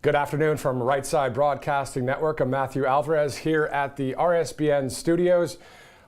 Good afternoon from Right Side Broadcasting Network. I'm Matthew Alvarez here at the RSBN studios.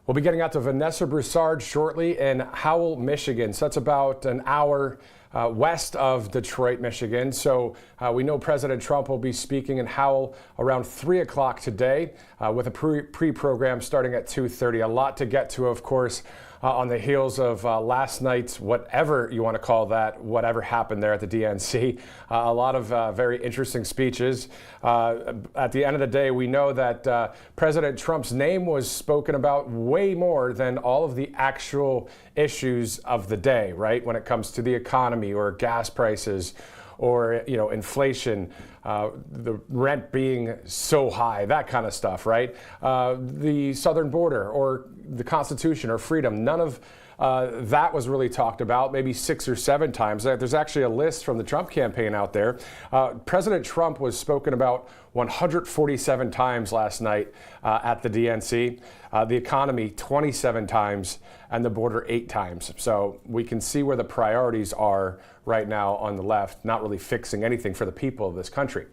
We'll be getting out to Vanessa Broussard shortly in Howell, Michigan. So that's about an hour west of Detroit, Michigan. So we know President Trump will be speaking in Howell around 3 o'clock today with a pre-program starting at 2:30. A lot to get to, of course, on the heels of last night's, whatever you want to call that, whatever happened there at the DNC. A lot of very interesting speeches. At the end of the day, we know that President Trump's name was spoken about way more than all of the actual issues of the day, right? When it comes to the economy or gas prices or, inflation, the rent being so high, that kind of stuff, right? The southern border or the Constitution or freedom, none of that was really talked about, maybe 6 or 7 times. There's actually a list from the Trump campaign out there. President Trump was spoken about 147 times last night at the DNC, the economy 27 times, and the border 8 times. So we can see where the priorities are right now on the left, not really fixing anything for the people of this country.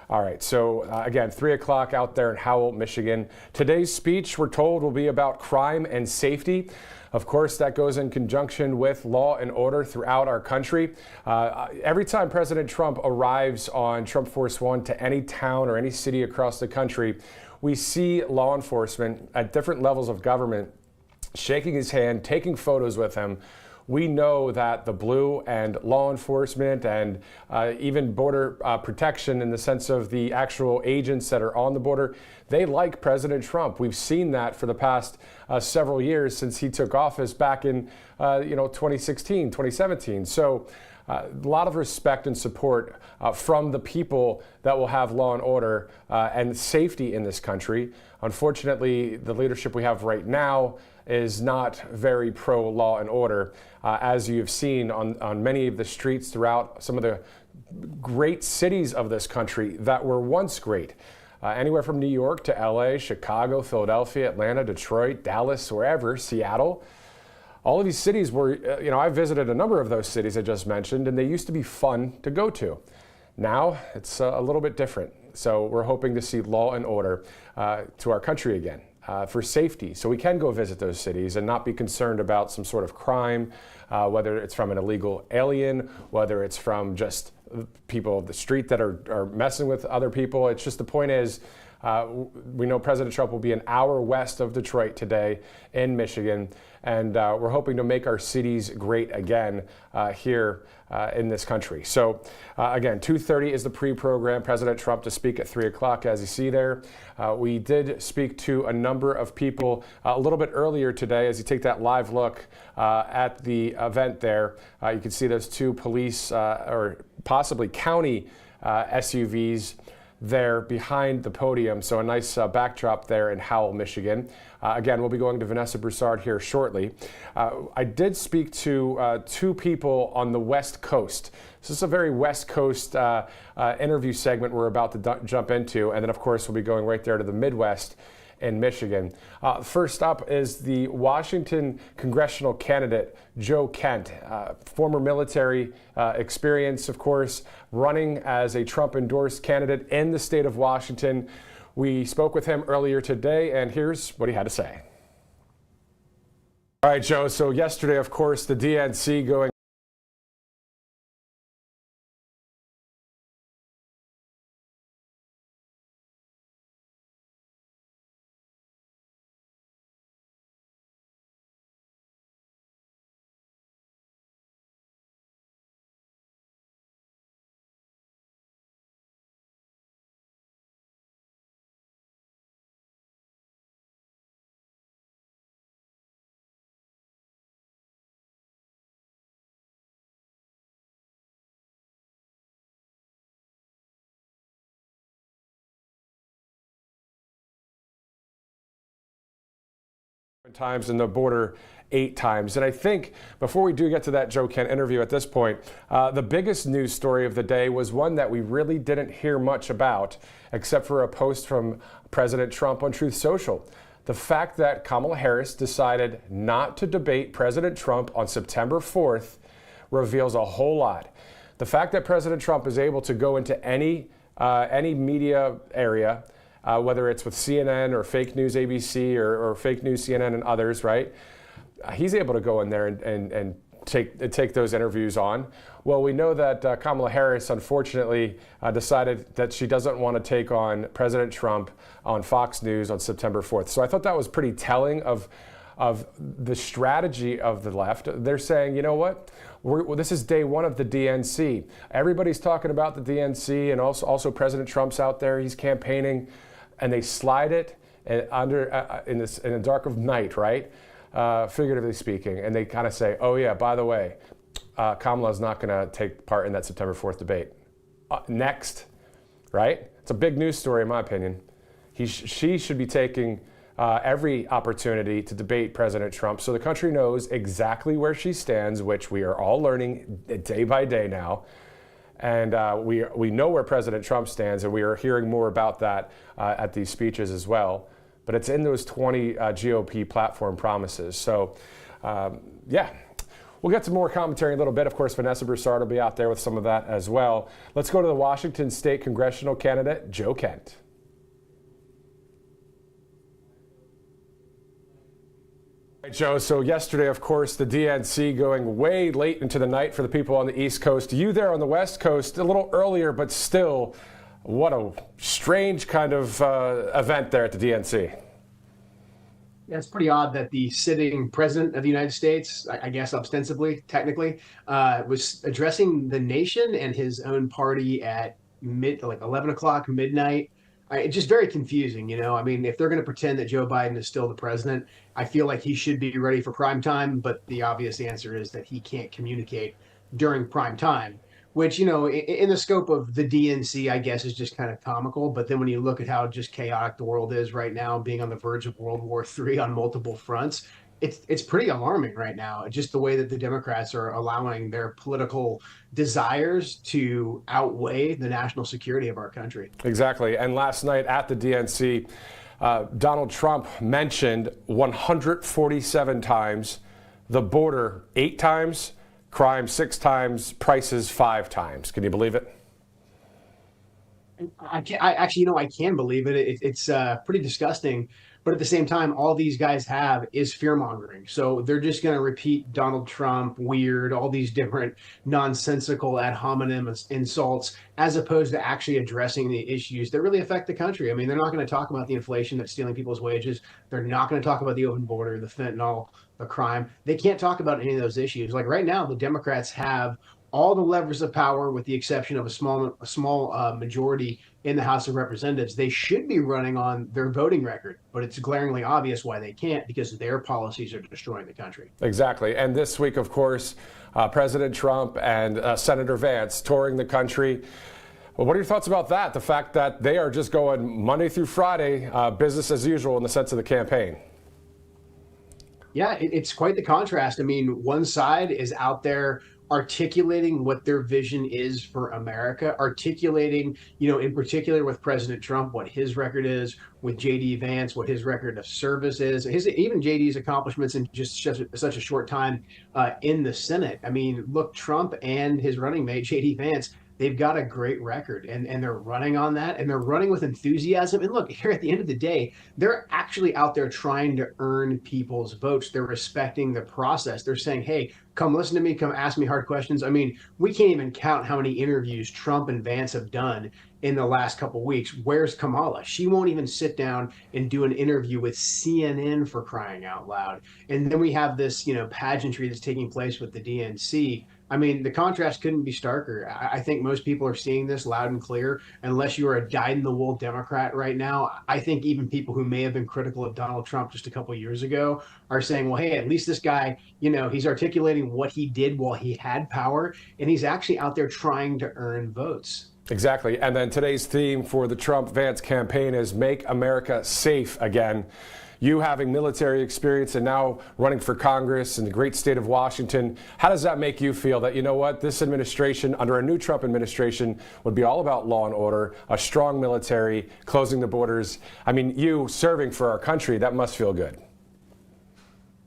All right, so again, 3 o'clock out there in Howell, Michigan. Today's speech, we're told, will be about crime and safety. Of course, that goes in conjunction with law and order throughout our country. Every time President Trump arrives on Trump Force One to any town or any city across the country, we see law enforcement at different levels of government shaking his hand, taking photos with him. We know that the blue and law enforcement and even border protection, in the sense of the actual agents that are on the border, they like President Trump. We've seen that for the past several years since he took office back in 2016, 2017. So a lot of respect and support from the people that will have law and order and safety in this country. Unfortunately, the leadership we have right now is not very pro-law and order, as you've seen on many of the streets throughout some of the great cities of this country that were once great. Anywhere from New York to LA, Chicago, Philadelphia, Atlanta, Detroit, Dallas, wherever, Seattle. All of these cities were, I visited a number of those cities I just mentioned, and they used to be fun to go to. Now it's a little bit different. So we're hoping to see law and order to our country again. For safety, so we can go visit those cities and not be concerned about some sort of crime, whether it's from an illegal alien, whether it's from just people of the street that are messing with other people. It's just, the point is, we know President Trump will be an hour west of Detroit today in Michigan, and we're hoping to make our cities great again here in this country. So again, 2:30 is the pre-program. President Trump to speak at 3 o'clock, as you see there. We did speak to a number of people a little bit earlier today. As you take that live look at the event there, you can see those 2 police or possibly county SUVs there behind the podium. So a nice backdrop there in Howell, Michigan. Again, we'll be going to Vanessa Broussard here shortly. I did speak to 2 people on the West Coast. This is a very West Coast interview segment we're about to jump into. And then, of course, we'll be going right there to the Midwest in Michigan. First up is the Washington congressional candidate, Joe Kent, former military experience, of course, running as a Trump-endorsed candidate in the state of Washington. We spoke with him earlier today, and here's what he had to say. All right, Joe, so yesterday, of course, the DNC going times and the border 8 times. And I think before we do get to that Joe Kent interview at this point, the biggest news story of the day was one that we really didn't hear much about, except for a post from President Trump on Truth Social. The fact that Kamala Harris decided not to debate President Trump on September 4th reveals a whole lot. The fact that President Trump is able to go into any any media area, whether it's with CNN or fake news ABC or fake news CNN and others, right? He's able to go in there and take those interviews on. Well, we know that Kamala Harris, unfortunately, decided that she doesn't want to take on President Trump on Fox News on September 4th. So I thought that was pretty telling of the strategy of the left. They're saying, you know what? This is day one of the DNC. Everybody's talking about the DNC, and also President Trump's out there. He's campaigning, and they slide it in the dark of night, right? Figuratively speaking, and they kind of say, oh yeah, by the way, Kamala's not going to take part in that September 4th debate. Next, right? It's a big news story in my opinion. She should be taking every opportunity to debate President Trump so the country knows exactly where she stands, which we are all learning day by day now. And we know where President Trump stands, and we are hearing more about that at these speeches as well. But it's in those 20 GOP platform promises. So, yeah, we'll get to more commentary in a little bit. Of course, Vanessa Broussard will be out there with some of that as well. Let's go to the Washington State congressional candidate, Joe Kent. All right, Joe, so yesterday, of course, the DNC going way late into the night for the people on the East Coast. You there on the West Coast, a little earlier, but still, what a strange kind of event there at the DNC. Yeah, it's pretty odd that the sitting president of the United States, I guess ostensibly, technically, was addressing the nation and his own party at like 11 o'clock, midnight. It's just very confusing, you know. I mean, if they're going to pretend that Joe Biden is still the president, I feel like he should be ready for prime time. But the obvious answer is that he can't communicate during prime time, which, you know, in the scope of the DNC, I guess, is just kind of comical. But then when you look at how just chaotic the world is right now, being on the verge of World War III on multiple fronts, it's pretty alarming right now, just the way that the Democrats are allowing their political desires to outweigh the national security of our country. Exactly. And last night at the DNC, Donald Trump mentioned 147 times, the border 8 times, crime 6 times, prices 5 times. Can you believe it? I actually, you know, I can believe it. It's pretty disgusting. But at the same time, all these guys have is fear mongering. So they're just going to repeat Donald Trump, weird, all these different nonsensical ad hominem insults, as opposed to actually addressing the issues that really affect the country. I mean, they're not going to talk about the inflation that's stealing people's wages. They're not going to talk about the open border, the fentanyl, the crime. They can't talk about any of those issues. Like right now, the Democrats have all the levers of power, with the exception of a small majority in the House of Representatives. They should be running on their voting record, but it's glaringly obvious why they can't, because their policies are destroying the country. Exactly. And this week, of course, President Trump and Senator Vance touring the country. Well, what are your thoughts about that? The fact that they are just going Monday through Friday, business as usual in the sense of the campaign. Yeah, it's quite the contrast. I mean, one side is out there articulating what their vision is for America, articulating, you know, in particular with President Trump, what his record is, with J.D. Vance, what his record of service is, even J.D.'s accomplishments in just such a short time in the Senate. I mean, look, Trump and his running mate, J.D. Vance, they've got a great record, and they're running on that, and they're running with enthusiasm. And look, here at the end of the day, they're actually out there trying to earn people's votes. They're respecting the process. They're saying, hey, come listen to me, come ask me hard questions. I mean, we can't even count how many interviews Trump and Vance have done in the last couple of weeks. Where's Kamala? She won't even sit down and do an interview with CNN, for crying out loud. And then we have this, you know, pageantry that's taking place with the DNC. I mean, the contrast couldn't be starker. I think most people are seeing this loud and clear. Unless you are a dyed-in-the-wool Democrat right now, I think even people who may have been critical of Donald Trump just a couple of years ago are saying, well, hey, at least this guy, you know, he's articulating what he did while he had power, and he's actually out there trying to earn votes. Exactly. And then today's theme for the Trump-Vance campaign is Make America Safe Again. You having military experience and now running for Congress in the great state of Washington, how does that make you feel that, you know what, this administration, under a new Trump administration, would be all about law and order, a strong military, closing the borders? I mean, you serving for our country, that must feel good.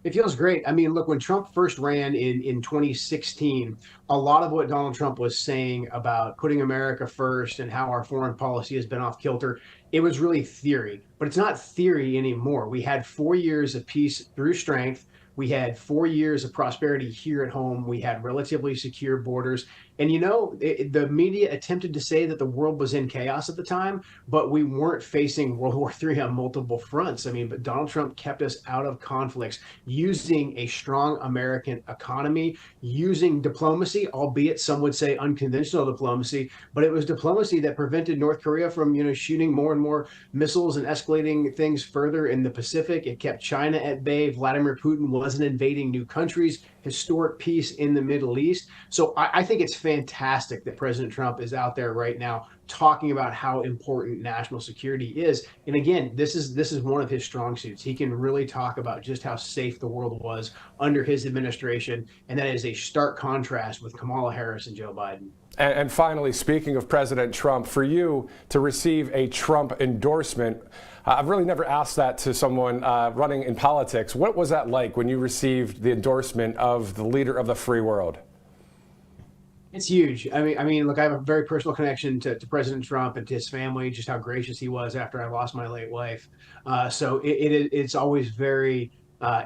It feels great. I mean, look, when Trump first ran in 2016, a lot of what Donald Trump was saying about putting America first and how our foreign policy has been off kilter, it was really theory. But it's not theory anymore. We had 4 years of peace through strength. We had 4 years of prosperity here at home. We had relatively secure borders. And the media attempted to say that the world was in chaos at the time, but we weren't facing World War III on multiple fronts. I mean, but Donald Trump kept us out of conflicts using a strong American economy, using diplomacy, albeit some would say unconventional diplomacy, but it was diplomacy that prevented North Korea from, shooting more and more missiles and escalating things further in the Pacific. It kept China at bay. Vladimir Putin wasn't invading new countries. Historic peace in the Middle East. So I think it's fantastic that President Trump is out there right now talking about how important national security is. And again, this is one of his strong suits. He can really talk about just how safe the world was under his administration, and that is a stark contrast with Kamala Harris and Joe Biden. And finally, speaking of President Trump, for you to receive a Trump endorsement, I've really never asked that to someone running in politics. What was that like when you received the endorsement of the leader of the free world? It's huge. I mean, look, I have a very personal connection to President Trump and to his family, just how gracious he was after I lost my late wife. So it's always very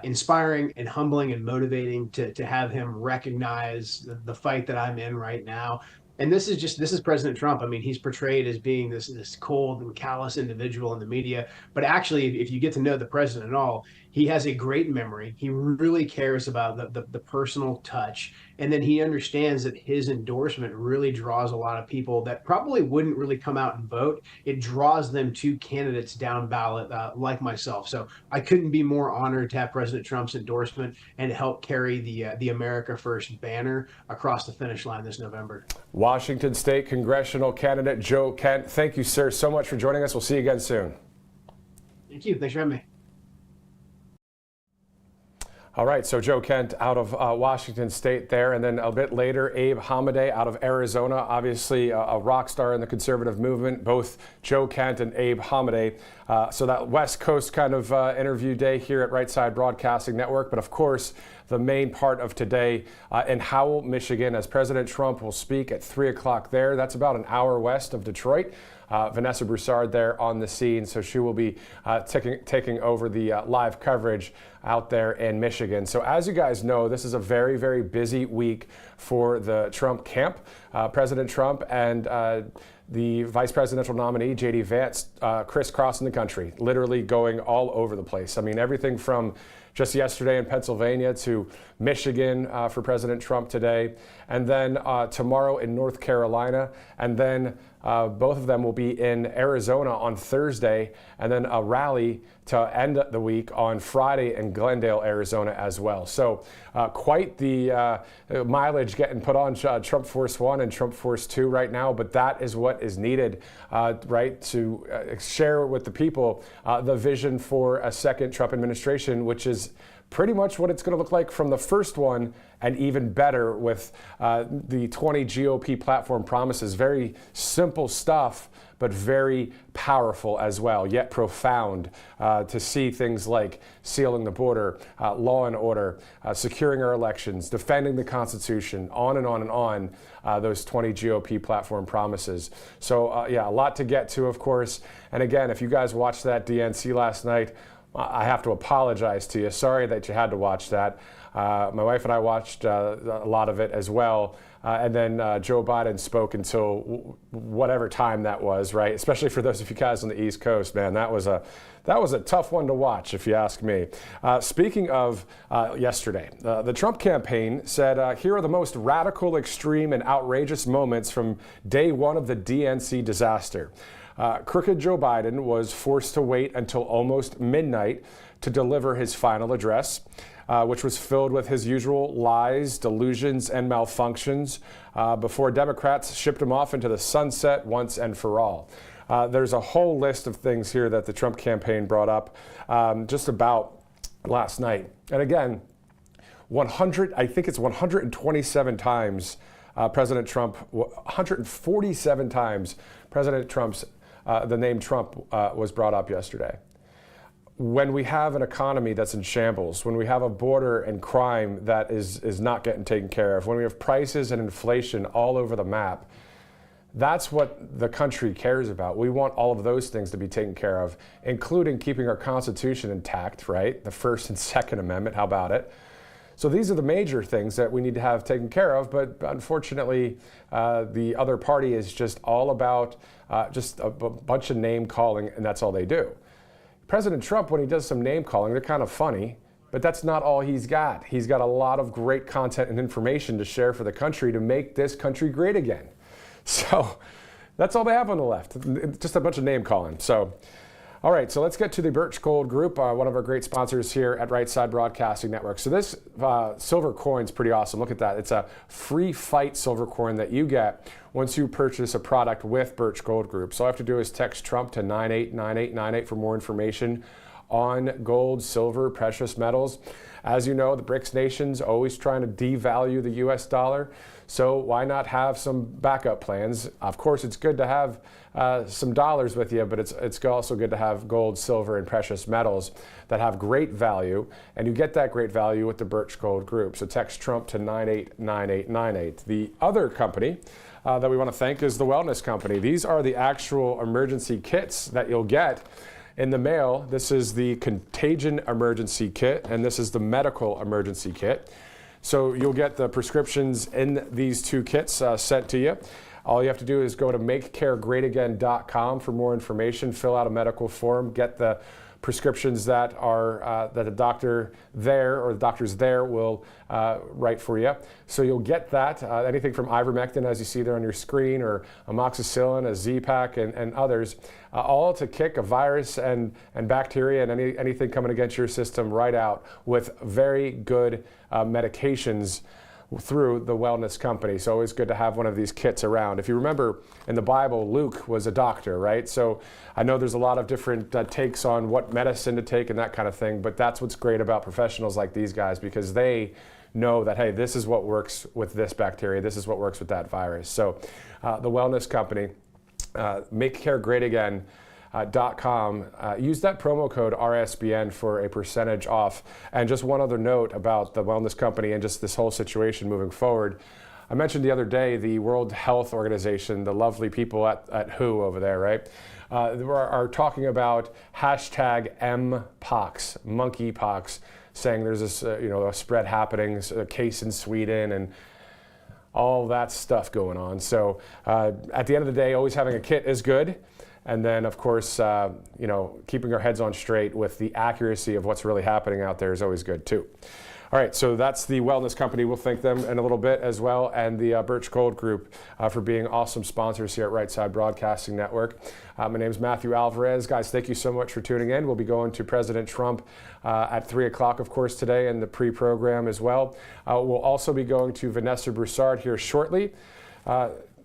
inspiring and humbling and motivating to have him recognize the fight that I'm in right now. And this is President Trump. I mean, he's portrayed as being this cold and callous individual in the media, but actually, if you get to know the president at all, he has a great memory. He really cares about the personal touch, and then he understands that his endorsement really draws a lot of people that probably wouldn't really come out and vote. It draws them to candidates down ballot like myself. So I couldn't be more honored to have President Trump's endorsement and to help carry the America First banner across the finish line this November. Washington State congressional candidate Joe Kent, thank you, sir, so much for joining us. We'll see you again soon. Thank you. Thanks for having me. All right, so Joe Kent out of Washington State there, and then a bit later, Abe Hamadeh out of Arizona, obviously a rock star in the conservative movement, both Joe Kent and Abe Hamadeh. So that West Coast kind of interview day here at Right Side Broadcasting Network, but of course, the main part of today in Howell, Michigan, as President Trump will speak at 3 o'clock there. That's about an hour west of Detroit. Vanessa Broussard there on the scene, so she will be taking over the live coverage out there in Michigan. So as you guys know, this is a very, very busy week for the Trump camp. President Trump and the vice presidential nominee, J.D. Vance, crisscrossing the country, literally going all over the place. I mean, everything from just yesterday in Pennsylvania to Michigan for President Trump today, and then tomorrow in North Carolina, and then both of them will be in Arizona on Thursday, and then a rally to end the week on Friday in Glendale, Arizona as well. So quite the mileage getting put on Trump Force 1 and Trump Force 2 right now, but that is what is needed, right, to share with the people the vision for a second Trump administration, which is pretty much what it's going to look like from the first one, and even better with the 20 GOP platform promises. Very simple stuff, but very powerful as well, yet profound, to see things like sealing the border, law and order, securing our elections, defending the Constitution, on and on and on, those 20 GOP platform promises. So yeah, a lot to get to, of course. And again, if you guys watched that DNC last night, I have to apologize to you. Sorry that you had to watch that. My wife and I watched a lot of it as well. And then Joe Biden spoke until whatever time that was, right? Especially for those of you guys on the East Coast, man, that was a tough one to watch, if you ask me. Speaking of yesterday, the Trump campaign said, here are the most radical, extreme, and outrageous moments from day one of the DNC disaster. Crooked Joe Biden was forced to wait until almost midnight to deliver his final address, which was filled with his usual lies, delusions, and malfunctions before Democrats shipped him off into the sunset once and for all. There's a whole list of things here that the Trump campaign brought up just about last night. And again, I think it's 127 times President Trump, 147 times President Trump's the name Trump was brought up yesterday. when we have an economy that's in shambles, when we have a border and crime that is not getting taken care of, when we have prices and inflation all over the map, that's what the country cares about. We want all of those things to be taken care of, including keeping our Constitution intact, right? The First and Second Amendment, how about it? So these are the major things that we need to have taken care of, but unfortunately, the other party is just all about just a bunch of name calling, and that's all they do. President Trump, when he does some name calling, they're kind of funny, but that's not all he's got. He's got a lot of great content and information to share for the country to make this country great again. So that's all they have on the left, just a bunch of name calling. So, all right, so let's get to the Birch Gold Group, one of our great sponsors here at Right Side Broadcasting Network. So this silver coin's pretty awesome. Look at that. It's a free fight silver coin that you get once you purchase a product with Birch Gold Group. So all you have to do is text Trump to 989898 for more information on gold, silver, precious metals. As you know, the BRICS nations always trying to devalue the US dollar. So why not have some backup plans? Of course, it's good to have some dollars with you, but it's also good to have gold, silver, and precious metals that have great value. And you get that great value with the Birch Gold Group. So text Trump to 989898. The other company that we want to thank is the Wellness Company. These are the actual emergency kits that you'll get in the mail. This is the Contagion Emergency Kit, and this is the Medical Emergency Kit. So you'll get the prescriptions in these two kits sent to you. All you have to do is go to makecaregreatagain.com for more information, fill out a medical form, get the prescriptions that are that the doctor there or the doctors there will write for you. So you'll get that, anything from ivermectin, as you see there on your screen, or amoxicillin, a Z-Pak, and others, all to kick a virus and bacteria and anything coming against your system right out with very good medications through the Wellness Company. So always good to have one of these kits around. If you remember in the Bible, Luke was a doctor, right? So I know there's a lot of different takes on what medicine to take and that kind of thing, but that's what's great about professionals like these guys, because they know that, hey, this is what works with this bacteria, this is what works with that virus. So the Wellness Company, makecaregreatagain.com. Use that promo code RSBN for a percentage off. And just one other note about the Wellness Company and just this whole situation moving forward. I mentioned the other day the World Health Organization, the lovely people at WHO over there, right, are talking about hashtag Mpox, monkeypox, saying there's this a spread happening, a case in Sweden, and all that stuff going on. So at the end of the day, always having a kit is good. And then, of course, keeping our heads on straight with the accuracy of what's really happening out there is always good, too. All right, so that's the Wellness Company. We'll thank them in a little bit as well, and the Birch Gold Group for being awesome sponsors here at Right Side Broadcasting Network. My name is Matthew Alvarez. Guys, thank you so much for tuning in. We'll be going to President Trump at 3 o'clock, of course, today, in the pre-program as well. We'll also be going to Vanessa Broussard here shortly.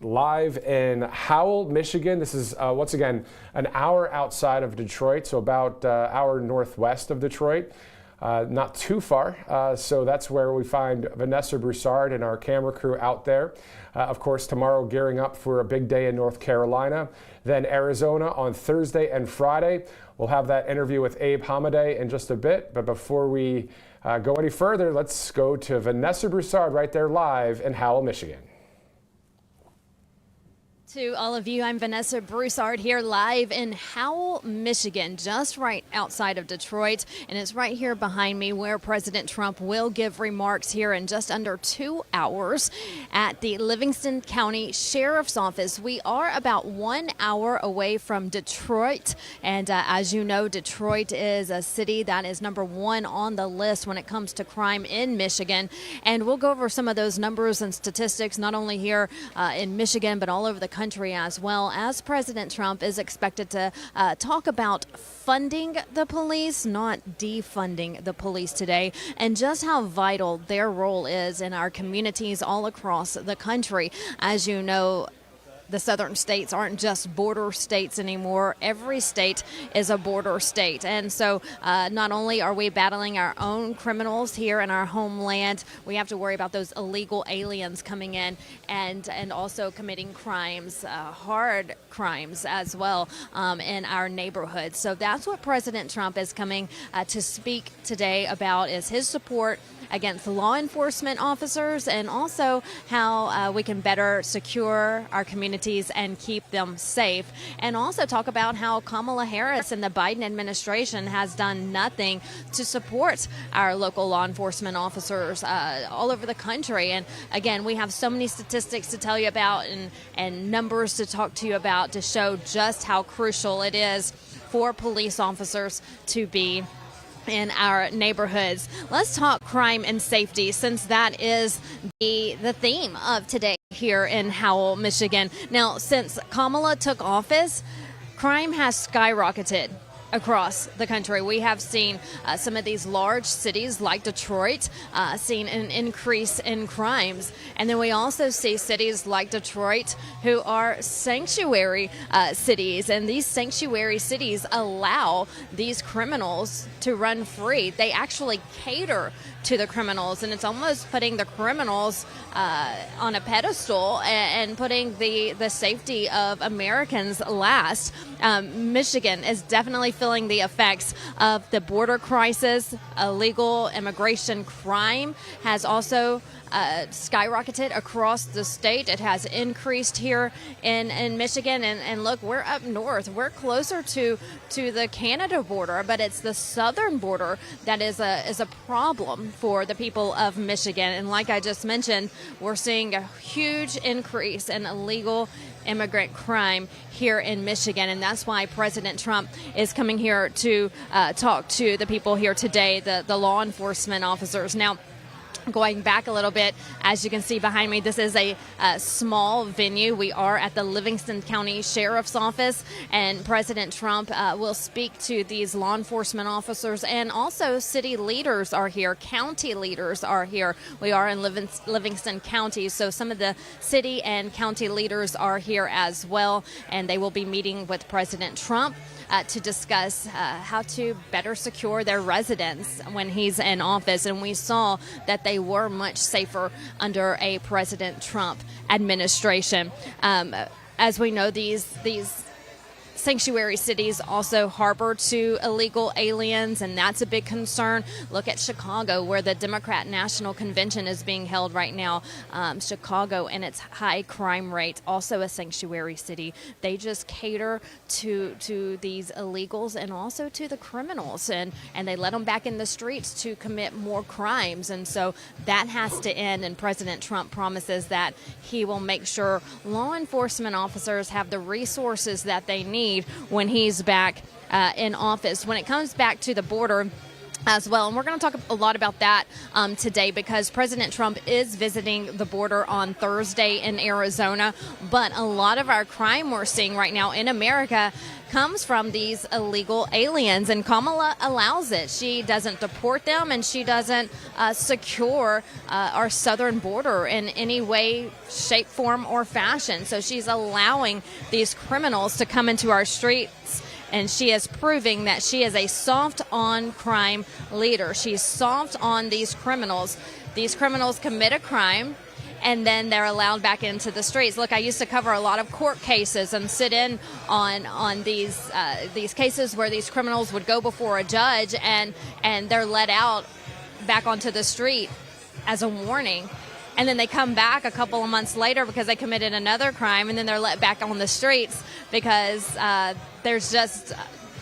Live in Howell, Michigan. This is, once again, an hour outside of Detroit, so about an hour northwest of Detroit. Not too far, so that's where we find Vanessa Broussard and our camera crew out there. Of course, tomorrow gearing up for a big day in North Carolina, then Arizona on Thursday and Friday. We'll have that interview with Abe Hamadeh in just a bit, but before we go any further, let's go to Vanessa Broussard right there live in Howell, Michigan. To all of you, I'm Vanessa Broussard here live in Howell, Michigan, just right outside of Detroit. And it's right here behind me where President Trump will give remarks here in just under 2 hours at the Livingston County Sheriff's Office. We are about 1 hour away from Detroit. And as you know, Detroit is a city that is #1 on the list when it comes to crime in Michigan. And we'll go over some of those numbers and statistics, not only here in Michigan, but all over the country, as well as President Trump is expected to talk about funding the police, not defunding the police today, and just how vital their role is in our communities all across the country. As you know, the southern states aren't just border states anymore. Every state is a border state. And so not only are we battling our own criminals here in our homeland, we have to worry about those illegal aliens coming in and also committing crimes, hard crimes as well, in our neighborhoods. So that's what President Trump is coming to speak today about, is his support against law enforcement officers and also how we can better secure our communities and keep them safe. And also talk about how Kamala Harris and the Biden administration has done nothing to support our local law enforcement officers all over the country. And again, we have so many statistics to tell you about and numbers to talk to you about to show just how crucial it is for police officers to be in our neighborhoods. Let's talk crime and safety, since that is the theme of today here in Howell, Michigan. Now, since Kamala took office, crime has skyrocketed across the country. We have seen some of these large cities like Detroit seen an increase in crimes. And then we also see cities like Detroit who are sanctuary cities. And these sanctuary cities allow these criminals to run free. They actually cater to the criminals, and it's almost putting the criminals on a pedestal and putting the safety of Americans last. Michigan is definitely feeling the effects of the border crisis. Illegal immigration crime has also skyrocketed across the state. It has increased here in Michigan, and look, we're up north. We're closer to the Canada border, but it's the southern border that is a problem for the people of Michigan. And like I just mentioned, we're seeing a huge increase in illegal immigrant crime here in Michigan, and that's why President Trump is coming here to talk to the people here today, the law enforcement officers. Now, going back a little bit, as you can see behind me, this is a small venue. We are at the Livingston County Sheriff's Office, and President Trump will speak to these law enforcement officers, and also city leaders are here, county leaders are here. We are in Livingston County, so some of the city and county leaders are here as well, and they will be meeting with President Trump to discuss how to better secure their residents when he's in office. And we saw that they were much safer under a President Trump administration. As we know, these sanctuary cities also harbor to illegal aliens, and that's a big concern. Look at Chicago, where the Democrat National Convention is being held right now. Chicago and its high crime rate, also a sanctuary city. They just cater to these illegals and also to the criminals, and they let them back in the streets to commit more crimes. And so that has to end, and President Trump promises that he will make sure law enforcement officers have the resources that they need when he's back in office. When it comes back to the border as well, and we're going to talk a lot about that today, because President Trump is visiting the border on Thursday in Arizona. But a lot of our crime we're seeing right now in America comes from these illegal aliens, and Kamala allows it. She doesn't deport them, and she doesn't secure our southern border in any way, shape, form, or fashion. So she's allowing these criminals to come into our streets, and she is proving that she is a soft on crime leader. She's soft on these criminals. These criminals commit a crime, and then they're allowed back into the streets. Look, I used to cover a lot of court cases and sit in on these cases where these criminals would go before a judge, and they're let out back onto the street as a warning. And then they come back a couple of months later because they committed another crime, and then they're let back on the streets because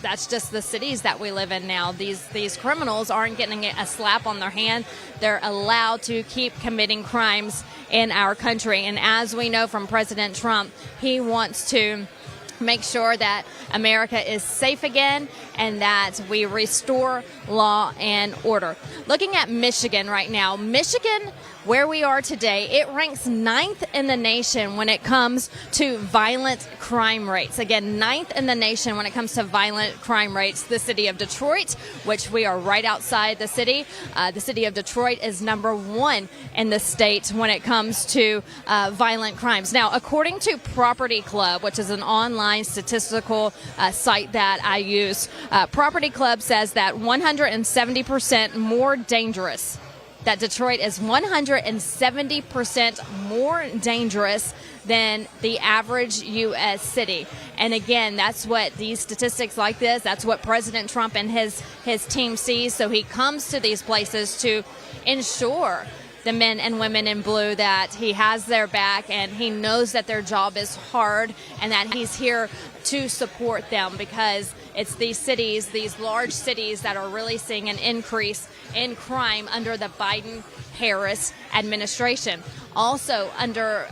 that's just the cities that we live in now. These criminals aren't getting a slap on their hand. They're allowed to keep committing crimes in our country. And as we know from President Trump, he wants to make sure that America is safe again and that we restore law and order. Looking at Michigan right now, Michigan where we are today, it ranks 9th in the nation when it comes to violent crime rates. Again, 9th in the nation when it comes to violent crime rates. The city of Detroit, which we are right outside the city of Detroit is number 1 in the state when it comes to violent crimes. Now, according to Property Club, which is an online statistical site that I use, Property Club says that 170% more dangerous. That Detroit is 170% more dangerous than the average U.S. city. And again, that's what these statistics like this, that's what President Trump and his team sees. So he comes to these places to ensure the men and women in blue that he has their back, and he knows that their job is hard and that he's here to support them, because it's these cities, these large cities, that are really seeing an increase in crime under the Biden-Harris administration. Also, under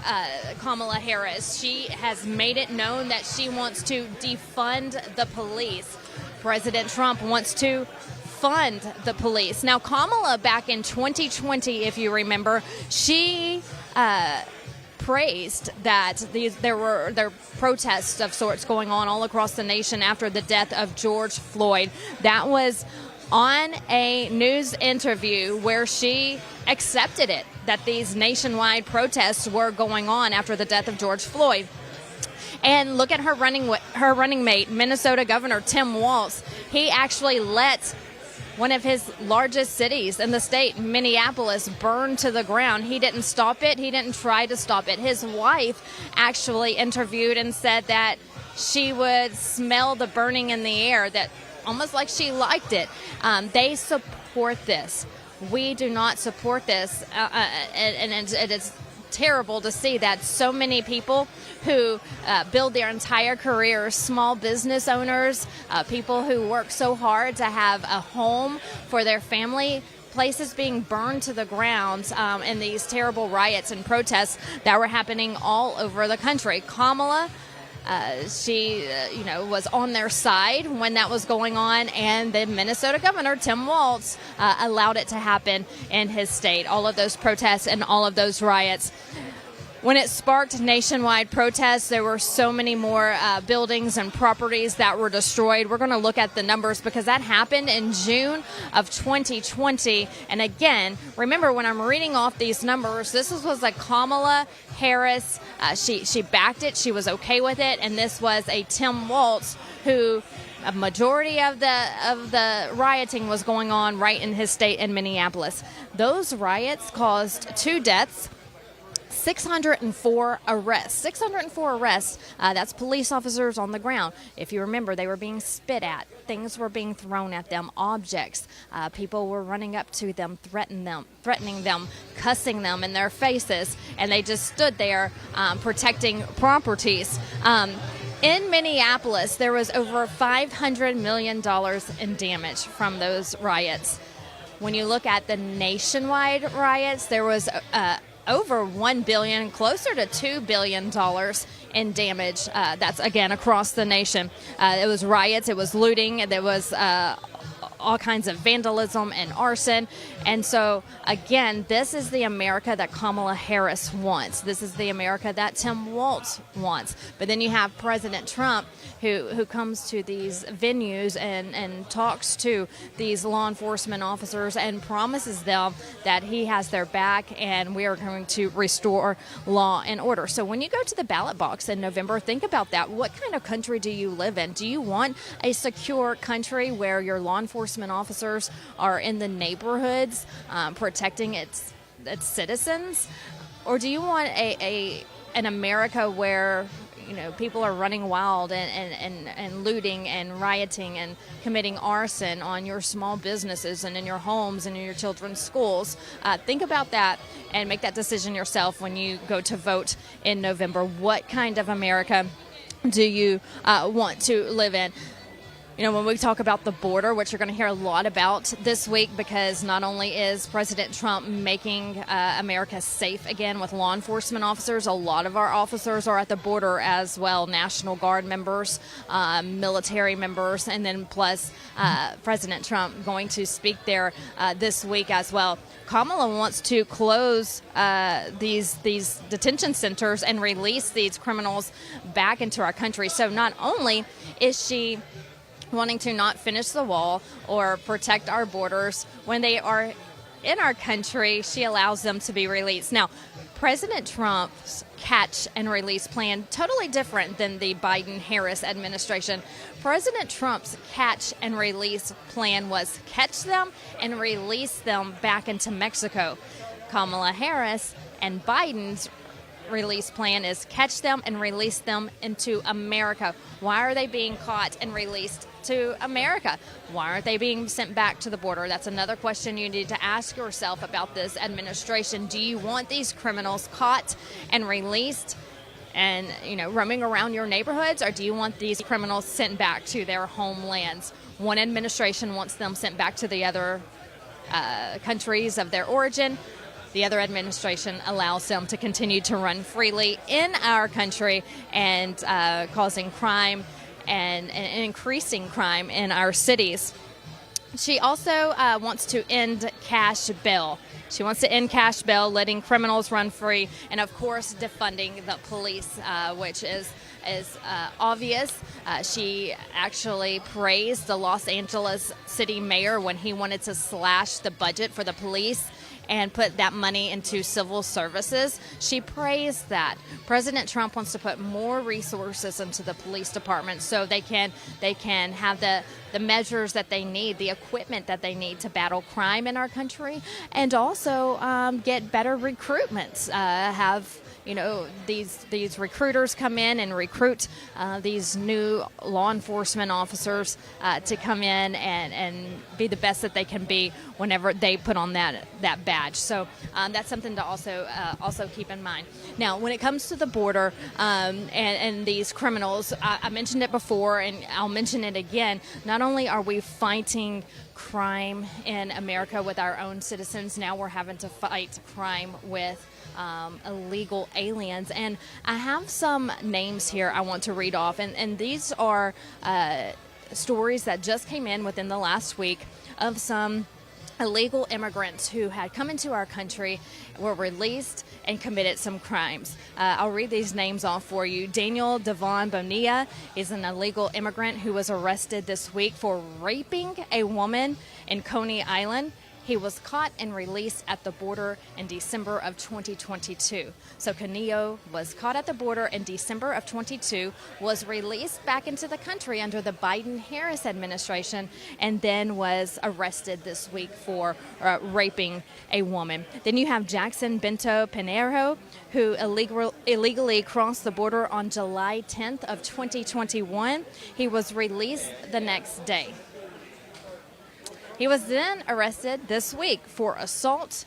Kamala Harris, she has made it known that she wants to defund the police. President Trump wants to fund the police. Now, Kamala, back in 2020, if you remember, she praised that there were protests of sorts going on all across the nation after the death of George Floyd. That was on a news interview where she accepted it, that these nationwide protests were going on after the death of George Floyd. And look at her running mate, Minnesota Governor Tim Walz. He actually let one of his largest cities in the state, Minneapolis, burned to the ground. He didn't stop it. He didn't try to stop it. His wife actually interviewed and said that she would smell the burning in the air, that almost like she liked it. They support this. We do not support this. And it is terrible to see that so many people who build their entire career, small business owners, people who work so hard to have a home for their family, places being burned to the ground in these terrible riots and protests that were happening all over the country. Kamala, she was on their side when that was going on, and the Minnesota Governor, Tim Walz, allowed it to happen in his state, all of those protests and all of those riots. When it sparked nationwide protests, there were so many more buildings and properties that were destroyed. We're going to look at the numbers because that happened in June of 2020. And again, remember, when I'm reading off these numbers, this was a Kamala Harris. She backed it. She was okay with it. And this was a Tim Walz who a majority of the rioting was going on right in his state in Minneapolis. Those riots caused 2 deaths. 604 arrests. 604 arrests. That's police officers on the ground. If you remember, they were being spit at. Things were being thrown at them. Objects. People were running up to them, threatening them, cussing them in their faces, and they just stood there protecting properties. In Minneapolis, there was over $500 million in damage from those riots. When you look at the nationwide riots, there was over $1 billion, closer to $2 billion in damage. That's, again, across the nation. It was riots, it was looting, there was all kinds of vandalism and arson. And so, again, this is the America that Kamala Harris wants. This is the America that Tim Walz wants. But then you have President Trump, who comes to these venues and talks to these law enforcement officers and promises them that he has their back and we are going to restore law and order. So when you go to the ballot box in November, think about that. What kind of country do you live in? Do you want a secure country where your law enforcement officers are in the neighborhoods protecting its citizens? Or do you want an America where people are running wild and looting and rioting and committing arson on your small businesses and in your homes and in your children's schools? Think about that and make that decision yourself when you go to vote in November. What kind of America do you want to live in? You know, when we talk about the border, which you're going to hear a lot about this week, because not only is President Trump making America safe again with law enforcement officers, a lot of our officers are at the border as well, National Guard members, military members, and then plus President Trump going to speak there this week as well. Kamala wants to close these detention centers and release these criminals back into our country. So not only is she wanting to not finish the wall or protect our borders, when they are in our country, she allows them to be released. Now, President Trump's catch and release plan, totally different than the Biden-Harris administration. President Trump's catch and release plan was catch them and release them back into Mexico. Kamala Harris and Biden's release plan is catch them and release them into America. Why are they being caught and released to America? Why aren't they being sent back to the border? That's another question you need to ask yourself about this administration. Do you want these criminals caught and released and, you know, roaming around your neighborhoods, or do you want these criminals sent back to their homelands? One administration wants them sent back to the other countries of their origin. The other administration allows them to continue to run freely in our country and causing crime and increasing crime in our cities. She also wants to end cash bail. She wants to end cash bail, letting criminals run free, and of course defunding the police, which is obvious. She actually praised the Los Angeles city mayor when he wanted to slash the budget for the police and put that money into civil services. She praised that. President Trump wants to put more resources into the police department so they can have the measures that they need, the equipment that they need to battle crime in our country, and also get better recruitments. Have these recruiters come in and recruit these new law enforcement officers to come in and be the best that they can be whenever they put on that badge. So that's something to also keep in mind. Now, when it comes to the border and these criminals, I mentioned it before and I'll mention it again. Not only are we fighting crime in America with our own citizens, now we're having to fight crime with illegal aliens. And I have some names here I want to read off, and these are stories that just came in within the last week of some illegal immigrants who had come into our country, were released, and committed some crimes. I'll read these names off for you. Daniel Devon Bonilla is an illegal immigrant who was arrested this week for raping a woman in Coney Island. He was caught and released at the border in December of 2022. So Canillo was caught at the border in December of 22, was released back into the country under the Biden-Harris administration, and then was arrested this week for raping a woman. Then you have Jackson Bento Pinheiro, who illegally crossed the border on July 10th of 2021. He was released the next day. He was then arrested this week for assault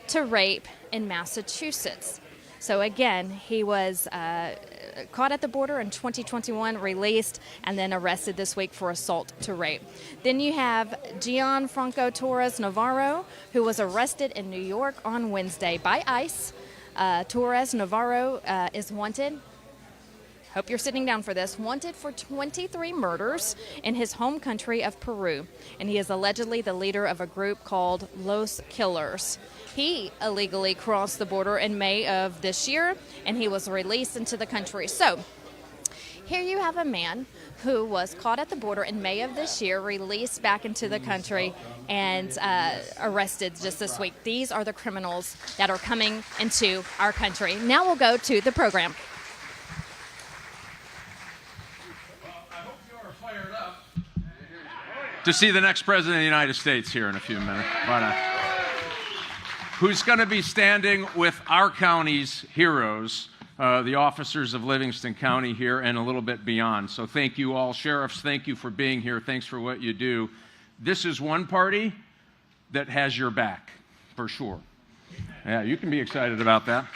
to rape in Massachusetts. So again, he was caught at the border in 2021, released, and then arrested this week for assault to rape. Then you have Gianfranco Torres Navarro, who was arrested in New York on Wednesday by ICE. Torres Navarro is wanted. Hope you're sitting down for this. Wanted for 23 murders in his home country of Peru. And he is allegedly the leader of a group called Los Killers. He illegally crossed the border in May of this year, and he was released into the country. So here you have a man who was caught at the border in May of this year, released back into the country, and arrested just this week. These are the criminals that are coming into our country. Now we'll go to the program. To see the next president of the United States here in a few minutes. Who's going to be standing with our county's heroes, the officers of Livingston County here and a little bit beyond. So thank you all. Sheriffs, thank you for being here. Thanks for what you do. This is one party that has your back, for sure. Yeah, you can be excited about that.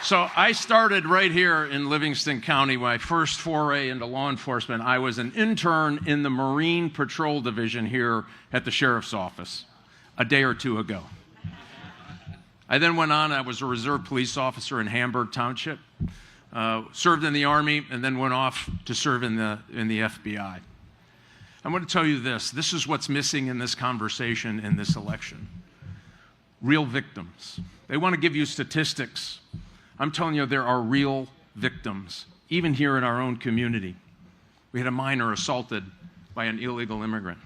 So I started right here in Livingston County. My first foray into law enforcement, I was an intern in the Marine Patrol Division here at the Sheriff's Office a day or two ago. I then went on, I was a reserve police officer in Hamburg Township, served in the Army, and then went off to serve in the FBI. I'm going to tell you this is what's missing in this conversation in this election. Real victims. They want to give you statistics. I'm telling you, there are real victims, even here in our own community. We had a minor assaulted by an illegal immigrant.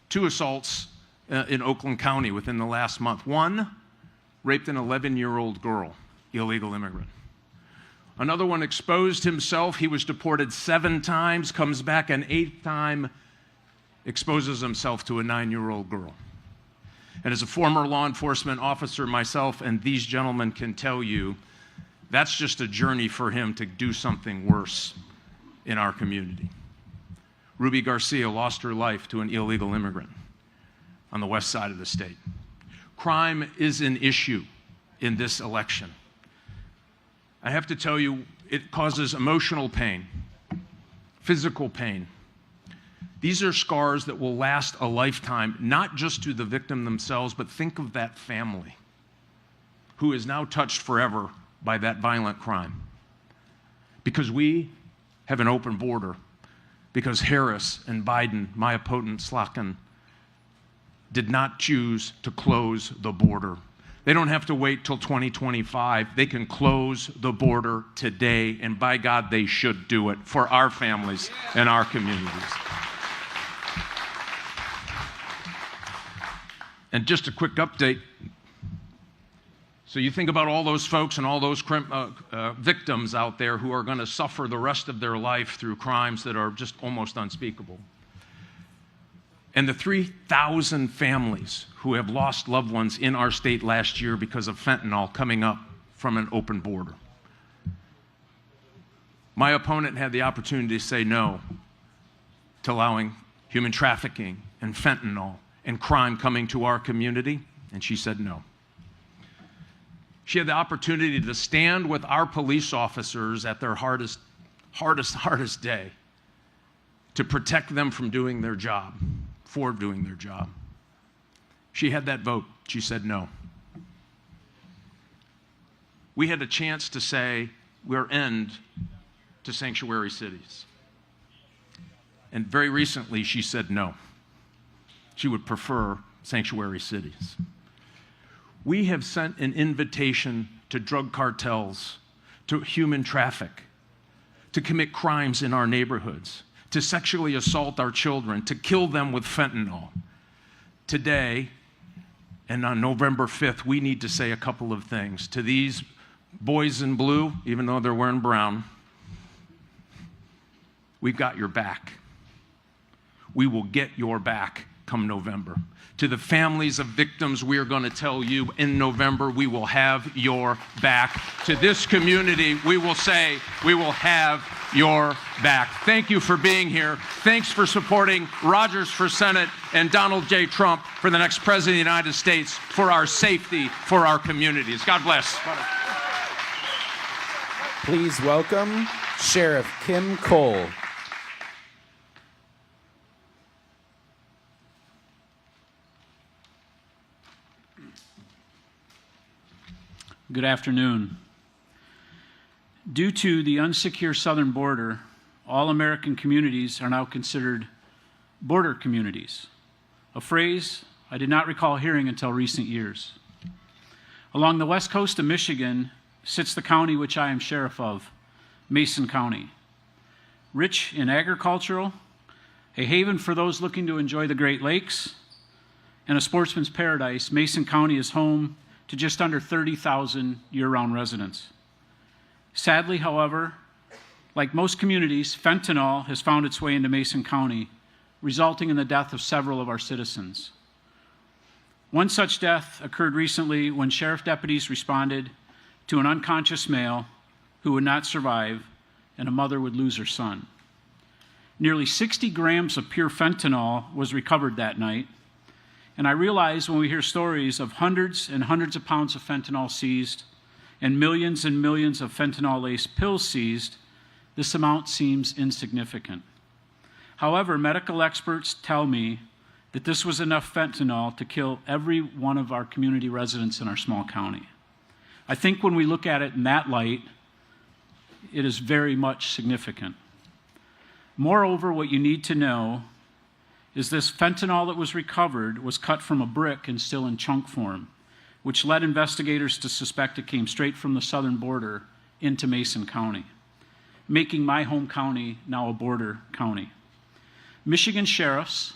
2 assaults in Oakland County within the last month. 1 raped an 11-year-old girl, illegal immigrant. Another one exposed himself. He was deported 7 times, comes back an 8th time, exposes himself to a 9-year-old girl. And as a former law enforcement officer myself, and these gentlemen can tell you, that's just a journey for him to do something worse in our community. Ruby Garcia lost her life to an illegal immigrant on the west side of the state. Crime is an issue in this election. I have to tell you, it causes emotional pain, physical pain. These are scars that will last a lifetime, not just to the victim themselves, but think of that family who is now touched forever by that violent crime. Because we have an open border, because Harris and Biden, my opponent Slacken, did not choose to close the border. They don't have to wait till 2025. They can close the border today, and by God, they should do it for our families and our communities. And just a quick update. So you think about all those folks and all those victims out there who are going to suffer the rest of their life through crimes that are just almost unspeakable. And the 3,000 families who have lost loved ones in our state last year because of fentanyl coming up from an open border. My opponent had the opportunity to say no to allowing human trafficking and fentanyl and crime coming to our community, and she said no. She had the opportunity to stand with our police officers at their hardest day to protect them from doing their job, for doing their job. She had that vote. She said no. We had a chance to say we're end to sanctuary cities. And very recently she said no. She would prefer sanctuary cities. We have sent an invitation to drug cartels, to human traffic, to commit crimes in our neighborhoods, to sexually assault our children, to kill them with fentanyl. Today, and on November 5th, we need to say a couple of things. To these boys in blue, even though they're wearing brown, we've got your back. We will get your back come November. To the families of victims, we are going to tell you in November, we will have your back. To this community, we will say, we will have your back. Thank you for being here. Thanks for supporting Rogers for Senate and Donald J. Trump for the next President of the United States, for our safety, for our communities. God bless. Please welcome Sheriff Kim Cole. Good afternoon. Due to the unsecure southern border, all American communities are now considered border communities, a phrase I did not recall hearing until recent years. Along the west coast of Michigan sits the county which I am sheriff of, Mason County. Rich in agricultural, a haven for those looking to enjoy the Great Lakes, and a sportsman's paradise, Mason County is home to just under 30,000 year-round residents. Sadly, however, like most communities, fentanyl has found its way into Mason County, resulting in the death of several of our citizens. One such death occurred recently when sheriff deputies responded to an unconscious male who would not survive, and a mother would lose her son. Nearly 60 grams of pure fentanyl was recovered that night, and I realize when we hear stories of hundreds and hundreds of pounds of fentanyl seized and millions of fentanyl-laced pills seized, this amount seems insignificant. However, medical experts tell me that this was enough fentanyl to kill every one of our community residents in our small county. I think when we look at it in that light, it is very much significant. Moreover, what you need to know is this fentanyl that was recovered was cut from a brick and still in chunk form, which led investigators to suspect it came straight from the southern border into Mason County, making my home county now a border county. Michigan sheriffs,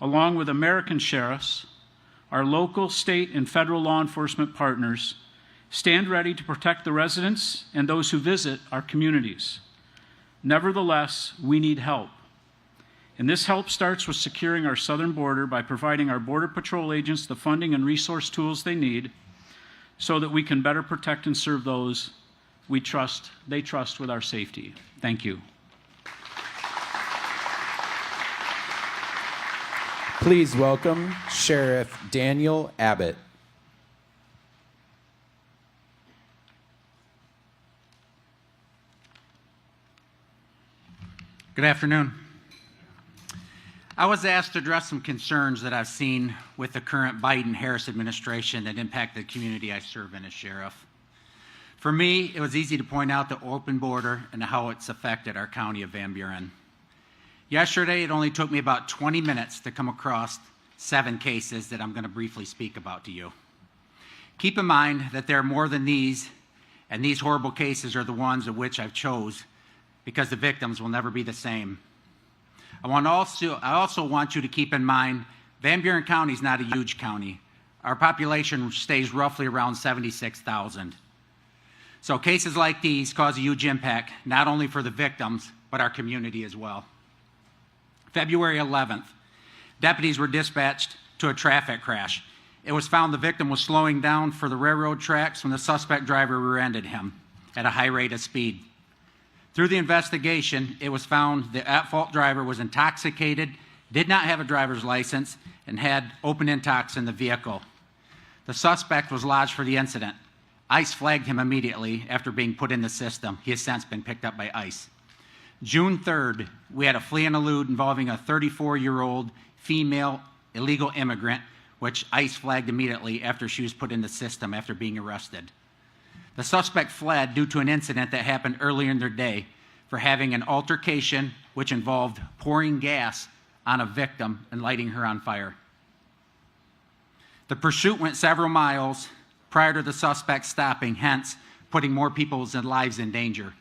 along with American sheriffs, our local, state, and federal law enforcement partners, stand ready to protect the residents and those who visit our communities. Nevertheless, we need help. And this help starts with securing our southern border by providing our Border Patrol agents the funding and resource tools they need so that we can better protect and serve those they trust with our safety. Thank you. Please welcome Sheriff Daniel Abbott. Good afternoon. I was asked to address some concerns that I've seen with the current Biden-Harris administration that impact the community I serve in as sheriff. For me, it was easy to point out the open border and how it's affected our county of Van Buren. Yesterday, it only took me about 20 minutes to come across 7 cases that I'm going to briefly speak about to you. Keep in mind that there are more than these, and these horrible cases are the ones of which I've chose because the victims will never be the same. I also want you to keep in mind Van Buren County is not a huge county. Our population stays roughly around 76,000. So cases like these cause a huge impact, not only for the victims, but our community as well. February 11th, deputies were dispatched to a traffic crash. It was found the victim was slowing down for the railroad tracks when the suspect driver rear-ended him at a high rate of speed. Through the investigation, it was found the at-fault driver was intoxicated, did not have a driver's license, and had open intox in the vehicle. The suspect was lodged for the incident. ICE flagged him immediately after being put in the system. He has since been picked up by ICE. June 3rd, we had a flee and elude involving a 34-year-old female illegal immigrant, which ICE flagged immediately after she was put in the system after being arrested. The suspect fled due to an incident that happened earlier in their day for having an altercation which involved pouring gas on a victim and lighting her on fire. The pursuit went several miles prior to the suspect stopping, hence putting more people's lives in danger.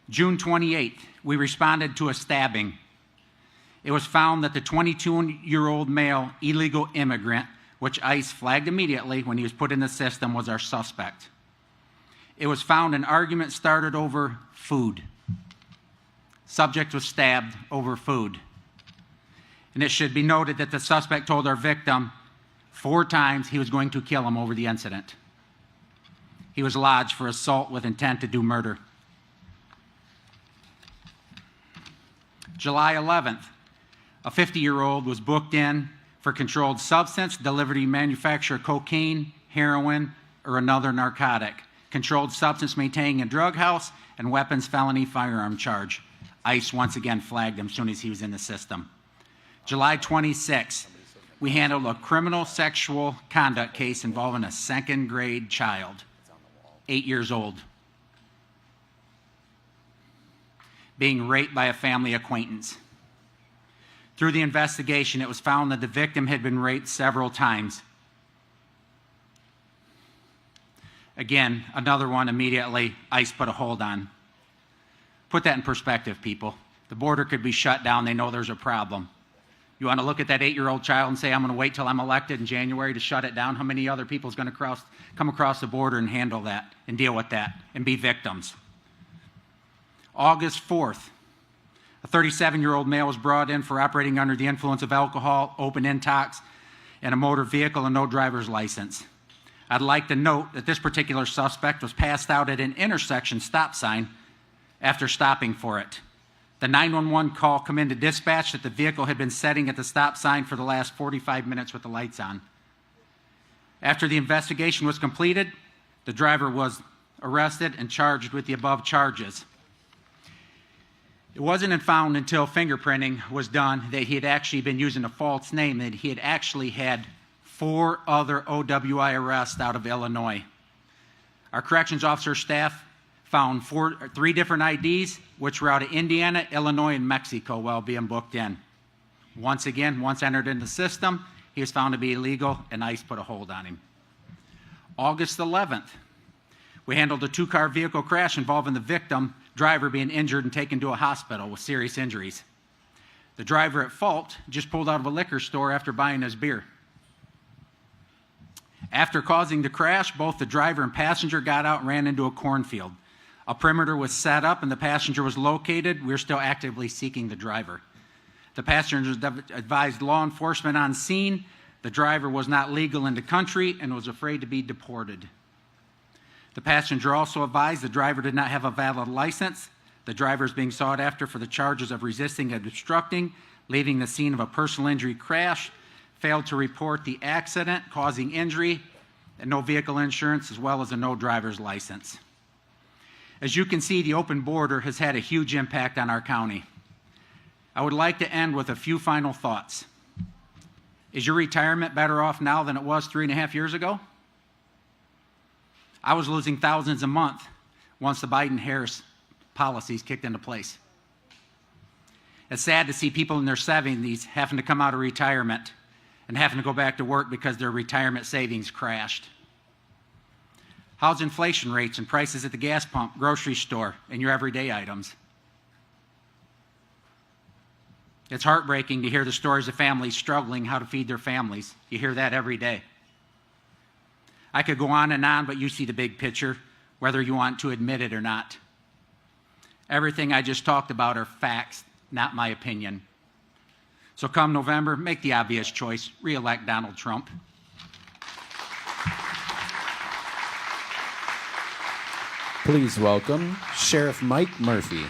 June 28th, we responded to a stabbing. It was found that the 22-year-old male illegal immigrant, which ICE flagged immediately when he was put in the system, was our suspect. It was found an argument started over food. Subject was stabbed over food. And it should be noted that the suspect told our victim 4 times he was going to kill him over the incident. He was lodged for assault with intent to do murder. July 11th, a 50-year-old was booked in for controlled substance, delivery, manufacture of cocaine, heroin, or another narcotic, controlled substance maintaining a drug house, and weapons felony firearm charge. ICE once again flagged him as soon as he was in the system. July 26th, we handled a criminal sexual conduct case involving a 2nd grade child, 8 years old, being raped by a family acquaintance. Through the investigation, it was found that the victim had been raped several times. Again, another one immediately ICE put a hold on. Put that in perspective, people. The border could be shut down. They know there's a problem. You want to look at that 8-year-old child and say, I'm going to wait till I'm elected in January to shut it down? How many other people is going to come across the border and handle that and deal with that and be victims? August 4th, a 37-year-old male was brought in for operating under the influence of alcohol, open intox, and a motor vehicle and no driver's license. I'd like to note that this particular suspect was passed out at an intersection stop sign after stopping for it. The 911 call come into dispatch that the vehicle had been sitting at the stop sign for the last 45 minutes with the lights on. After the investigation was completed, The driver was arrested and charged with the above charges. It wasn't found until fingerprinting was done that he had actually been using a false name, that he had actually had 4 other OWI arrests out of Illinois. Our corrections officer staff found 3 different IDs, which were out of Indiana, Illinois, and Mexico while being booked in. Once again, once entered in the system, he was found to be illegal, and ICE put a hold on him. August 11th, we handled a 2-car vehicle crash involving the victim driver being injured and taken to a hospital with serious injuries. The driver at fault just pulled out of a liquor store after buying his beer. After causing the crash, both the driver and passenger got out and ran into a cornfield. A perimeter was set up and the passenger was located. We're still actively seeking the driver. The passenger advised law enforcement on scene. The driver was not legal in the country and was afraid to be deported. The passenger also advised the driver did not have a valid license. The driver is being sought after for the charges of resisting and obstructing, leaving the scene of a personal injury crash, failed to report the accident causing injury, and no vehicle insurance, as well as a no driver's license. As you can see, the open border has had a huge impact on our county. I would like to end with a few final thoughts. Is your retirement better off now than it was 3.5 years ago? I was losing thousands a month once the Biden-Harris policies kicked into place. It's sad to see people in their 70s having to come out of retirement and having to go back to work because their retirement savings crashed. How's inflation rates and prices at the gas pump, grocery store, and your everyday items? It's heartbreaking to hear the stories of families struggling how to feed their families. You hear that every day. I could go on and on, but you see the big picture, whether you want to admit it or not. Everything I just talked about are facts, not my opinion. So come November, make the obvious choice, re-elect Donald Trump. Please welcome Sheriff Mike Murphy.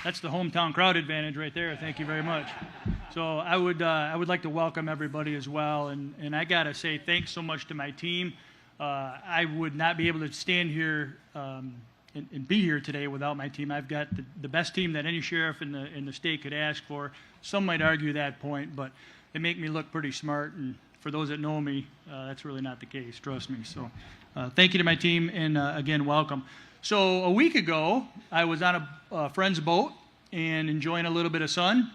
That's the hometown crowd advantage right there. Thank you very much. So I would like to welcome everybody as well, and I gotta say thanks so much to my team. I would not be able to stand here and be here today without my team. I've got the best team that any sheriff in the state could ask for. Some might argue that point, but they make me look pretty smart, and for those that know me, that's really not the case, trust me. So thank you to my team, and again, welcome. So a week ago, I was on a friend's boat and enjoying a little bit of sun,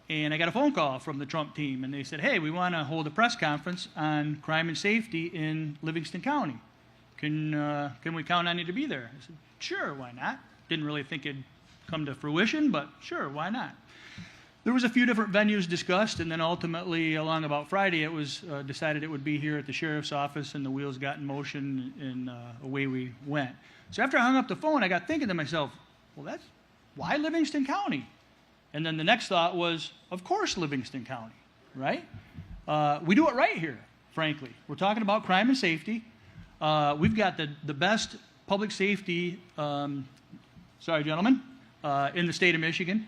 and I got a phone call from the Trump team, and they said, hey, we want to hold a press conference on crime and safety in Livingston County. Can we count on you to be there? I said, sure, why not? Didn't really think it'd come to fruition, but sure, why not? There was a few different venues discussed, and then ultimately, along about Friday, it was decided it would be here at the sheriff's office, and the wheels got in motion, and away we went. So after I hung up the phone, I got thinking to myself, well, why Livingston County? And then the next thought was, of course, Livingston County, right? We do it right here, frankly. We're talking about crime and safety. We've got the best public safety, in the state of Michigan.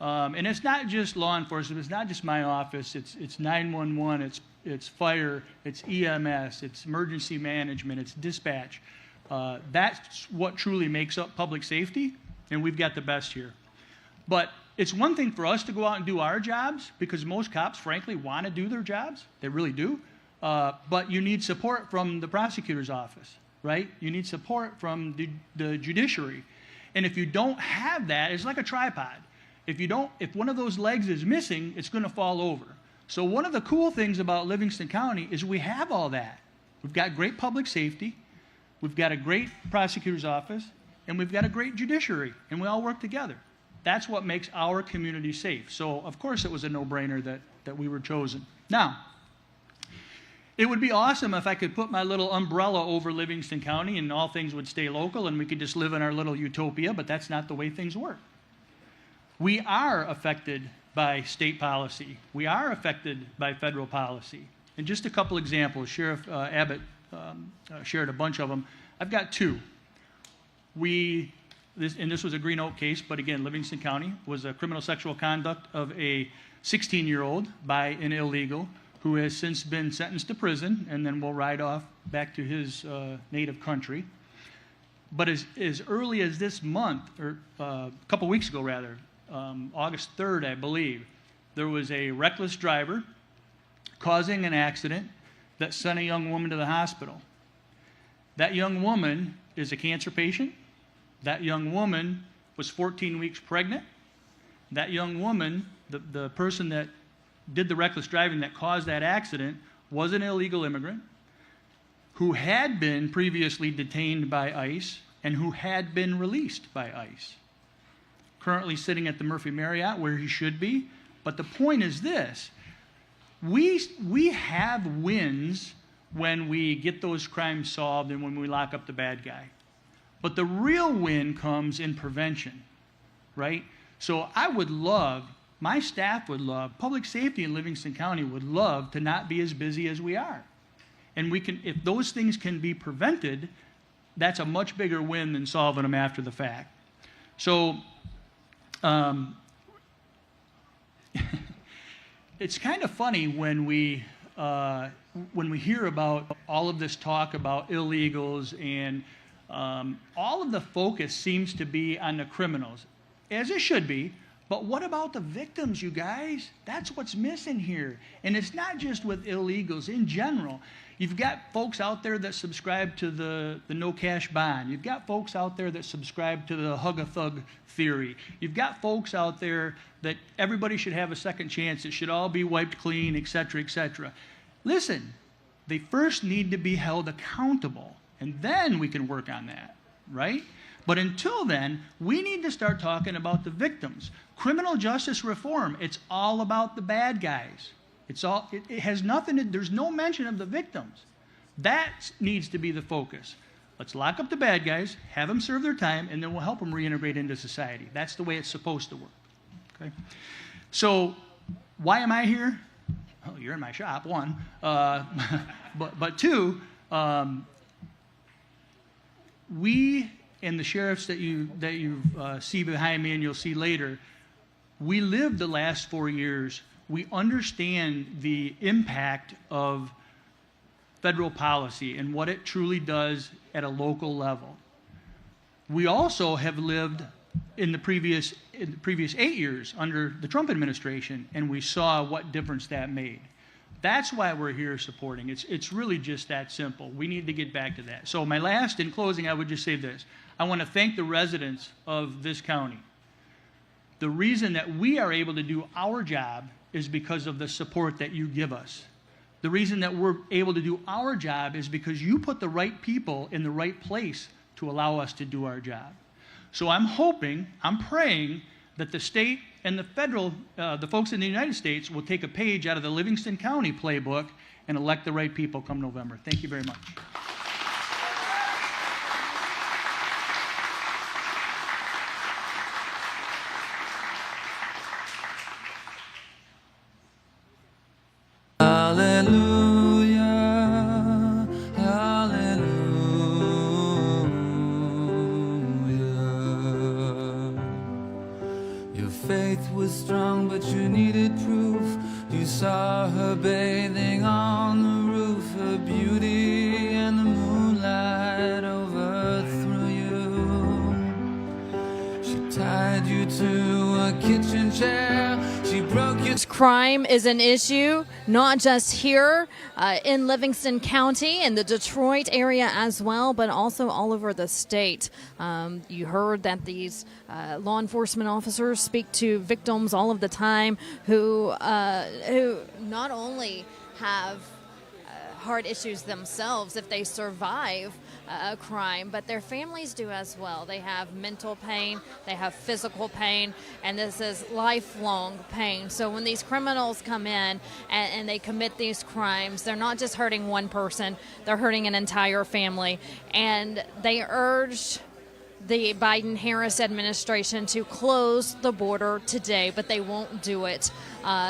And it's not just law enforcement, it's not just my office, it's 911, it's fire, it's EMS, it's emergency management, it's dispatch. That's what truly makes up public safety, and we've got the best here. But it's one thing for us to go out and do our jobs, because most cops, frankly, want to do their jobs. They really do. But you need support from the prosecutor's office, right? You need support from the judiciary. And if you don't have that, it's like a tripod. If one of those legs is missing, it's going to fall over. So one of the cool things about Livingston County is we have all that. We've got great public safety, we've got a great prosecutor's office, and we've got a great judiciary, and we all work together. That's what makes our community safe. So of course it was a no-brainer that we were chosen. Now, it would be awesome if I could put my little umbrella over Livingston County and all things would stay local and we could just live in our little utopia, but that's not the way things work. We are affected by state policy. We are affected by federal policy. And just a couple examples. Sheriff Abbott shared a bunch of them. I've got two. We this was a Green Oak case, but again, Livingston County was a criminal sexual conduct of a 16-year-old by an illegal who has since been sentenced to prison and then will ride off back to his native country. But as early as this month, or a couple weeks ago rather, August 3rd, I believe, there was a reckless driver causing an accident that sent a young woman to the hospital. That young woman is a cancer patient. That young woman was 14 weeks pregnant. That young woman, the person that did the reckless driving that caused that accident, was an illegal immigrant who had been previously detained by ICE and who had been released by ICE. Currently sitting at the Murphy Marriott where he should be. But the point is this: we have wins when we get those crimes solved and when we lock up the bad guy. But the real win comes in prevention, right? So I would love, my staff would love, public safety in Livingston County would love to not be as busy as we are. And we can, if those things can be prevented, that's a much bigger win than solving them after the fact. So it's kind of funny when we hear about all of this talk about illegals, and all of the focus seems to be on the criminals, as it should be. But what about the victims, you guys? That's what's missing here. And it's not just with illegals in general. You've got folks out there that subscribe to the no cash bond. You've got folks out there that subscribe to the hug a thug theory. You've got folks out there that everybody should have a second chance. It should all be wiped clean, et cetera, et cetera. Listen, they first need to be held accountable, and then we can work on that, right? But until then, we need to start talking about the victims. Criminal justice reform, it's all about the bad guys. It has nothing to, there's no mention of the victims. That needs to be the focus. Let's lock up the bad guys, have them serve their time, and then we'll help them reintegrate into society. That's the way it's supposed to work, okay? So why am I here? Oh, you're in my shop, one. But two, we and the sheriffs that you see behind me and you'll see later, we lived the last 4 years. We understand the impact of federal policy and what it truly does at a local level. We also have lived in the previous 8 years under the Trump administration, and we saw what difference that made. That's why we're here supporting. It's really just that simple. We need to get back to that. So my last, in closing, I would just say this. I want to thank the residents of this county. The reason that we are able to do our job is because of the support that you give us. The reason that we're able to do our job is because you put the right people in the right place to allow us to do our job. So I'm hoping, I'm praying that the state and the federal, the folks in the United States will take a page out of the Livingston County playbook and elect the right people come November. Thank you very much. Hallelujah, hallelujah. Your faith was strong, but you needed proof. You saw her bathing on the roof, her beauty and the moonlight overthrew you. She tied you to a kitchen chair. She broke your Crime is an issue, not just here in Livingston County and the Detroit area as well, but also all over the state. You heard that these law enforcement officers speak to victims all of the time who not only have hard issues themselves if they survive a crime, but their families do as well. They have mental pain, they have physical pain, and this is lifelong pain. So when these criminals come in and they commit these crimes, they're not just hurting one person, they're hurting an entire family. And they urged the Biden-Harris administration to close the border today, but they won't do it.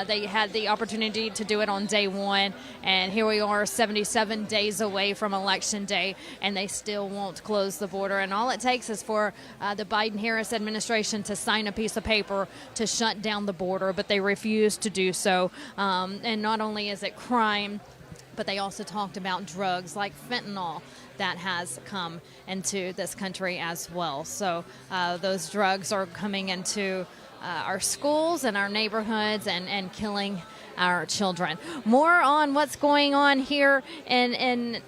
They had the opportunity to do it on day one, and here we are 77 days away from Election Day, and they still won't close the border. And all it takes is for the Biden-Harris administration to sign a piece of paper to shut down the border, but they refuse to do so. And not only is it crime, but they also talked about drugs like fentanyl that has come into this country as well. So those drugs are coming into our schools and our neighborhoods and killing our children. More on what's going on here in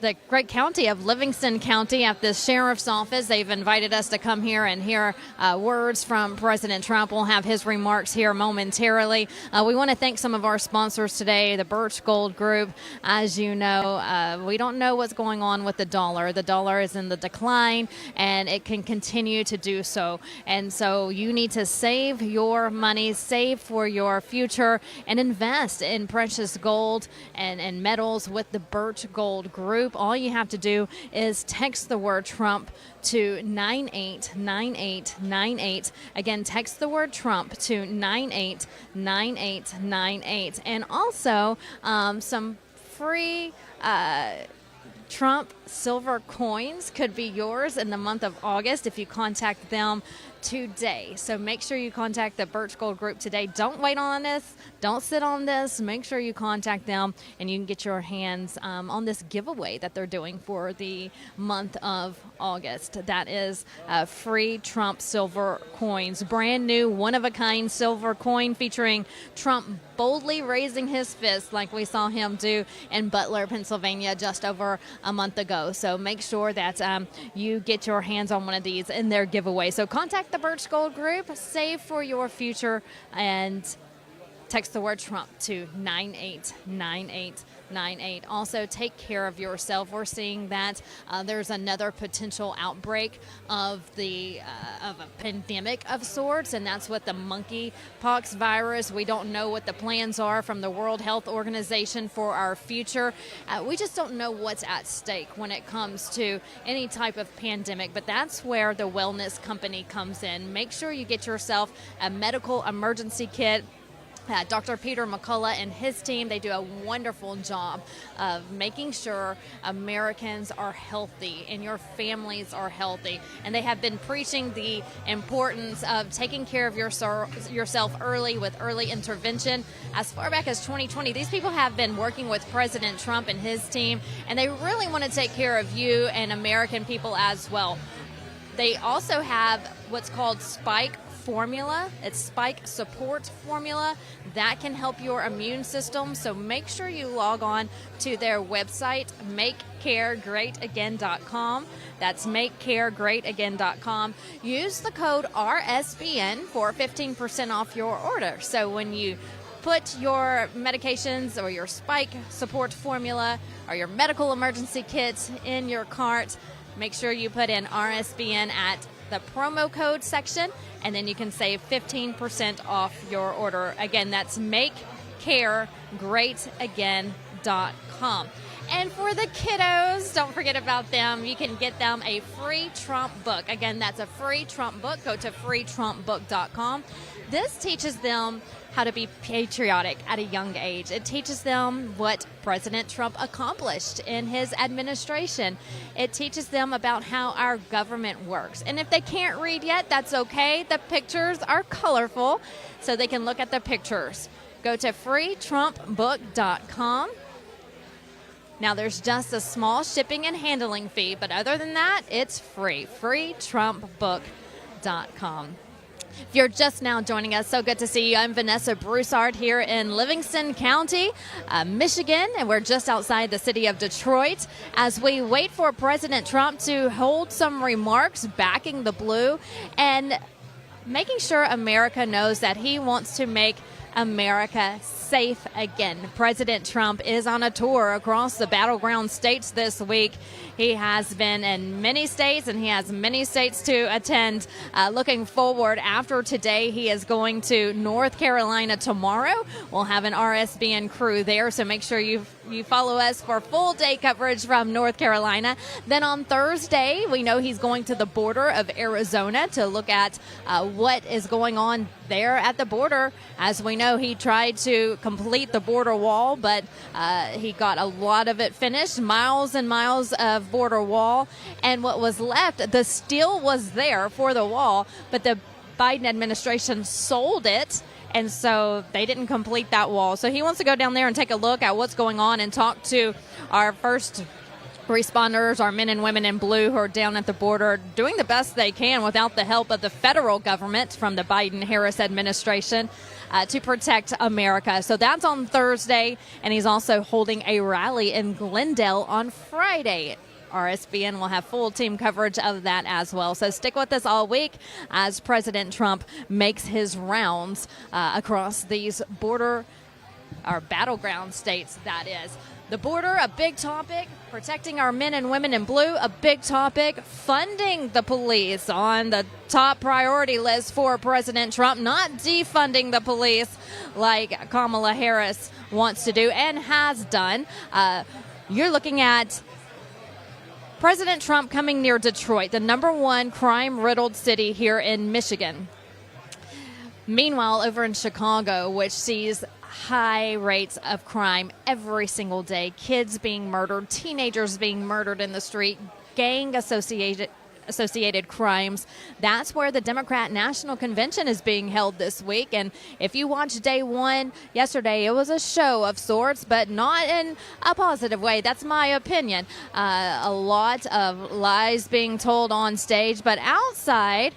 the great county of Livingston County at the sheriff's office. They've invited us to come here and hear words from President Trump. We'll have his remarks here momentarily. We want to thank some of our sponsors today, the Birch Gold Group. As you know, we don't know what's going on with the dollar. The dollar is in the decline, and it can continue to do so. And so you need to save your money, save for your future, and invest in precious gold and metals with the Birch Gold Group. All you have to do is text the word Trump to 989898. Again, text the word Trump to 989898. And also some free Trump silver coins could be yours in the month of August if you contact them today. So make sure you contact the Birch Gold Group today. Don't wait on this. Don't sit on this. Make sure you contact them and you can get your hands on this giveaway that they're doing for the month of August. That is free Trump silver coins. Brand new, one-of-a-kind silver coin featuring Trump boldly raising his fist like we saw him do in Butler, Pennsylvania just over a month ago. So make sure that you get your hands on one of these in their giveaway. So contact the Birch Gold Group, save for your future, and text the word Trump to 989898. Also, take care of yourself. We're seeing that there's another potential outbreak of a pandemic of sorts, and that's with the monkeypox virus. We don't know what the plans are from the World Health Organization for our future. We just don't know what's at stake when it comes to any type of pandemic, but that's where the wellness company comes in. Make sure you get yourself a medical emergency kit. Dr. Peter McCullough and his team, they do a wonderful job of making sure Americans are healthy and your families are healthy. And they have been preaching the importance of taking care of yourself early with early intervention. As far back as 2020, these people have been working with President Trump and his team, and they really want to take care of you and American people as well. They also have what's called Spike Formula. It's Spike Support Formula that can help your immune system. So make sure you log on to their website, makecaregreatagain.com. That's makecaregreatagain.com. Use the code RSBN for 15% off your order. So when you put your medications or your Spike Support Formula or your medical emergency kits in your cart, make sure you put in RSBN at the promo code section, and then you can save 15% off your order. Again, that's makecaregreatagain.com. And for the kiddos, don't forget about them. You can get them a free Trump book. Again, that's a free Trump book. Go to freetrumpbook.com. This teaches them how to be patriotic at a young age. It teaches them what President Trump accomplished in his administration. It teaches them about how our government works. And if they can't read yet, that's okay. The pictures are colorful, so they can look at the pictures. Go to freetrumpbook.com. Now, there's just a small shipping and handling fee, but other than that, it's free. freetrumpbook.com. If you're just now joining us, so good to see you. I'm Vanessa Broussard here in Livingston County, Michigan, and we're just outside the city of Detroit as we wait for President Trump to hold some remarks backing the blue and making sure America knows that he wants to make America safe again. President Trump is on a tour across the battleground states this week. He has been in many states, and he has many states to attend. Looking forward, after today, he is going to North Carolina tomorrow. We'll have an RSBN crew there, so make sure you follow us for full day coverage from North Carolina. Then on Thursday, we know he's going to the border of Arizona to look at what is going on there at the border. As we know, he tried to complete the border wall, but he got a lot of it finished, miles and miles of border wall. And what was left, the steel was there for the wall, but the Biden administration sold it. And so they didn't complete that wall. So he wants to go down there and take a look at what's going on and talk to our first responders, our men and women in blue who are down at the border doing the best they can without the help of the federal government from the Biden-Harris administration to protect America. So that's on Thursday, and he's also holding a rally in Glendale on Friday. RSBN will have full team coverage of that as well. So stick with us all week as President Trump makes his rounds across these border or battleground states, that is. The border, a big topic. Protecting our men and women in blue, a big topic. Funding the police on the top priority list for President Trump. Not defunding the police like Kamala Harris wants to do and has done. You're looking at President Trump coming near Detroit, the #1 crime-riddled city here in Michigan. Meanwhile, over in Chicago, which sees high rates of crime every single day, kids being murdered, teenagers being murdered in the street, gang-associated crimes. That's where the Democrat National Convention is being held this week. And if you watched day one yesterday, it was a show of sorts, but not in a positive way. That's my opinion. A lot of lies being told on stage, but outside,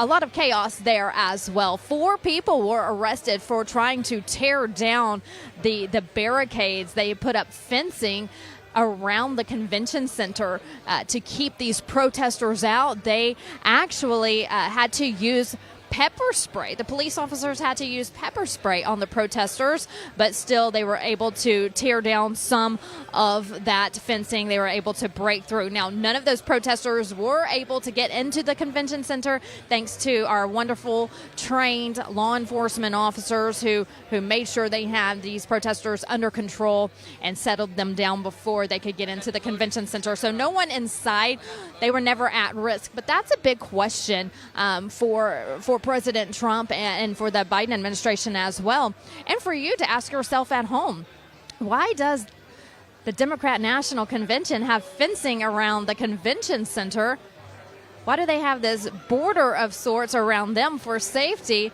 a lot of chaos there as well. 4 people were arrested for trying to tear down the barricades. They put up fencing around the convention center to keep these protesters out. They actually had to use pepper spray. The police officers had to use pepper spray on the protesters, but still they were able to tear down some of that fencing. They were able to break through. Now, none of those protesters were able to get into the convention center thanks to our wonderful trained law enforcement officers who made sure they had these protesters under control and settled them down before they could get into the convention center. So no one inside, they were never at risk. But that's a big question for President Trump and for the Biden administration as well. And for you to ask yourself at home, why does the Democrat National Convention have fencing around the convention center? Why do they have this border of sorts around them for safety,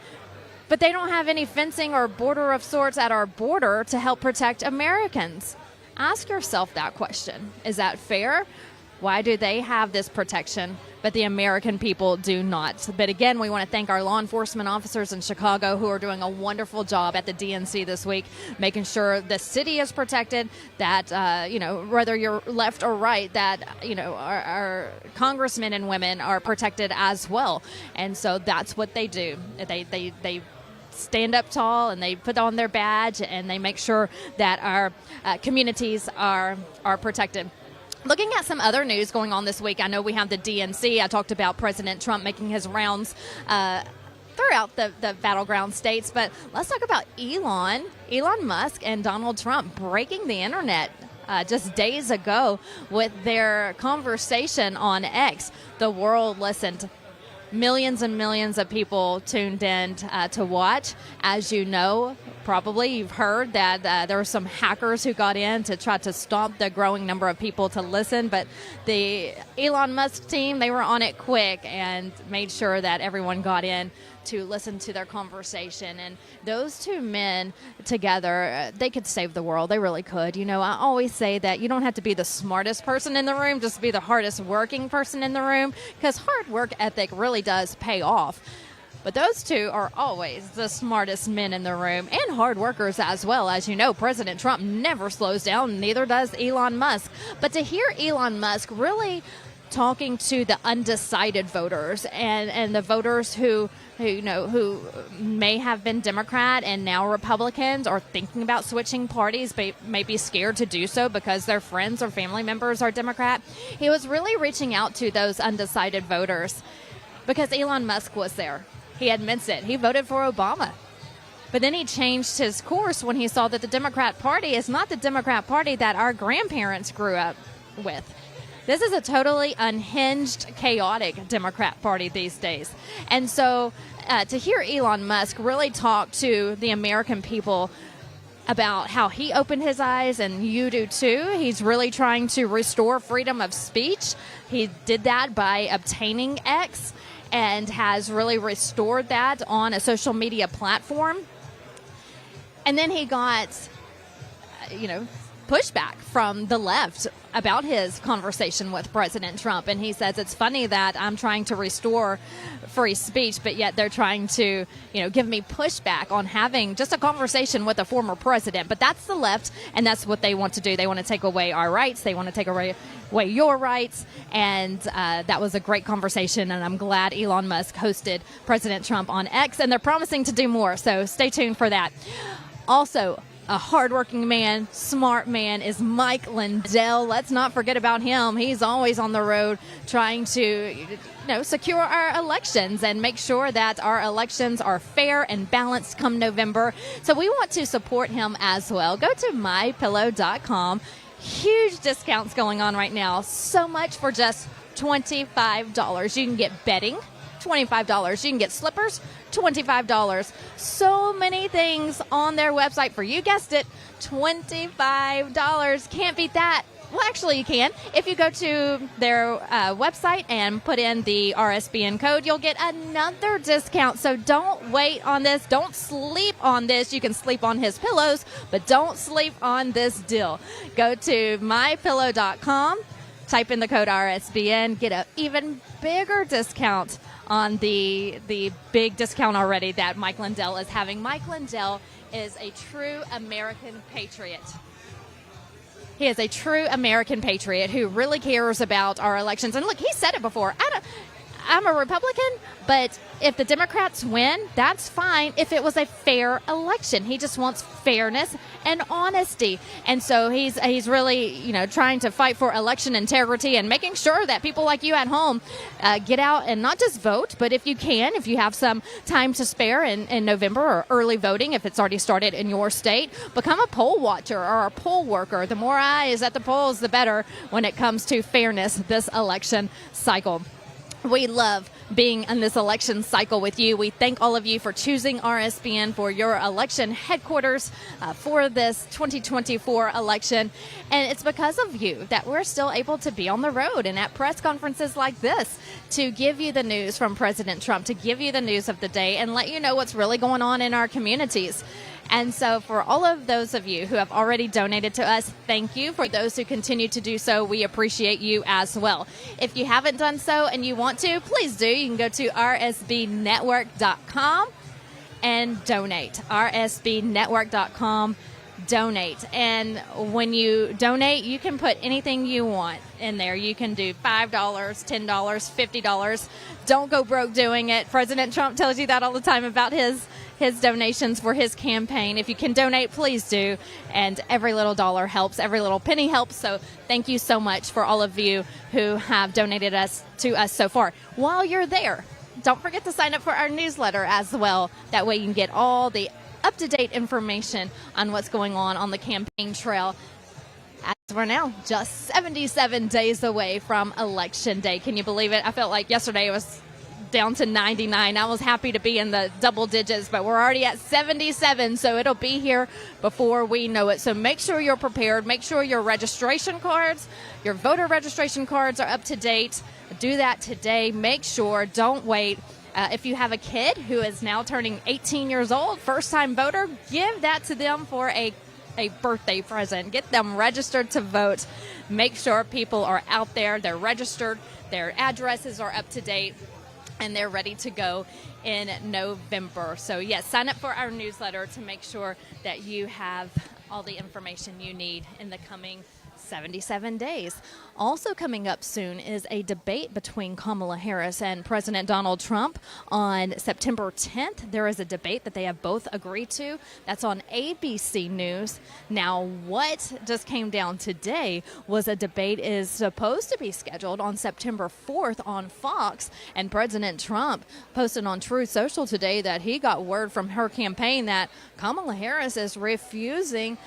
but they don't have any fencing or border of sorts at our border to help protect Americans? Ask yourself that question. Is that fair? Why do they have this protection, but the American people do not? But again, we want to thank our law enforcement officers in Chicago who are doing a wonderful job at the DNC this week, making sure the city is protected, that, whether you're left or right, that, our congressmen and women are protected as well. And so that's what they do. They stand up tall and they put on their badge and they make sure that our communities are protected. Looking at some other news going on this week, I know we have the DNC. I talked about President Trump making his rounds throughout the battleground states, but let's talk about Elon Musk and Donald Trump breaking the internet just days ago with their conversation on X. The world listened. Millions and millions of people tuned in to watch. As you know, probably you've heard that there were some hackers who got in to try to stop the growing number of people to listen, but the Elon Musk team, they were on it quick and made sure that everyone got in to listen to their conversation. And those two men together, they could save the world. They really could. I always say that you don't have to be the smartest person in the room, just be the hardest working person in the room, because hard work ethic really does pay off. But those two are always the smartest men in the room and hard workers as well. As you know, President Trump never slows down, neither does Elon Musk. But to hear Elon Musk really talking to the undecided voters and the voters who may have been Democrat and now Republicans, or thinking about switching parties, but may be scared to do so because their friends or family members are Democrat. He was really reaching out to those undecided voters because Elon Musk was there. He admits it. He voted for Obama. But then he changed his course when he saw that the Democrat Party is not the Democrat Party that our grandparents grew up with. This is a totally unhinged, chaotic Democrat Party these days. And so to hear Elon Musk really talk to the American people about how he opened his eyes, and you do too. He's really trying to restore freedom of speech. He did that by obtaining X and has really restored that on a social media platform. And then he got, pushback from the left about his conversation with President Trump. And he says it's funny that I'm trying to restore free speech, but yet they're trying to, give me pushback on having just a conversation with a former president. But that's the left, and that's what they want to do. They want to take away our rights. They want to take away your rights. And that was a great conversation, and I'm glad Elon Musk hosted President Trump on X, and they're promising to do more. So stay tuned for that. Also, a hardworking man, smart man is Mike Lindell. Let's not forget about him. He's always on the road trying to, secure our elections and make sure that our elections are fair and balanced come November. So we want to support him as well. Go to mypillow.com. Huge discounts going on right now. So much for just $25. You can get bedding, $25. You can get slippers, $25. So many things on their website for, you guessed it, $25. Can't beat that. Well, actually, you can. If you go to their website and put in the RSBN code, you'll get another discount. So don't wait on this. Don't sleep on this. You can sleep on his pillows, but don't sleep on this deal. Go to mypillow.com, type in the code RSBN, get an even bigger discount on the big discount already that Mike Lindell is having. Mike Lindell is a true American patriot. He is a true American patriot who really cares about our elections. And look, he said it before. I'm a Republican, but if the Democrats win, that's fine if it was a fair election. He just wants fairness and honesty. And so he's really, trying to fight for election integrity and making sure that people like you at home get out and not just vote, but if you have some time to spare in November, or early voting, if it's already started in your state, become a poll watcher or a poll worker. The more eyes at the polls, the better when it comes to fairness this election cycle. We love being in this election cycle with you. We thank all of you for choosing RSBN for your election headquarters for this 2024 election. And it's because of you that we're still able to be on the road and at press conferences like this to give you the news from President Trump, to give you the news of the day and let you know what's really going on in our communities. And so for all of those of you who have already donated to us, thank you. For those who continue to do so, we appreciate you as well. If you haven't done so and you want to, please do. You can go to rsbnetwork.com and donate. rsbnetwork.com, donate. And when you donate, you can put anything you want in there. You can do $5, $10, $50. Don't go broke doing it. President Trump tells you that all the time about his donations for his campaign. If you can donate, please do. And every little dollar helps. Every little penny helps. So thank you so much for all of you who have donated to us so far. While you're there, don't forget to sign up for our newsletter as well. That way you can get all the up-to-date information on what's going on the campaign trail. As we're now just 77 days away from Election Day. Can you believe it? I felt like yesterday it was down to 99. I was happy to be in the double digits, but we're already at 77, so it'll be here before we know it. So make sure you're prepared. Make sure your registration cards, your voter registration cards are up to date. Do that today. Make sure, don't wait. If you have a kid who is now turning 18 years old, first-time voter, give that to them for a birthday present. Get them registered to vote. Make sure people are out there, they're registered, their addresses are up to date, and they're ready to go in November. So yes, sign up for our newsletter to make sure that you have all the information you need in the coming 77 days. Also coming up soon is a debate between Kamala Harris and President Donald Trump on September 10th. There is a debate that they have both agreed to. That's on ABC News. Now, what just came down today was a debate is supposed to be scheduled on September 4th on Fox, and President Trump posted on Truth Social today that he got word from her campaign that Kamala Harris is refusing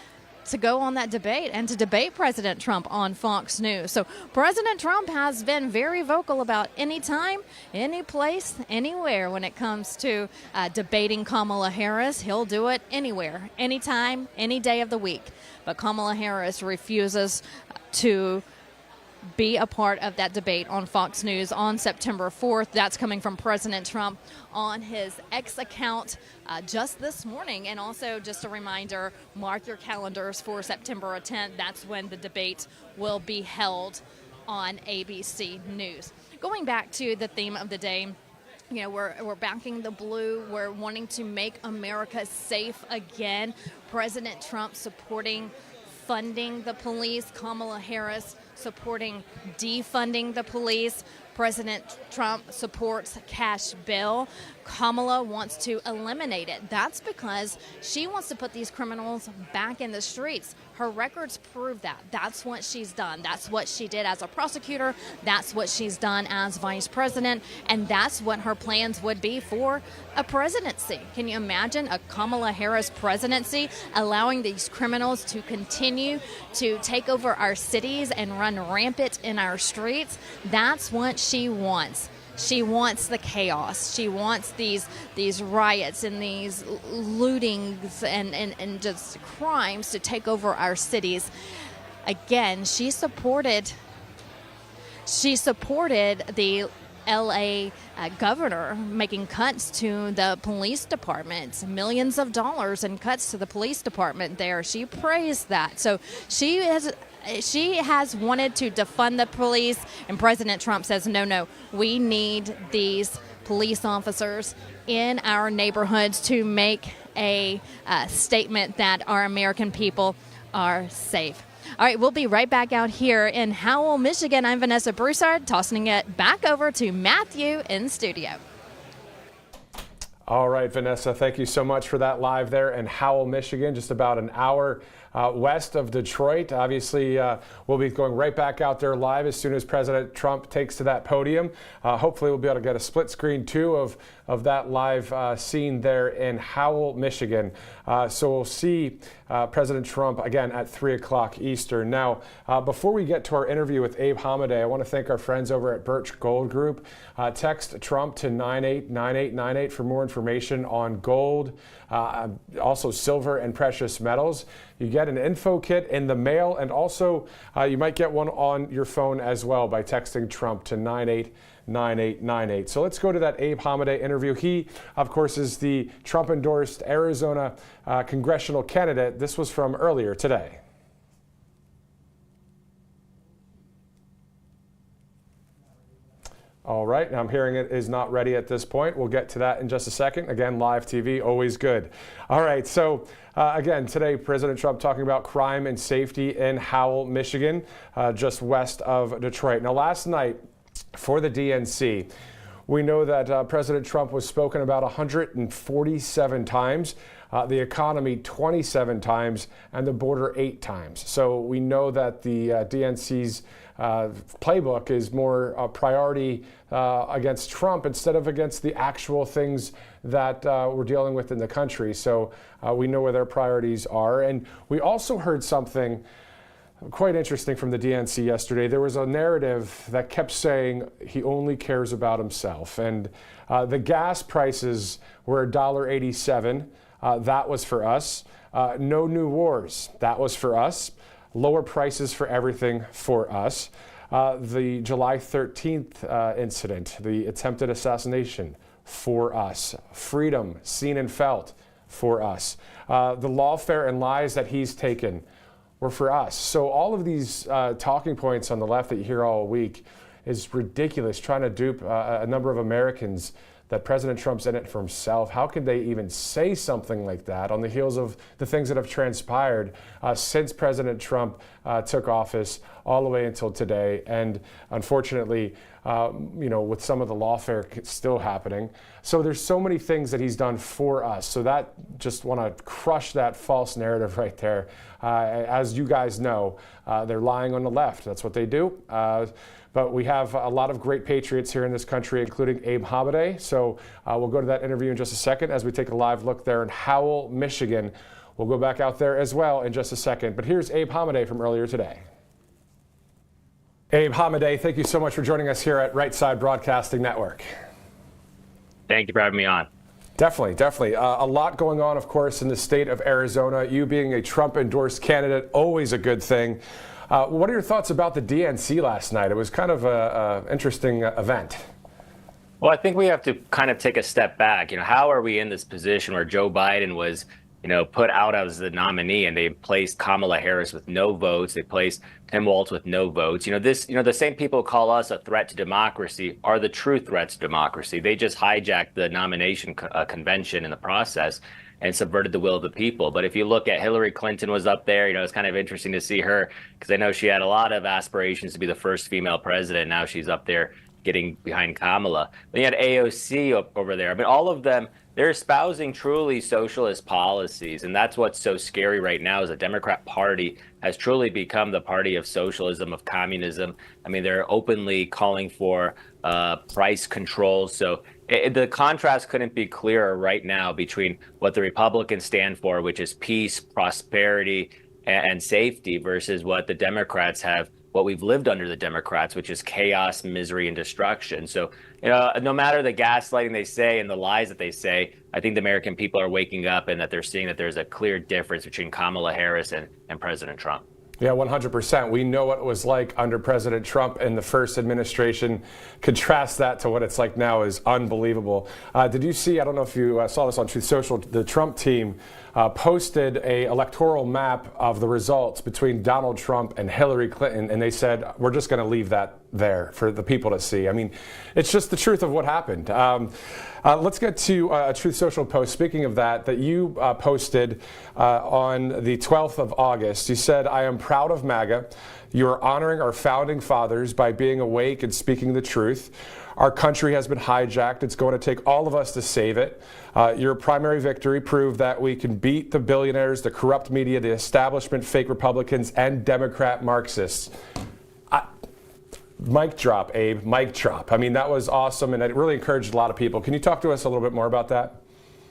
to go on that debate and to debate President Trump on Fox News. So President Trump has been very vocal about any time, any place, anywhere when it comes to debating Kamala Harris. He'll do it anywhere, anytime, any day of the week. But Kamala Harris refuses to be a part of that debate on Fox News on September 4th. That's coming from President Trump on his X account just this morning. And also just a reminder, mark your calendars for September 10th. That's when the debate will be held on ABC News. Going back to the theme of the day, you know, we're backing the blue. We're wanting to make America safe again. President Trump supporting funding the police. Kamala Harris supporting defunding the police. President Trump supports cash bail. Kamala wants to eliminate it. That's because she wants to put these criminals back in the streets. Her records prove that. That's what she's done. That's what she did as a prosecutor. That's what she's done as vice president. And that's what her plans would be for a presidency. Can you imagine a Kamala Harris presidency allowing these criminals to continue to take over our cities and run rampant in our streets? That's what she wants. She wants the chaos. She wants these riots and these lootings and just crimes to take over our cities. Again, she supported the LA governor making cuts to the police department, millions of dollars in cuts to the police department there. She praised that. So she has wanted to defund the police, and President Trump says, no, we need these police officers in our neighborhoods to make a statement that our American people are safe. All right, we'll be right back out here in Howell, Michigan. I'm Vanessa Broussard, tossing it back over to Matthew in studio. All right, Vanessa, thank you so much for that live there in Howell, Michigan, just about an hour west of Detroit. Obviously, we'll be going right back out there live as soon as President Trump takes to that podium. Hopefully, we'll be able to get a split screen, too, of that live scene there in Howell, Michigan. So we'll see President Trump again at 3 o'clock Eastern. Now, before we get to our interview with Abe Hamadeh, I want to thank our friends over at Birch Gold Group. Text Trump to 989898 for more information on gold, also silver and precious metals. You get an info kit in the mail, and also you might get one on your phone as well by texting Trump to 989898. So let's go to that Abe Hamadeh interview. He, of course, is the Trump-endorsed Arizona congressional candidate. This was from earlier today. All right, I'm hearing it is not ready at this point. We'll get to that in just a second. Again, live TV, always good. All right, so again, today, President Trump talking about crime and safety in Howell, Michigan, just west of Detroit. Now, last night for the DNC, we know that President Trump was spoken about 147 times, the economy 27 times, and the border 8 times. So we know that the DNC's playbook is more a priority against Trump instead of against the actual things that we're dealing with in the country. So we know where their priorities are. And we also heard something quite interesting from the DNC yesterday. There was a narrative that kept saying he only cares about himself. And the gas prices were $1.87. That was for us. No new wars. That was for us. Lower prices for everything for us. The July 13th incident, the attempted assassination for us. Freedom seen and felt for us. The lawfare and lies that he's taken were for us. So all of these talking points on the left that you hear all week is ridiculous, trying to dupe a number of Americans that President Trump's in it for himself. How could they even say something like that on the heels of the things that have transpired since President Trump took office all the way until today? And unfortunately, with some of the lawfare still happening. So there's so many things that he's done for us. So that, just want to crush that false narrative right there. As you guys know, they're lying on the left. That's what they do. But we have a lot of great patriots here in this country, including Abe Hamadeh. So we'll go to that interview in just a second as we take a live look there in Howell, Michigan. We'll go back out there as well in just a second. But here's Abe Hamadeh from earlier today. Abe Hamadeh, thank you so much for joining us here at Right Side Broadcasting Network. Thank you for having me on. Definitely. A lot going on, of course, in the state of Arizona. You being a Trump-endorsed candidate, always a good thing. What are your thoughts about the DNC last night? It was kind of an interesting event. Well, I think we have to kind of take a step back. How are we in this position where Joe Biden was, put out as the nominee, and they placed Kamala Harris with no votes. They placed Tim Walz with no votes. The same people who call us a threat to democracy are the true threats to democracy. They just hijacked the nomination convention in the process and subverted the will of the people. But if you look at Hillary Clinton was up there, it's kind of interesting to see her, because I know she had a lot of aspirations to be the first female president. Now she's up there getting behind Kamala. Then you had AOC over there. I mean, all of them, they're espousing truly socialist policies. And that's what's so scary right now, is the Democrat Party has truly become the party of socialism, of communism. I mean, they're openly calling for price controls. So the contrast couldn't be clearer right now between what the Republicans stand for, which is peace, prosperity, and safety, versus what the Democrats have, what we've lived under the Democrats, which is chaos, misery, and destruction. So, no matter the gaslighting they say and the lies that they say, I think the American people are waking up, and that they're seeing that there's a clear difference between Kamala Harris and President Trump. Yeah, 100%. We know what it was like under President Trump in the first administration. Contrast that to what it's like now is unbelievable. Did you see, I don't know if you saw this on Truth Social, the Trump team posted a electoral map of the results between Donald Trump and Hillary Clinton, and they said, we're just going to leave that there for the people to see. I mean, it's just the truth of what happened. Let's get to a Truth Social post. Speaking of that you posted on the 12th of August. You said, I am proud of MAGA. You are honoring our founding fathers by being awake and speaking the truth. Our country has been hijacked. It's going to take all of us to save it. Your primary victory proved that we can beat the billionaires, the corrupt media, the establishment, fake Republicans, and Democrat Marxists. Mic drop, Abe. Mic drop. I mean, that was awesome, and it really encouraged a lot of people. Can you talk to us a little bit more about that?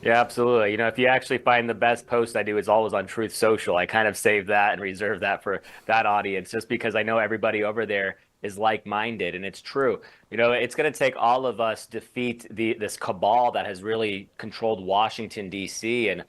Yeah, absolutely. If you actually find the best post I do is always on Truth Social. I kind of save that and reserve that for that audience, just because I know everybody over there is like-minded, and it's true. It's going to take all of us defeat this cabal that has really controlled Washington, D.C. and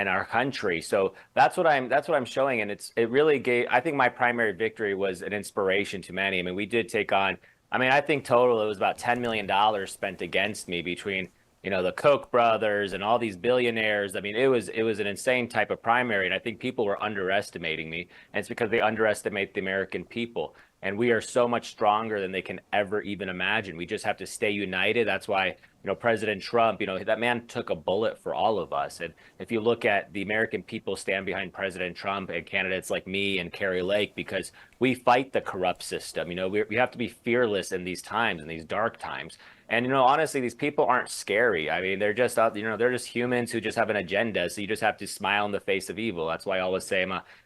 our country. So that's what I'm showing, and it really gave. I think my primary victory was an inspiration to many. I mean, we did take on. I think total it was about $10 million spent against me between the Koch brothers and all these billionaires. I mean, it was an insane type of primary, and I think people were underestimating me, and it's because they underestimate the American people. And we are so much stronger than they can ever even imagine. We just have to stay united. That's why, President Trump, that man took a bullet for all of us. And if you look at the American people stand behind President Trump and candidates like me and Carrie Lake, because we fight the corrupt system. We have to be fearless in these times, in these dark times. And, honestly, these people aren't scary. I mean, they're just out, they're just humans who just have an agenda. So you just have to smile in the face of evil. That's why I always say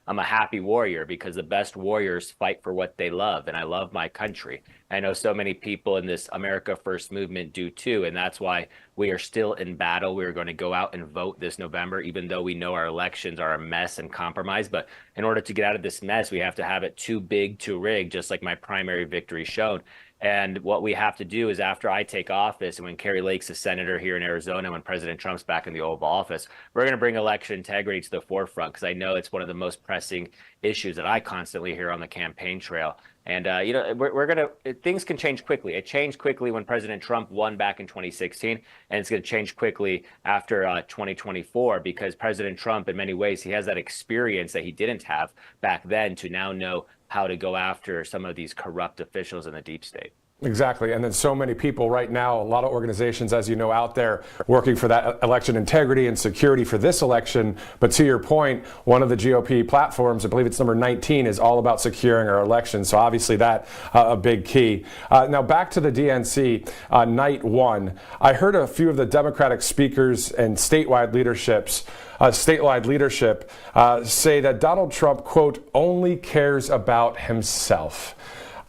I'm a happy warrior, because the best warriors fight for what they love. And I love my country. I know so many people in this America First movement do too. And that's why we are still in battle. We are going to go out and vote this November, even though we know our elections are a mess and compromised. But in order to get out of this mess, we have to have it too big to rig, just like my primary victory showed. And what we have to do is, after I take office, and when Carrie Lake's a senator here in Arizona, when President Trump's back in the Oval Office, we're going to bring election integrity to the forefront, because I know it's one of the most pressing issues that I constantly hear on the campaign trail. And, things can change quickly. It changed quickly when President Trump won back in 2016, and it's going to change quickly after 2024, because President Trump, in many ways, he has that experience that he didn't have back then to now know how to go after some of these corrupt officials in the deep state. Exactly. And then so many people right now, a lot of organizations, as you know, out there working for that election integrity and security for this election. But to your point, one of the GOP platforms, I believe it's number 19, is all about securing our election. So obviously that a big key. Now back to the DNC, night one. I heard a few of the Democratic speakers and statewide leadership say that Donald Trump, quote, only cares about himself.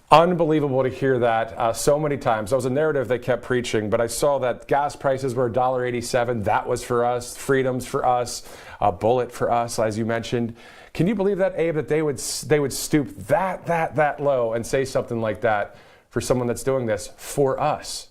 Unbelievable to hear that so many times. That was a narrative they kept preaching, but I saw that gas prices were $1.87. That was for us. Freedom's for us. A bullet for us, as you mentioned. Can you believe that, Abe, that they would stoop that low and say something like that for someone that's doing this for us?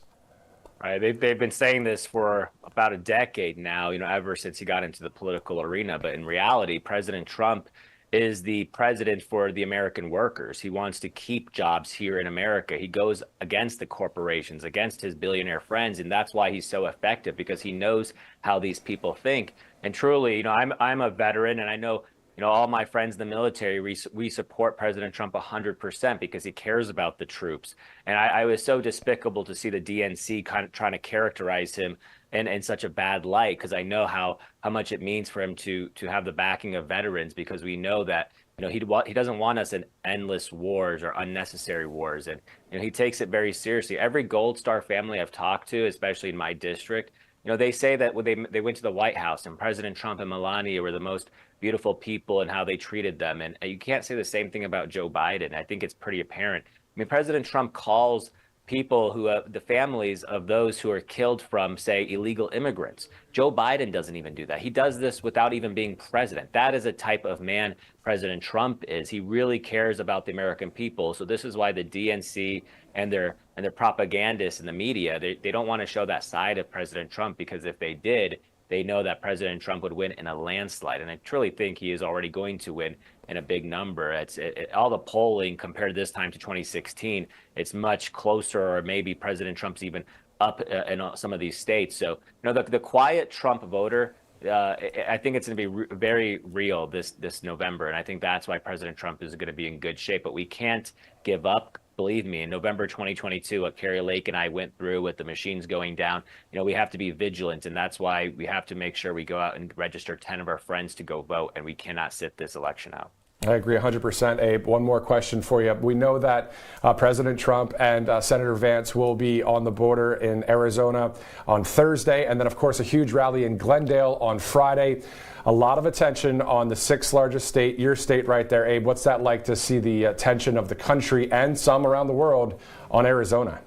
Right. They've been saying this for about a decade now, ever since he got into the political arena. But in reality, President Trump is the president for the American workers. He wants to keep jobs here in America. He goes against the corporations, against his billionaire friends, and that's why he's so effective, because he knows how these people think. And truly, I'm a veteran, and I know, all my friends in the military, we support President Trump 100% because he cares about the troops. And I was so despicable to see the DNC kind of trying to characterize him in such a bad light, because I know how much it means for him to have the backing of veterans, because we know that he doesn't want us in endless wars or unnecessary wars, and he takes it very seriously. Every Gold Star family I've talked to, especially in my district, they say that when they went to the White House and President Trump and Melania were the most beautiful people and how they treated them, and you can't say the same thing about Joe Biden. I think it's pretty apparent. I mean, President Trump calls people who have the families of those who are killed from, say, illegal immigrants. Joe Biden doesn't even do that. He does this without even being president. That is a type of man President Trump is. He really cares about the American people. So this is why the DNC and their propagandists in the media, they don't want to show that side of President Trump, because if they did, they know that President Trump would win in a landslide. And I truly think he is already going to win in a big number. All the polling compared this time to 2016, it's much closer, or maybe President Trump's even up in some of these states. So, the quiet Trump voter, I think it's going to be very real this November. And I think that's why President Trump is going to be in good shape. But we can't give up. Believe me, in November 2022, what Carrie Lake and I went through with the machines going down, we have to be vigilant. And that's why we have to make sure we go out and register 10 of our friends to go vote. And we cannot sit this election out. I agree 100%, Abe. One more question for you. We know that President Trump and Senator Vance will be on the border in Arizona on Thursday, and then, of course, a huge rally in Glendale on Friday. A lot of attention on the sixth largest state, your state right there, Abe. What's that like to see the attention of the country and some around the world on Arizona?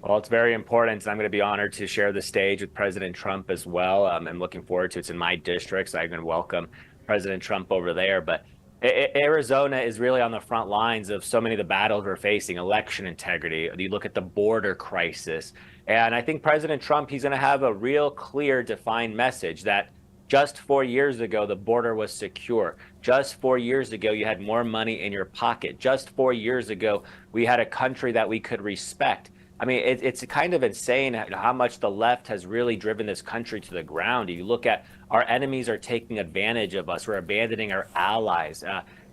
Well, it's very important, and I'm going to be honored to share the stage with President Trump as well. I'm looking forward to it. It's in my district, so I'm going to welcome President Trump over there. But Arizona is really on the front lines of so many of the battles we're facing: election integrity. You look at the border crisis. And I think President Trump, he's going to have a real clear, defined message that just 4 years ago, the border was secure. Just 4 years ago, you had more money in your pocket. Just 4 years ago, we had a country that we could respect. I mean, it's kind of insane how much the left has really driven this country to the ground. You look at our enemies are taking advantage of us. We're abandoning our allies.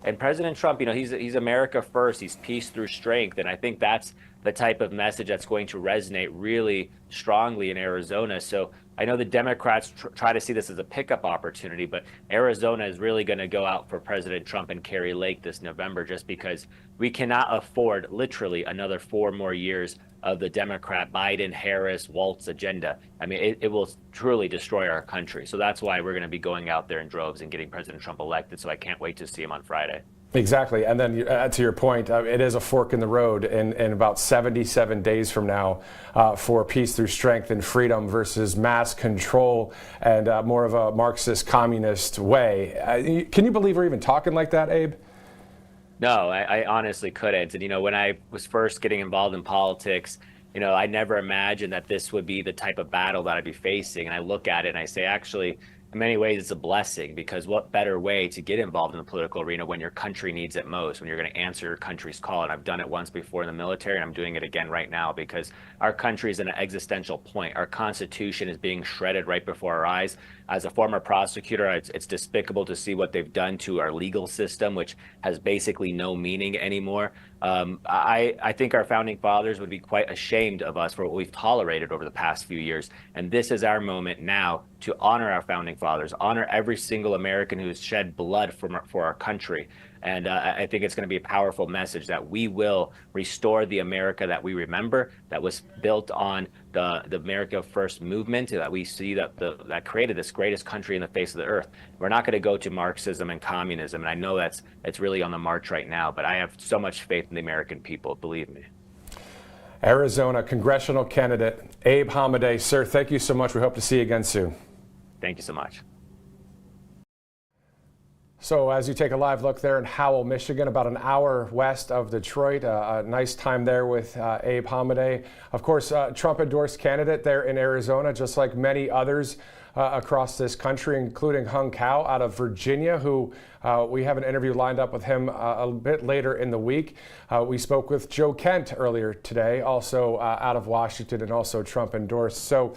And President Trump, he's America first. He's peace through strength. And I think that's the type of message that's going to resonate really strongly in Arizona. So I know the Democrats try to see this as a pickup opportunity, but Arizona is really going to go out for President Trump and Carrie Lake this November, just because we cannot afford literally another 4 more years of the Democrat Biden, Harris, Waltz agenda. I mean, it will truly destroy our country. So that's why we're going to be going out there in droves and getting President Trump elected. So I can't wait to see him on Friday. Exactly. And then to your point, it is a fork in the road in about 77 days from now for peace through strength and freedom versus mass control and more of a Marxist communist way. Can you believe we're even talking like that, Abe? No, I honestly couldn't. And, when I was first getting involved in politics, I never imagined that this would be the type of battle that I'd be facing. And I look at it and I say, actually, in many ways, it's a blessing, because what better way to get involved in the political arena when your country needs it most, when you're going to answer your country's call. And I've done it once before in the military, and I'm doing it again right now, because our country is in an existential point. Our Constitution is being shredded right before our eyes. As a former prosecutor, it's despicable to see what they've done to our legal system, which has basically no meaning anymore. I think our founding fathers would be quite ashamed of us for what we've tolerated over the past few years. And this is our moment now to honor our founding fathers, honor every single American who has shed blood for our country. And I think it's going to be a powerful message that we will restore the America that we remember, that was built on the America First movement, that we see that created this greatest country in the face of the earth. We're not going to go to Marxism and communism. And I know it's really on the march right now, but I have so much faith in the American people, believe me. Arizona congressional candidate Abe Hamadeh. Sir, thank you so much. We hope to see you again soon. Thank you so much. So as you take a live look there in Howell, Michigan, about an hour west of Detroit, a nice time there with Abe Hamadeh. Of course, Trump-endorsed candidate there in Arizona, just like many others across this country, including Hung Kao out of Virginia, who we have an interview lined up with him a bit later in the week. We spoke with Joe Kent earlier today, also out of Washington and also Trump-endorsed. So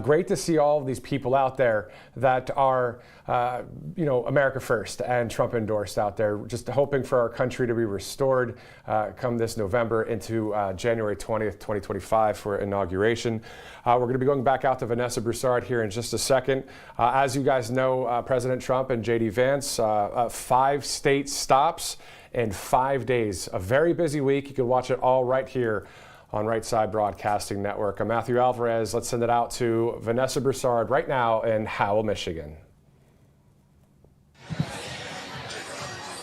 great to see all of these people out there that are, America First and Trump-endorsed out there, just hoping for our country to be restored come this November into January 20th, 2025 for inauguration. We're going to be going back out to Vanessa Broussard here in just a second. As you guys know, President Trump and J.D. Vance, 5 state stops in 5 days. A very busy week. You can watch it all right here on Right Side Broadcasting Network. I'm Matthew Alvarez. Let's send it out to Vanessa Broussard right now in Howell, Michigan.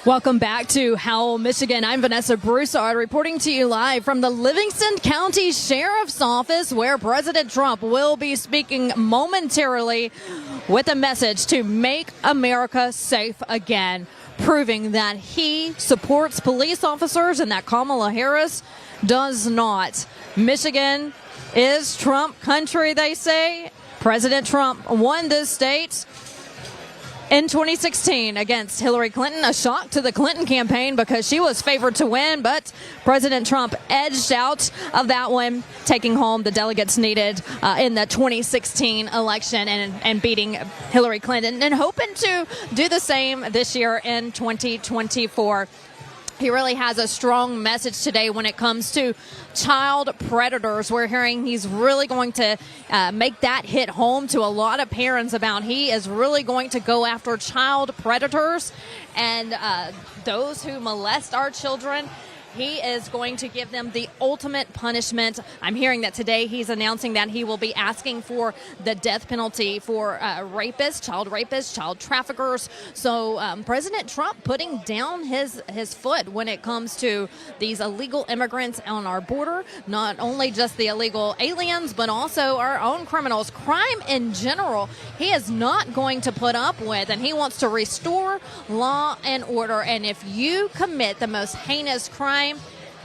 Welcome back to Howell, Michigan. I'm Vanessa Broussard reporting to you live from the Livingston County Sheriff's Office, where President Trump will be speaking momentarily with a message to make America safe again, proving that he supports police officers and that Kamala Harris does not. Michigan is Trump country, they say. President Trump won this state in 2016 against Hillary Clinton, a shock to the Clinton campaign because she was favored to win, but President Trump edged out of that one, taking home the delegates needed in the 2016 election and beating Hillary Clinton, and hoping to do the same this year in 2024. He really has a strong message today when it comes to child predators. We're hearing he's really going to make that hit home to a lot of parents about he is really going to go after child predators and those who molest our children. He is going to give them the ultimate punishment. I'm hearing that today he's announcing that he will be asking for the death penalty for rapists, child traffickers. So President Trump putting down his foot when it comes to these illegal immigrants on our border, not only just the illegal aliens, but also our own criminals. Crime in general, he is not going to put up with, and he wants to restore law and order. And if you commit the most heinous crime,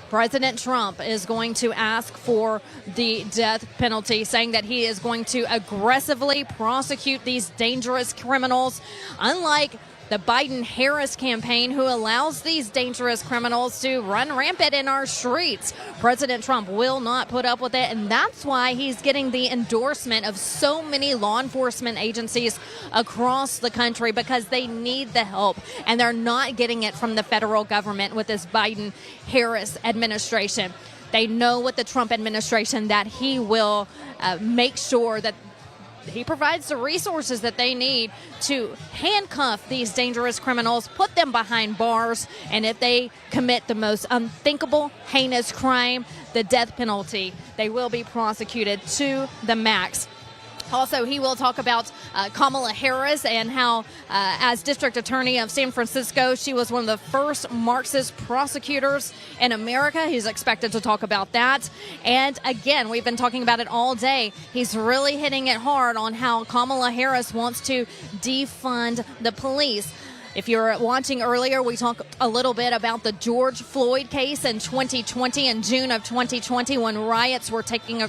President Trump is going to ask for the death penalty, saying that he is going to aggressively prosecute these dangerous criminals, unlike the Biden-Harris campaign, who allows these dangerous criminals to run rampant in our streets. President Trump will not put up with it, and that's why he's getting the endorsement of so many law enforcement agencies across the country, because they need the help, and they're not getting it from the federal government with this Biden-Harris administration. They know with the Trump administration that he will make sure that he provides the resources that they need to handcuff these dangerous criminals, put them behind bars, and if they commit the most unthinkable, heinous crime, the death penalty, they will be prosecuted to the max. Also, he will talk about Kamala Harris and how, as District Attorney of San Francisco, she was one of the first Marxist prosecutors in America. He's expected to talk about that. And again, we've been talking about it all day. He's really hitting it hard on how Kamala Harris wants to defund the police. If you're watching earlier, we talked a little bit about the George Floyd case in 2020, in June of 2020, when riots were taking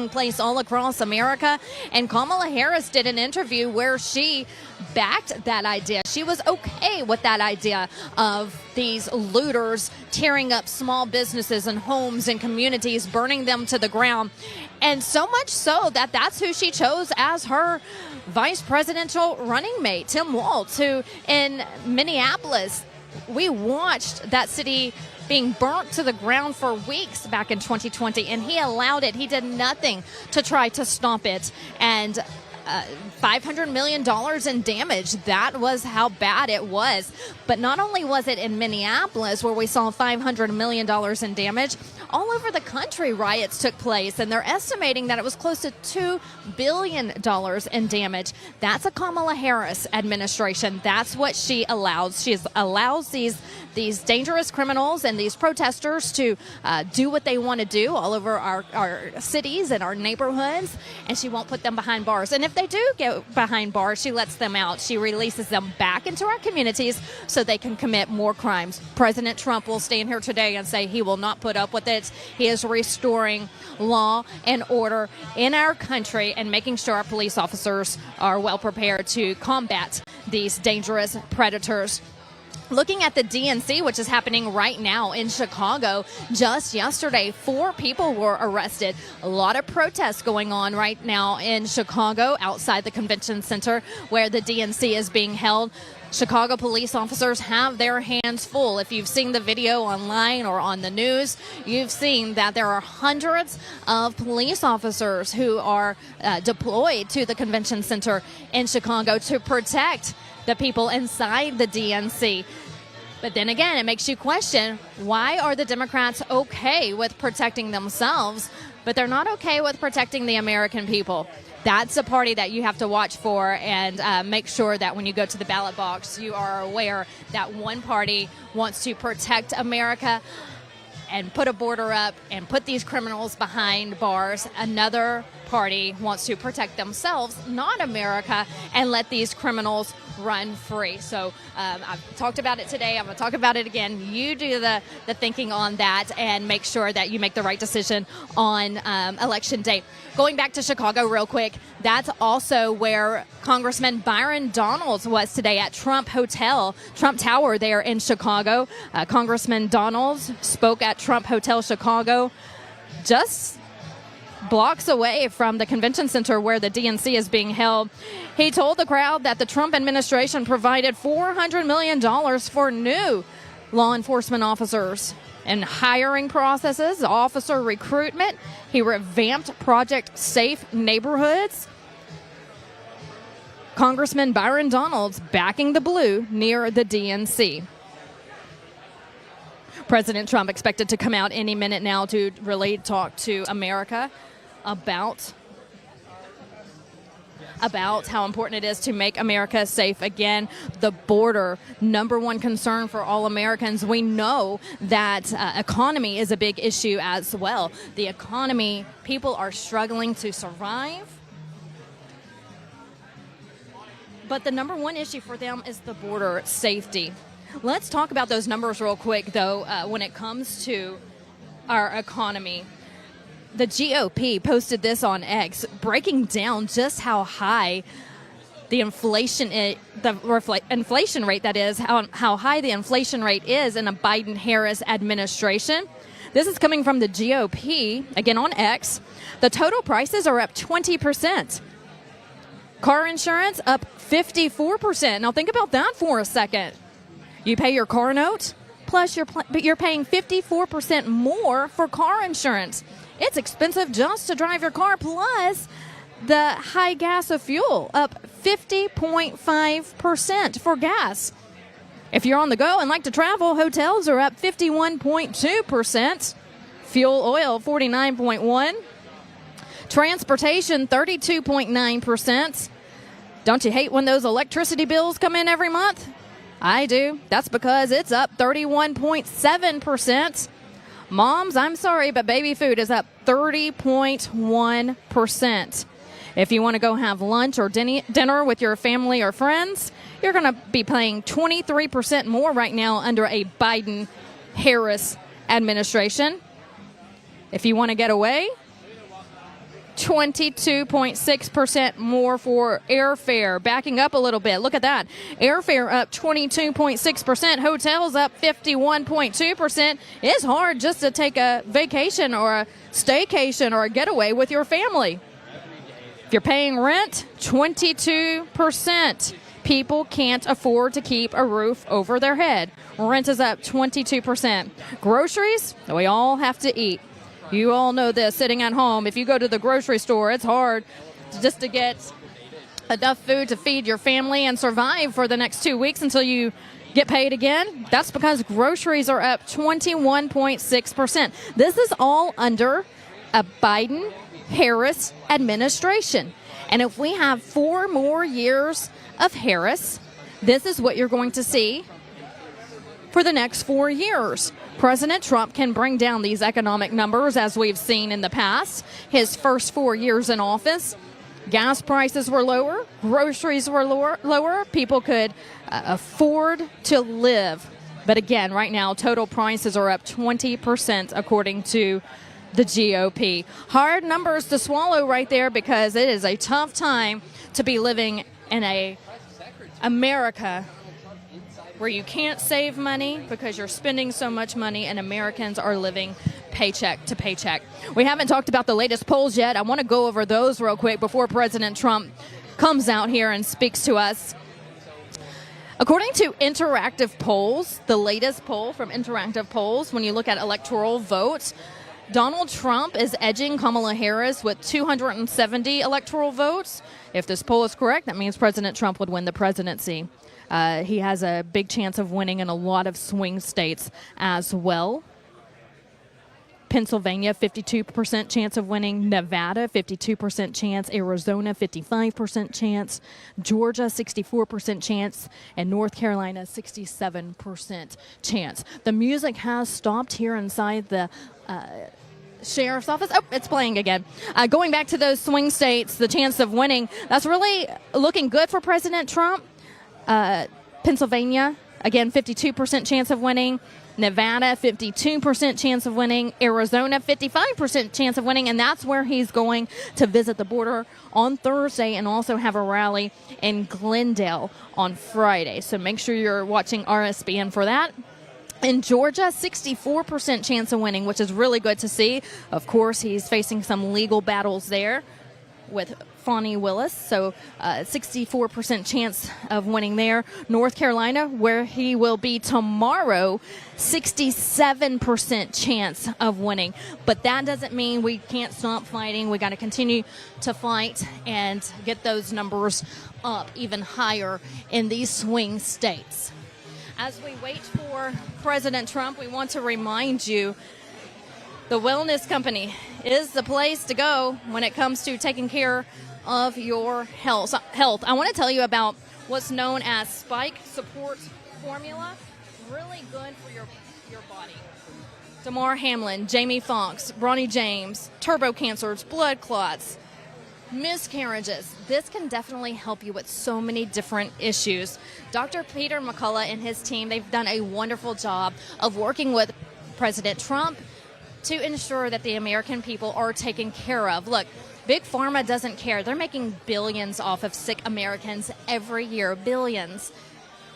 place all across America. And Kamala Harris did an interview where she backed that idea. She was okay with that idea of these looters tearing up small businesses and homes and communities, burning them to the ground. And so much so that that's who she chose as her vice presidential running mate, Tim Walz, who in Minneapolis, we watched that city being burnt to the ground for weeks back in 2020, and he allowed it. He did nothing to try to stop it. And $500 million in damage. That was how bad it was. But not only was it in Minneapolis where we saw $500 million in damage, all over the country riots took place, and they're estimating that it was close to $2 billion in damage. That's a Kamala Harris administration. That's what she allows. She allows these dangerous criminals and these protesters to do what they want to do all over our cities and our neighborhoods, and she won't put them behind bars. And if they do get behind bars, she lets them out. She releases them back into our communities so they can commit more crimes. President Trump will stand here today and say he will not put up with it. He is restoring law and order in our country and making sure our police officers are well prepared to combat these dangerous predators. Looking at the DNC, which is happening right now in Chicago, just yesterday, 4 people were arrested. A lot of protests going on right now in Chicago outside the convention center where the DNC is being held. Chicago police officers have their hands full. If you've seen the video online or on the news, you've seen that there are hundreds of police officers who are deployed to the convention center in Chicago to protect the people inside the DNC. But then again, it makes you question, why are the Democrats okay with protecting themselves, but they're not okay with protecting the American people? That's a party that you have to watch for, and make sure that when you go to the ballot box, you are aware that one party wants to protect America and put a border up and put these criminals behind bars. Another party wants to protect themselves, not America, and let these criminals run free. So I've talked about it today. I'm going to talk about it again. You do the thinking on that and make sure that you make the right decision on election day. Going back to Chicago real quick, that's also where Congressman Byron Donalds was today at Trump Tower there in Chicago. Congressman Donalds spoke at Trump Hotel Chicago, just blocks away from the convention center where the DNC is being held. He told the crowd that the Trump administration provided $400 million for new law enforcement officers and hiring processes, officer recruitment. He revamped Project Safe Neighborhoods. Congressman Byron Donalds backing the blue near the DNC. President Trump expected to come out any minute now to really talk to America about how important it is to make America safe again. The border, number one concern for all Americans. We know that economy is a big issue as well. The economy, people are struggling to survive. But the number one issue for them is the border safety. Let's talk about those numbers real quick, though, when it comes to our economy. The GOP posted this on X, breaking down just how high the inflation rate, that is, how high the inflation rate is in a Biden-Harris administration. This is coming from the GOP, again on X. The total prices are up 20%. Car insurance up 54%. Now think about that for a second. You pay your car note, plus you're paying 54% more for car insurance. It's expensive just to drive your car, plus the high gas of fuel, up 50.5% for gas. If you're on the go and like to travel, hotels are up 51.2%. Fuel oil, 49.1%. Transportation, 32.9%. Don't you hate when those electricity bills come in every month? I do. That's because it's up 31.7%. Moms, I'm sorry, but baby food is up 30.1%. If you want to go have lunch or dinner with your family or friends, you're going to be paying 23% more right now under a Biden-Harris administration. If you want to get away, 22.6% more for airfare. Backing up a little bit. Look at that. Airfare up 22.6%. Hotels up 51.2%. It's hard just to take a vacation or a staycation or a getaway with your family. If you're paying rent, 22%. People can't afford to keep a roof over their head. Rent is up 22%. Groceries, we all have to eat. You all know this sitting at home. If you go to the grocery store, it's hard just to get enough food to feed your family and survive for the next 2 weeks until you get paid again. That's because groceries are up 21.6%. This is all under a Biden-Harris administration. And if we have 4 more years of Harris, this is what you're going to see for the next 4 years. President Trump can bring down these economic numbers as we've seen in the past. His first 4 years in office, gas prices were lower, groceries were lower, people could afford to live. But again, right now, total prices are up 20% according to the GOP. Hard numbers to swallow right there because it is a tough time to be living in a America where you can't save money because you're spending so much money and Americans are living paycheck to paycheck. We haven't talked about the latest polls yet. I want to go over those real quick before President Trump comes out here and speaks to us. According to Interactive Polls, the latest poll from Interactive Polls, when you look at electoral votes, Donald Trump is edging Kamala Harris with 270 electoral votes. If this poll is correct, that means President Trump would win the presidency. He has a big chance of winning in a lot of swing states as well. Pennsylvania, 52% chance of winning. Nevada, 52% chance. Arizona, 55% chance. Georgia, 64% chance. And North Carolina, 67% chance. The music has stopped here inside the sheriff's office. Oh, it's playing again. Going back to those swing states, the chance of winning, that's really looking good for President Trump. Pennsylvania, again, 52% chance of winning. Nevada, 52% chance of winning. Arizona, 55% chance of winning. And that's where he's going to visit the border on Thursday and also have a rally in Glendale on Friday. So make sure you're watching RSBN for that. In Georgia, 64% chance of winning, which is really good to see. Of course, he's facing some legal battles there with Fani Willis, so 64% chance of winning there. North Carolina, where he will be tomorrow, 67% chance of winning. But that doesn't mean we can't stop fighting. We got to continue to fight and get those numbers up even higher in these swing states. As we wait for President Trump, we want to remind you the Wellness Company is the place to go when it comes to taking care of your health. I want to tell you about what's known as Spike Support Formula. Really good for your body. Damar Hamlin, Jamie Foxx, Bronny James, turbo cancers, blood clots, miscarriages. This can definitely help you with so many different issues. Dr. Peter McCullough and his team, they've done a wonderful job of working with President Trump to ensure that the American people are taken care of. Look, Big Pharma doesn't care. They're making billions off of sick Americans every year, billions.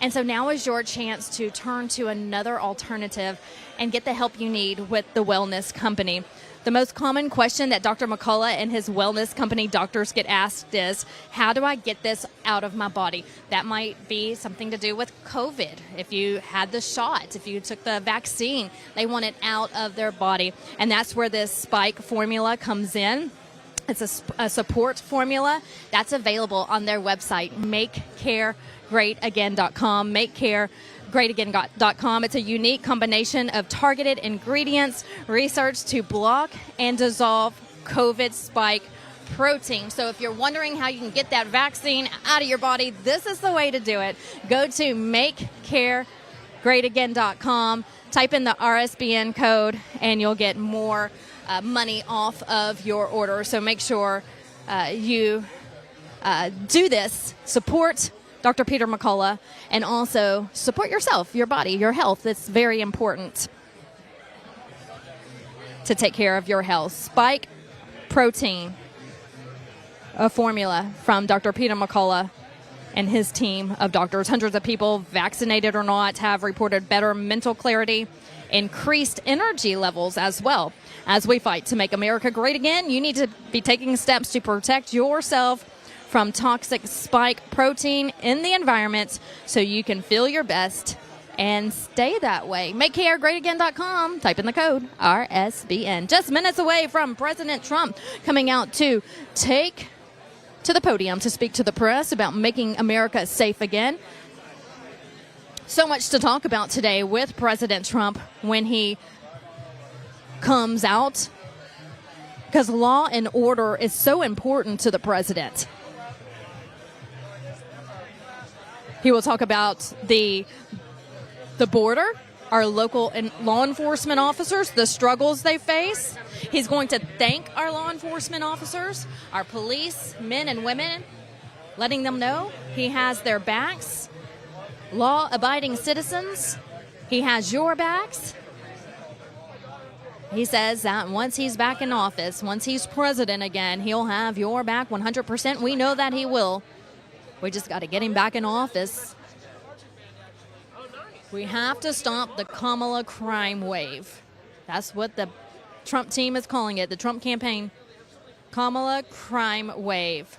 And so now is your chance to turn to another alternative and get the help you need with the Wellness Company. The most common question that Dr. McCullough and his Wellness Company doctors get asked is, how do I get this out of my body? That might be something to do with COVID. If you had the shot, if you took the vaccine, they want it out of their body. And that's where this Spike formula comes in. It's a support formula that's available on their website, makecaregreatagain.com, makecaregreatagain.com. It's a unique combination of targeted ingredients researched to block and dissolve COVID spike protein. So if you're wondering how you can get that vaccine out of your body, this is the way to do it. Go to makecaregreatagain.com, type in the RSBN code, and you'll get more money off of your order. So make sure you do this. Support Dr. Peter McCullough and also support yourself, your body, your health. It's very important to take care of your health. Spike Protein, a formula from Dr. Peter McCullough and his team of doctors. Hundreds of people, vaccinated or not, have reported better mental clarity, increased energy levels as well. As we fight to make America great again, you need to be taking steps to protect yourself from toxic spike protein in the environment so you can feel your best and stay that way. MakeCareGreatAgain.com. Type in the code RSBN. Just minutes away from President Trump coming out to take to the podium to speak to the press about making America safe again. So much to talk about today with President Trump when he comes out, because law and order is so important to the president. He will talk about the border, our local and law enforcement officers, the struggles they face. He's going to thank our law enforcement officers, our police, men and women, letting them know he has their backs. Law-abiding citizens, he has your backs. He says that once he's back in office, once he's president again, he'll have your back 100%. We know that he will. We just got to get him back in office. We have to stop the Kamala crime wave. That's what the Trump team is calling it, the Trump campaign. Kamala crime wave.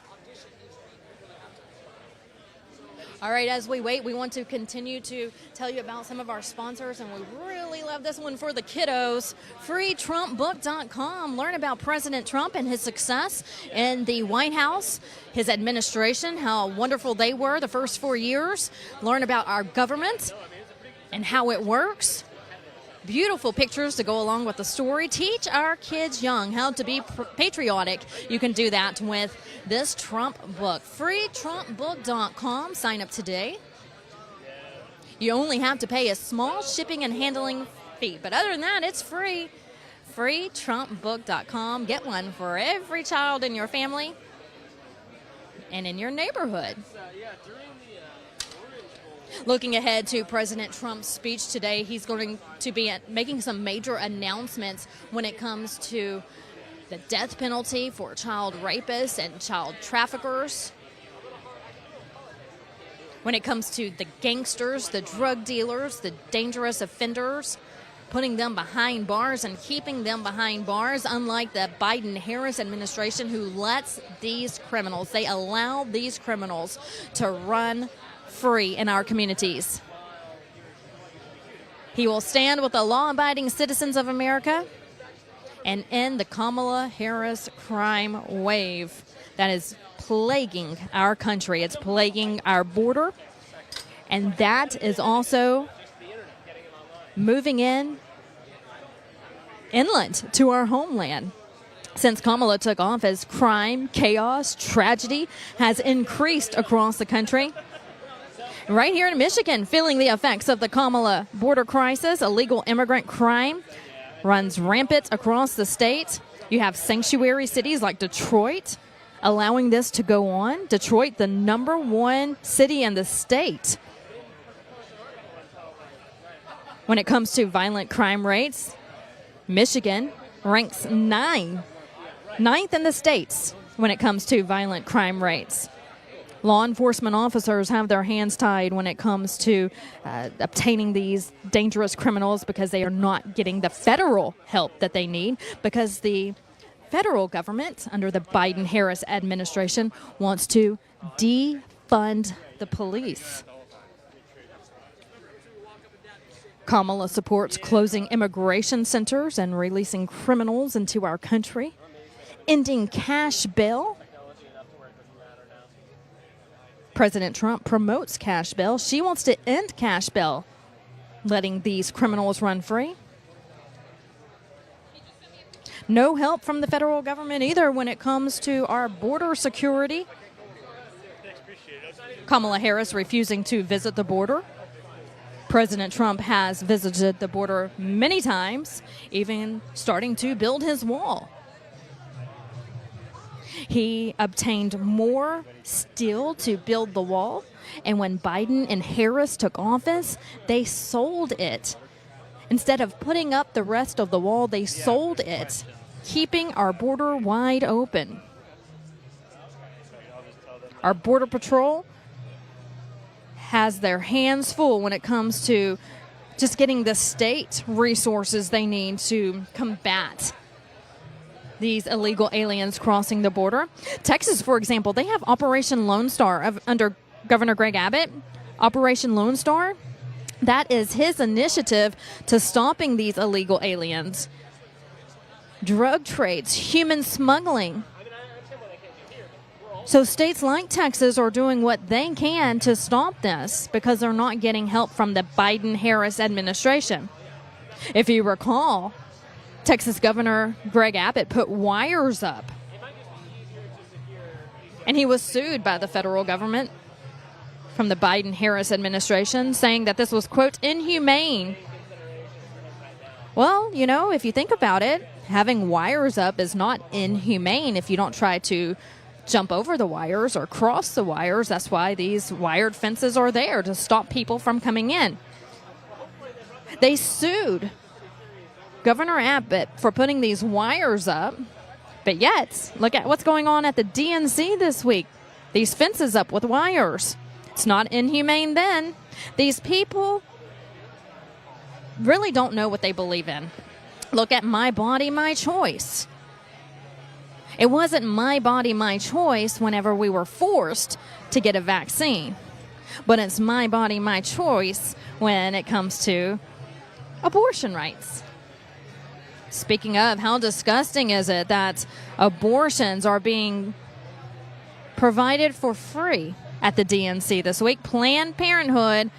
All right, as we wait, we want to continue to tell you about some of our sponsors, and we really love this one for the kiddos. FreeTrumpBook.com. Learn about President Trump and his success in the White House, his administration, how wonderful they were the first 4 years. Learn about our government and how it works. Beautiful pictures to go along with the story. Teach our kids young how to be patriotic. You can do that with this Trump book. FreeTrumpBook.com. Sign up today. You only have to pay a small shipping and handling fee, but other than that, it's free. FreeTrumpBook.com. Get one for every child in your family and in your neighborhood. Looking ahead to President Trump's speech today, he's going to be making some major announcements when it comes to the death penalty for child rapists and child traffickers, when it comes to the gangsters, the drug dealers, the dangerous offenders, putting them behind bars and keeping them behind bars, unlike the Biden-Harris administration who lets these criminals, they allow these criminals to run free in our communities. He will stand with the law-abiding citizens of America and end the Kamala Harris crime wave that is plaguing our country. It's plaguing our border, and that is also moving inland to our homeland. Since Kamala took office, crime, chaos, tragedy has increased across the country. Right here in Michigan, feeling the effects of the Kamala border crisis, illegal immigrant crime runs rampant across the state. You have sanctuary cities like Detroit allowing this to go on. Detroit, the #1 city in the state. When it comes to violent crime rates, Michigan ranks ninth in the states when it comes to violent crime rates. Law enforcement officers have their hands tied when it comes to obtaining these dangerous criminals because they are not getting the federal help that they need, because the federal government under the Biden-Harris administration wants to defund the police. Kamala supports closing immigration centers and releasing criminals into our country, ending cash bail. President Trump promotes cash bail. She wants to end cash bail, letting these criminals run free. No help from the federal government either when it comes to our border security. Kamala Harris refusing to visit the border. President Trump has visited the border many times, even starting to build his wall. He obtained more steel to build the wall, and when Biden and Harris took office, they sold it. Instead of putting up the rest of the wall, they sold it, keeping our border wide open. Our Border Patrol has their hands full when it comes to just getting the state resources they need to combat these illegal aliens crossing the border. Texas, for example, they have Operation Lone Star under Governor Greg Abbott. Operation Lone Star, that is his initiative to stopping these illegal aliens. Drug trades, human smuggling. So states like Texas are doing what they can to stop this because they're not getting help from the Biden-Harris administration. If you recall, Texas Governor Greg Abbott put wires up, and he was sued by the federal government from the Biden-Harris administration, saying that this was, quote, inhumane. Well, you know, if you think about it, having wires up is not inhumane if you don't try to jump over the wires or cross the wires. That's why these wired fences are there, to stop people from coming in. They sued Governor Abbott for putting these wires up, but yet, look at what's going on at the DNC this week. These fences up with wires. It's not inhumane then. These people really don't know what they believe in. Look at my body, my choice. It wasn't my body, my choice whenever we were forced to get a vaccine. But it's my body, my choice when it comes to abortion rights. Speaking of, how disgusting is it that abortions are being provided for free at the DNC this week? Planned Parenthood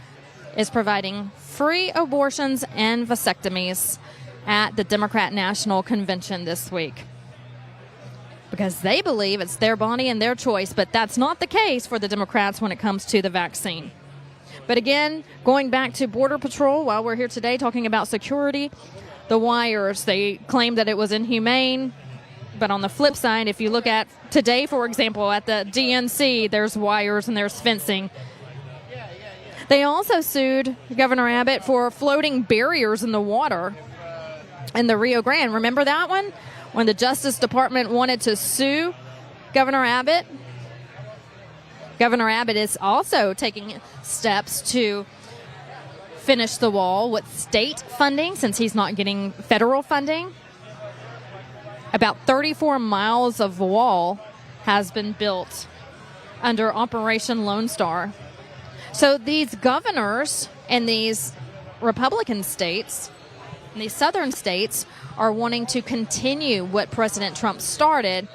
is providing free abortions and vasectomies at the Democrat National Convention this week, because they believe it's their body and their choice, but that's not the case for the Democrats when it comes to the vaccine. But again, going back to Border Patrol, while we're here today talking about security, the wires, they claim that it was inhumane. But on the flip side, if you look at today, for example, at the DNC, there's wires and there's fencing. They also sued Governor Abbott for floating barriers in the water in the Rio Grande. Remember that one? When the Justice Department wanted to sue Governor Abbott. Governor Abbott is also taking steps to finish the wall with state funding since he's not getting federal funding. About 34 miles of wall has been built under Operation Lone Star. So these governors in these Republican states, in these southern states, are wanting to continue what President Trump started.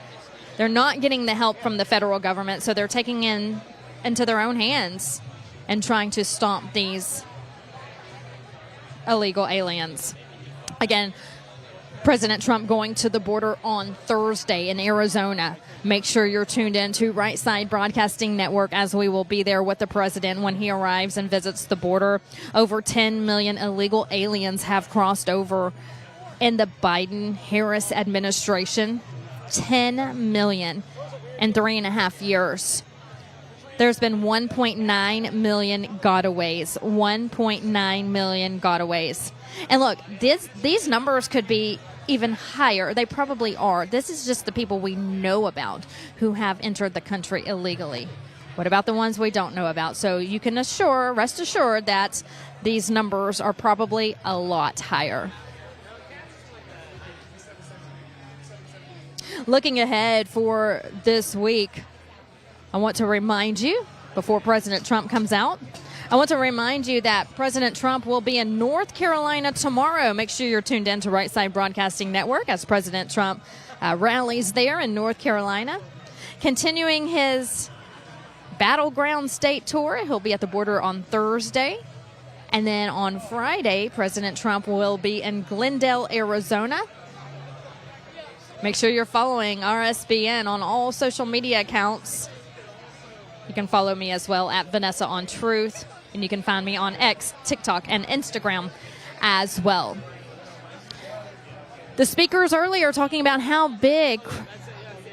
They're not getting the help from the federal government, so they're taking into their own hands and trying to stomp these illegal aliens. Again, President Trump going to the border on Thursday in Arizona. Make sure you're tuned in to Right Side Broadcasting Network, as we will be there with the president when he arrives and visits the border. Over 10 million illegal aliens have crossed over in the Biden-Harris administration. 10 million in 3.5 years. There's been 1.9 million gotaways. 1.9 million gotaways. And look, these numbers could be even higher. They probably are. This is just the people we know about who have entered the country illegally. What about the ones we don't know about? So you can rest assured that these numbers are probably a lot higher. Looking ahead for this week, I want to remind you, before President Trump comes out, I want to remind you that President Trump will be in North Carolina tomorrow. Make sure you're tuned in to Right Side Broadcasting Network as President Trump rallies there in North Carolina. Continuing his battleground state tour, he'll be at the border on Thursday. And then on Friday, President Trump will be in Glendale, Arizona. Make sure you're following RSBN on all social media accounts. You can follow me as well at Vanessa on Truth. And you can find me on X, TikTok, and Instagram as well. The speakers earlier talking about how big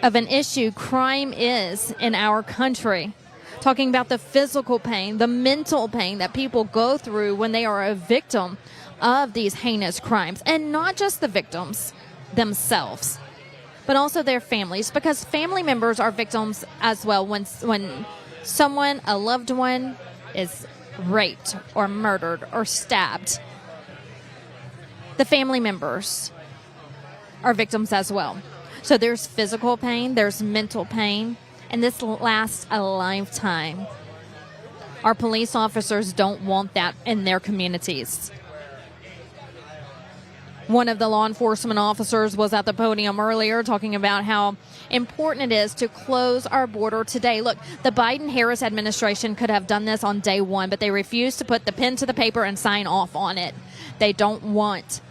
of an issue crime is in our country. Talking about the physical pain, the mental pain that people go through when they are a victim of these heinous crimes. And not just the victims themselves, but also their families, because family members are victims as well. When someone, a loved one, is raped or murdered or stabbed, the family members are victims as well. So there's physical pain, there's mental pain, and this lasts a lifetime. Our police officers don't want that in their communities. One of the law enforcement officers was at the podium earlier talking about how important it is to close our border today. Look, the Biden-Harris administration could have done this on day one, but they refused to put the pen to the paper and sign off on it. They don't want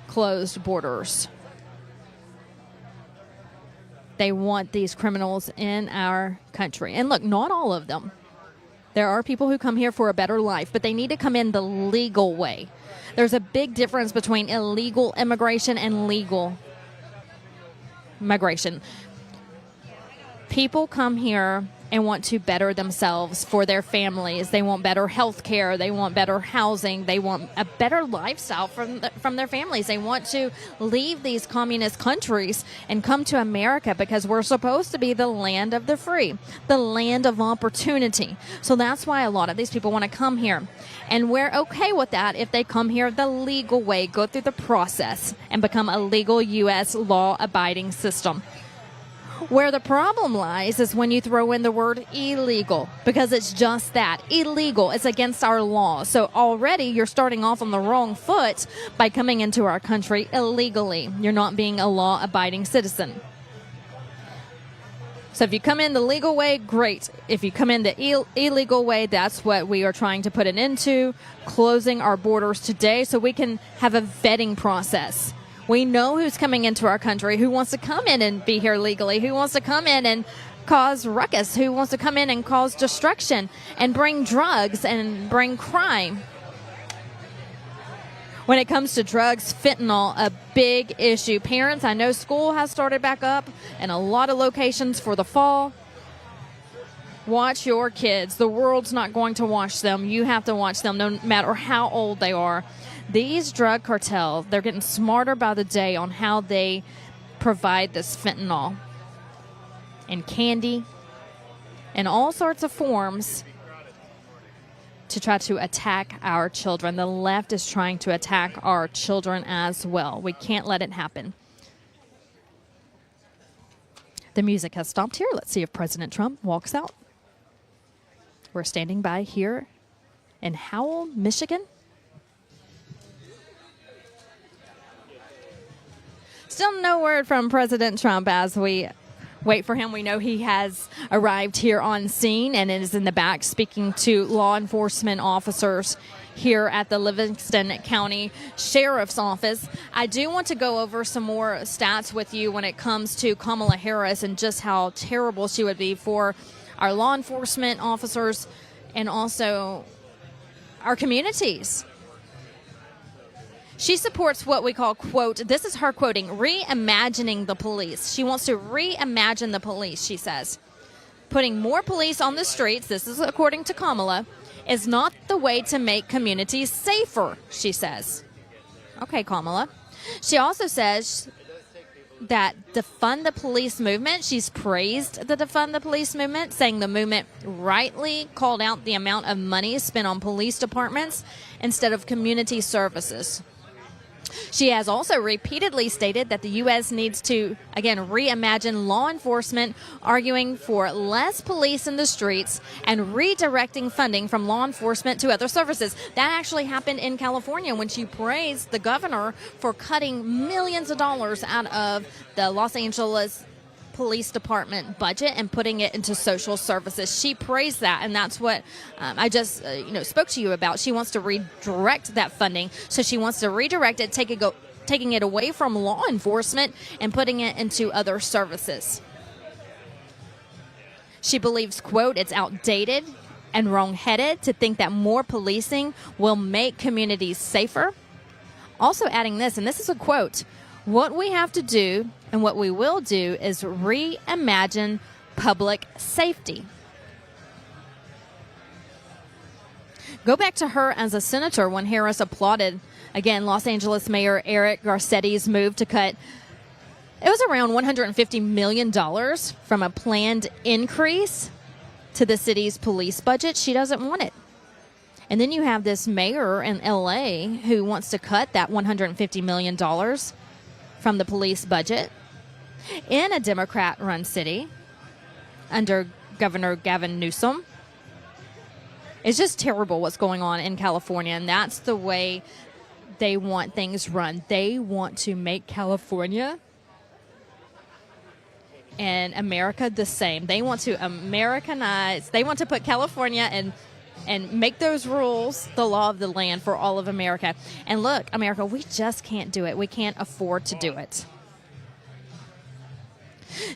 closed borders. They want these criminals in our country. And look, not all of them. There are people who come here for a better life, but they need to come in the legal way. There's a big difference between illegal immigration and legal migration. People come here and want to better themselves for their families. They want better health care. They want better housing. They want a better lifestyle from their families. They want to leave these communist countries and come to America because we're supposed to be the land of the free, the land of opportunity. So that's why a lot of these people want to come here. And we're okay with that if they come here the legal way, go through the process, and become a legal U.S. law-abiding system. Where the problem lies is when you throw in the word illegal, because it's just that, illegal. It's against our law. So already you're starting off on the wrong foot by coming into our country illegally. You're not being a law-abiding citizen. So if you come in the legal way, great. If you come in the illegal way, that's what we are trying to put an end to, closing our borders today so we can have a vetting process. We know who's coming into our country, who wants to come in and be here legally, who wants to come in and cause ruckus, who wants to come in and cause destruction and bring drugs and bring crime. When it comes to drugs, fentanyl, a big issue. Parents, I know school has started back up in a lot of locations for the fall. Watch your kids. The world's not going to watch them. You have to watch them no matter how old they are. These drug cartels, they're getting smarter by the day on how they provide this fentanyl in candy and all sorts of forms to try to attack our children. The left is trying to attack our children as well. We can't let it happen. The music has stopped here. Let's see if President Trump walks out. We're standing by here in Howell, Michigan. Still no word from President Trump as we wait for him. We know he has arrived here on scene and is in the back speaking to law enforcement officers here at the Livingston County Sheriff's Office. I do want to go over some more stats with you when it comes to Kamala Harris and just how terrible she would be for our law enforcement officers and also our communities. She supports what we call, quote, this is her quoting, reimagining the police. She wants to reimagine the police, she says. Putting more police on the streets, this is according to Kamala, is not the way to make communities safer, she says. Okay, Kamala. She also says that defund the police movement, she's praised the defund the police movement, saying the movement rightly called out the amount of money spent on police departments instead of community services. She has also repeatedly stated that the U.S. needs to, again, reimagine law enforcement, arguing for less police in the streets and redirecting funding from law enforcement to other services. That actually happened in California when she praised the governor for cutting millions of dollars out of the Los Angeles Police Department budget and putting it into social services. She praised that, and that's what I just spoke to you about. She wants to redirect that funding, so she wants to redirect it, taking it away from law enforcement and putting it into other services. She believes, quote, it's outdated and wrong-headed to think that more policing will make communities safer. Also adding this, and this is a quote, what we have to do and what we will do is reimagine public safety. Go back to her as a senator when Harris applauded, again, Los Angeles Mayor Eric Garcetti's move to cut, it was around $150 million from a planned increase to the city's police budget. She doesn't want it. And then you have this mayor in L.A. who wants to cut that $150 million from the police budget. in a Democrat-run city under Governor Gavin Newsom. It's just terrible what's going on in California, and that's the way they want things run. They want to make California and America the same. They want to Americanize. They want to put California and make those rules the law of the land for all of America. And look, America, we just can't do it. We can't afford to do it.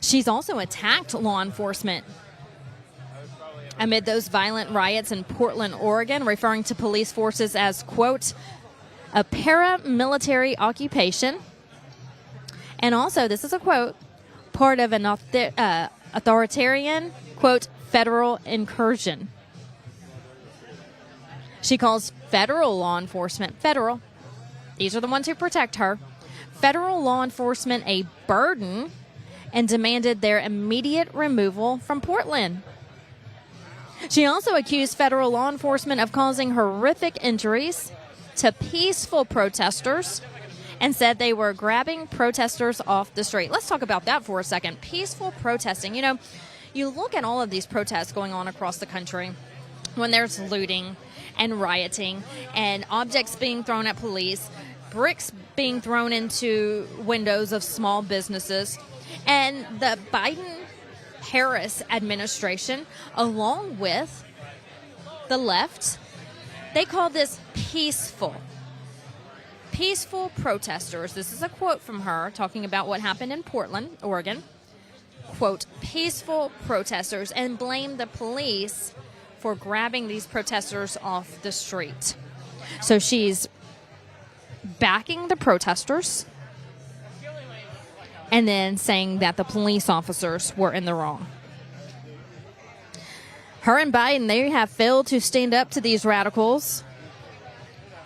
She's also attacked law enforcement amid those violent riots in Portland, Oregon, referring to police forces as, quote, a paramilitary occupation. And also, this is a quote, part of an authoritarian, quote, federal incursion. She calls federal law enforcement, federal, these are the ones who protect her, federal law enforcement a burden, and demanded their immediate removal from Portland. She also accused federal law enforcement of causing horrific injuries to peaceful protesters and said they were grabbing protesters off the street. Let's talk about that for a second. Peaceful protesting. You know, you look at all of these protests going on across the country when there's looting and rioting and objects being thrown at police, bricks being thrown into windows of small businesses, and the Biden-Harris administration, along with the left, they call this peaceful. Peaceful protesters. This is a quote from her talking about what happened in Portland, Oregon. Quote, peaceful protesters, and blame the police for grabbing these protesters off the street. So she's backing the protesters and then saying that the police officers were in the wrong. Her and Biden, they have failed to stand up to these radicals.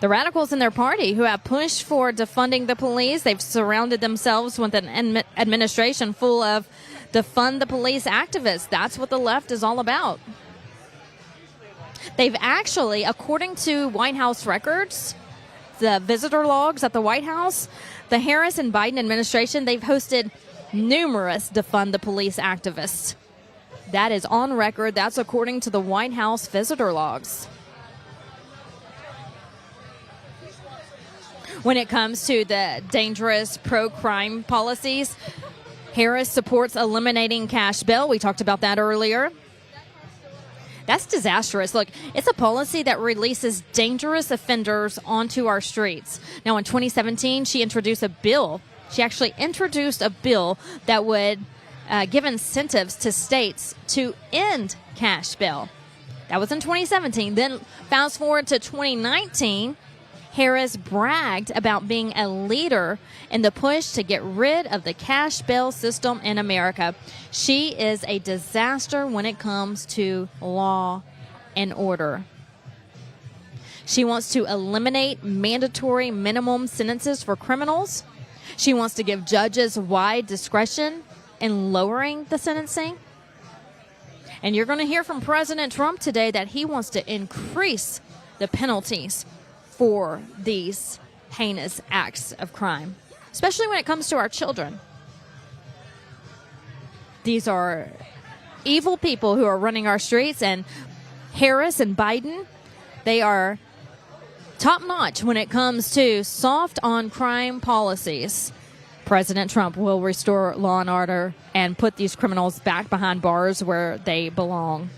The radicals in their party who have pushed for defunding the police. They've surrounded themselves with an administration full of defund the police activists. That's what the left is all about. They've actually, according to White House records, the visitor logs at the White House, the Harris and Biden administration, they've hosted numerous defund the police activists. That is on record. That's according to the White House visitor logs. When it comes to the dangerous pro-crime policies, Harris supports eliminating cash bail. We talked about that earlier. That's disastrous. Look, it's a policy that releases dangerous offenders onto our streets. Now, in 2017, she introduced a bill. She actually introduced a bill that would give incentives to states to end cash bail. That was in 2017. Then fast forward to 2019, Harris bragged about being a leader in the push to get rid of the cash bail system in America. She is a disaster when it comes to law and order. She wants to eliminate mandatory minimum sentences for criminals. She wants to give judges wide discretion in lowering the sentencing. And you're going to hear from President Trump today that he wants to increase the penalties for these heinous acts of crime, especially when it comes to our children. These are evil people who are running our streets, and Harris and Biden, they are top-notch when it comes to soft on crime policies. President Trump will restore law and order and put these criminals back behind bars where they belong.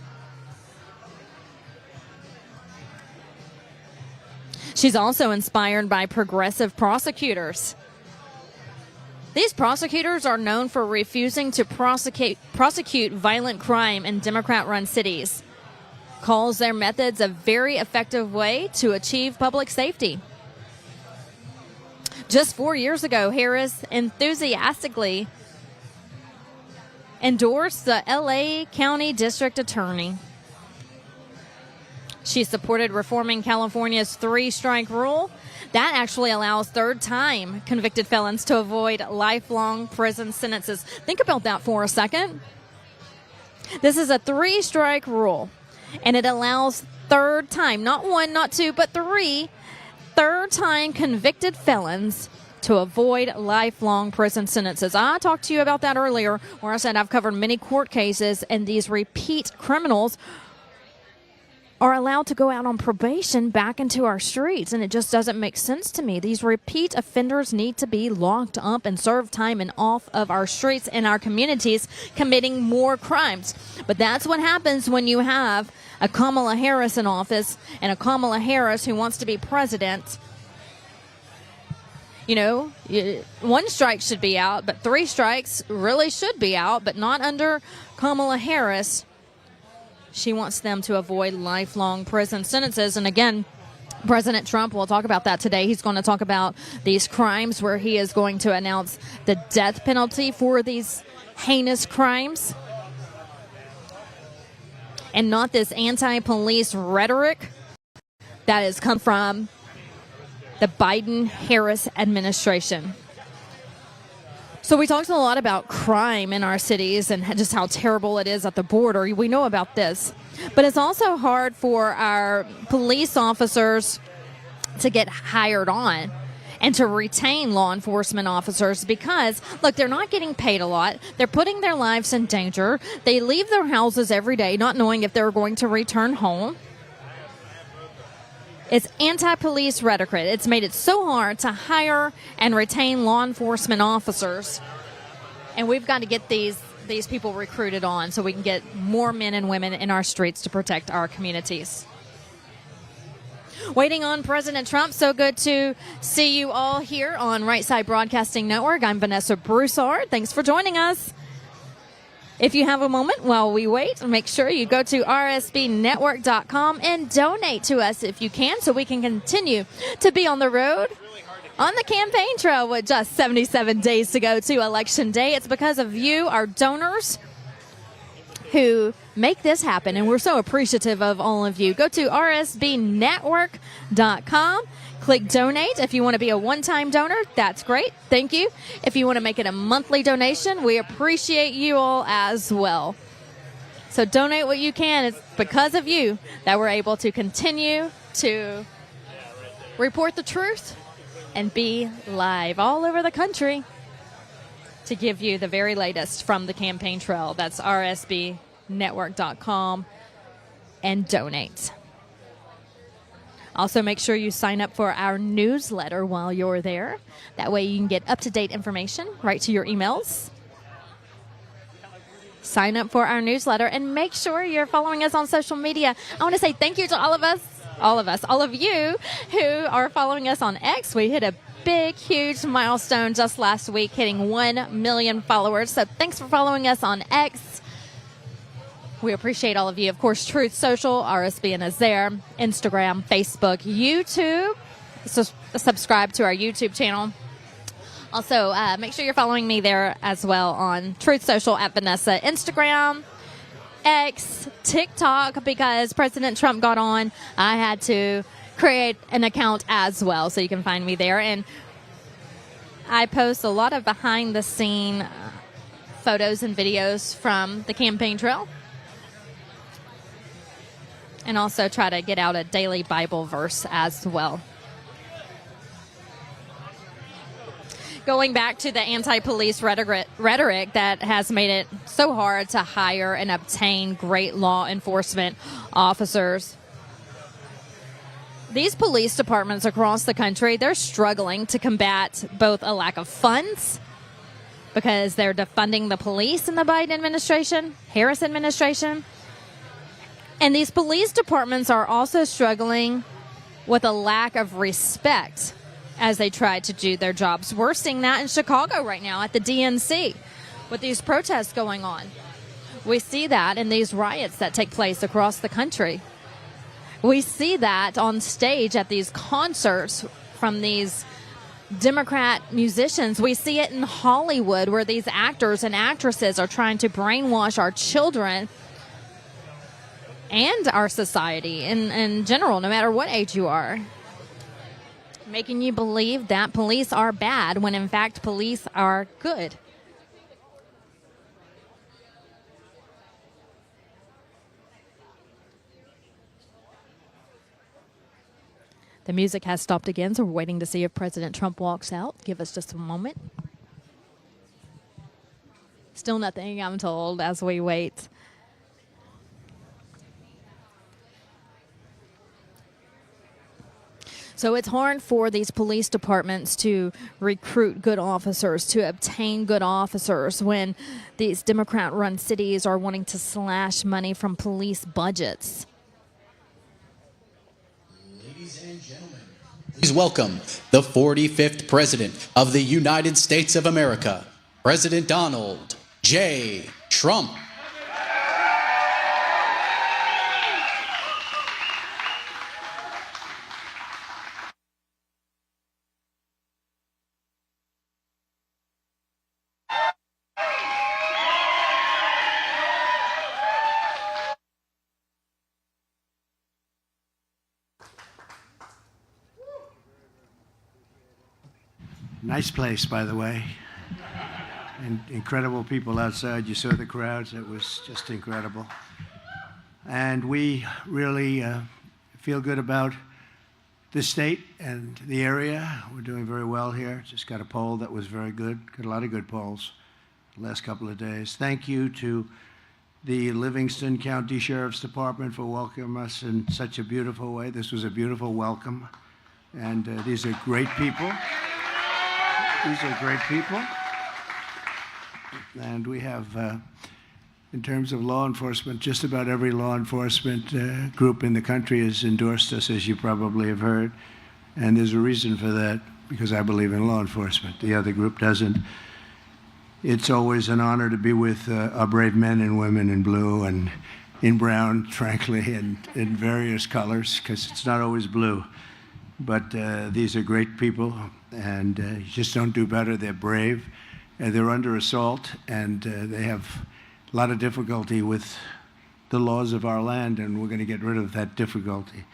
She's also inspired by progressive prosecutors. These prosecutors are known for refusing to prosecute violent crime in Democrat-run cities. Calls their methods a very effective way to achieve public safety. Just 4 years ago, Harris enthusiastically endorsed the LA County District Attorney. She supported reforming California's three-strike rule. That actually allows third-time convicted felons to avoid lifelong prison sentences. Think about that for a second. This is a three-strike rule, and it allows third-time, not one, not two, but three, third-time convicted felons to avoid lifelong prison sentences. I talked to you about that earlier, where I said I've covered many court cases, and these repeat criminals are allowed to go out on probation back into our streets, and it just doesn't make sense to me. These repeat offenders need to be locked up and serve time and off of our streets and our communities, committing more crimes. But that's what happens when you have a Kamala Harris in office, and a Kamala Harris who wants to be president. You know, 1 strike should be out, but 3 strikes really should be out, but not under Kamala Harris. She wants them to avoid lifelong prison sentences. And again, President Trump, we'll talk about that today. He's going to talk about these crimes where he is going to announce the death penalty for these heinous crimes. And not this anti-police rhetoric that has come from the Biden-Harris administration. So we talked a lot about crime in our cities and just how terrible it is at the border. We know about this. But it's also hard for our police officers to get hired on and to retain law enforcement officers because, look, they're not getting paid a lot. They're putting their lives in danger. They leave their houses every day not knowing if they're going to return home. It's anti-police rhetoric. It's made it so hard to hire and retain law enforcement officers. And we've got to get these people recruited on so we can get more men and women in our streets to protect our communities. Waiting on President Trump. So good to see you all here on Right Side Broadcasting Network. I'm Vanessa Broussard. Thanks for joining us. If you have a moment while we wait, make sure you go to RSBNetwork.com and donate to us if you can so we can continue to be on the road on the campaign trail with just 77 days to go to Election Day. It's because of you, our donors, who make this happen, and we're so appreciative of all of you. Go to RSBNetwork.com. Click donate. If you want to be a one-time donor, that's great. Thank you. If you want to make it a monthly donation, we appreciate you all as well. So donate what you can. It's because of you that we're able to continue to report the truth and be live all over the country to give you the very latest from the campaign trail. That's RSBNetwork.com and donate. Also, make sure you sign up for our newsletter while you're there. That way you can get up-to-date information right to your emails. Sign up for our newsletter and make sure you're following us on social media. I want to say thank you to all of you who are following us on X. We hit a big, huge milestone just last week, hitting 1 million followers. So thanks for following us on X. We appreciate all of you. Of course, Truth Social, RSBN is there, Instagram, Facebook, YouTube. So subscribe to our YouTube channel. Also, make sure you're following me there as well on Truth Social at Vanessa, Instagram, X, TikTok, because President Trump got on. I had to create an account as well, so you can find me there. And I post a lot of behind-the-scene photos and videos from the campaign trail. And also try to get out a daily Bible verse as well. Going back to the anti-police rhetoric that has made it so hard to hire and obtain great law enforcement officers. These police departments across the country, they're struggling to combat both a lack of funds because they're defunding the police in the Biden administration, Harris administration. And these police departments are also struggling with a lack of respect as they try to do their jobs. We're seeing that in Chicago right now at the DNC with these protests going on. We see that in these riots that take place across the country. We see that on stage at these concerts from these Democrat musicians. We see it in Hollywood where these actors and actresses are trying to brainwash our children and our society in general, no matter what age you are, making you believe that police are bad when in fact police are good. The music has stopped again, so we're waiting to see if President Trump walks out. Give us just a moment. Still nothing, I'm told, as we wait. So it's hard for these police departments to recruit good officers, to obtain good officers when these Democrat-run cities are wanting to slash money from police budgets. Ladies and gentlemen, please welcome the 45th President of the United States of America, President Donald J. Trump. Nice place, by the way. And incredible people outside. You saw the crowds. It was just incredible. And we really feel good about the state and the area. We're doing very well here. Just got a poll that was very good. Got a lot of good polls the last couple of days. Thank you to the Livingston County Sheriff's Department for welcoming us in such a beautiful way. This was a beautiful welcome. And these are great people. These are great people. And we have, in terms of law enforcement, just about every law enforcement group in the country has endorsed us, as you probably have heard. And there's a reason for that, because I believe in law enforcement. The other group doesn't. It's always an honor to be with our brave men and women in blue and in brown, frankly, and in various colors, because it's not always blue. But these are great people, and you just don't do better. They're brave, and they're under assault, and they have a lot of difficulty with the laws of our land, and we're going to get rid of that difficulty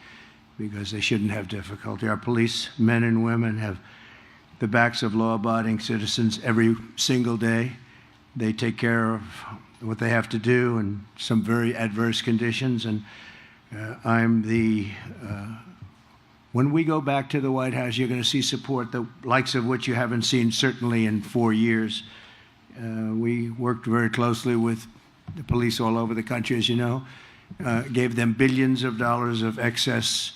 because they shouldn't have difficulty. Our police men and women have the backs of law-abiding citizens every single day. They take care of what they have to do in some very adverse conditions, and I'm the when we go back to the White House, you're going to see support, the likes of which you haven't seen certainly in 4 years. We worked very closely with the police all over the country, as you know, gave them billions of dollars of excess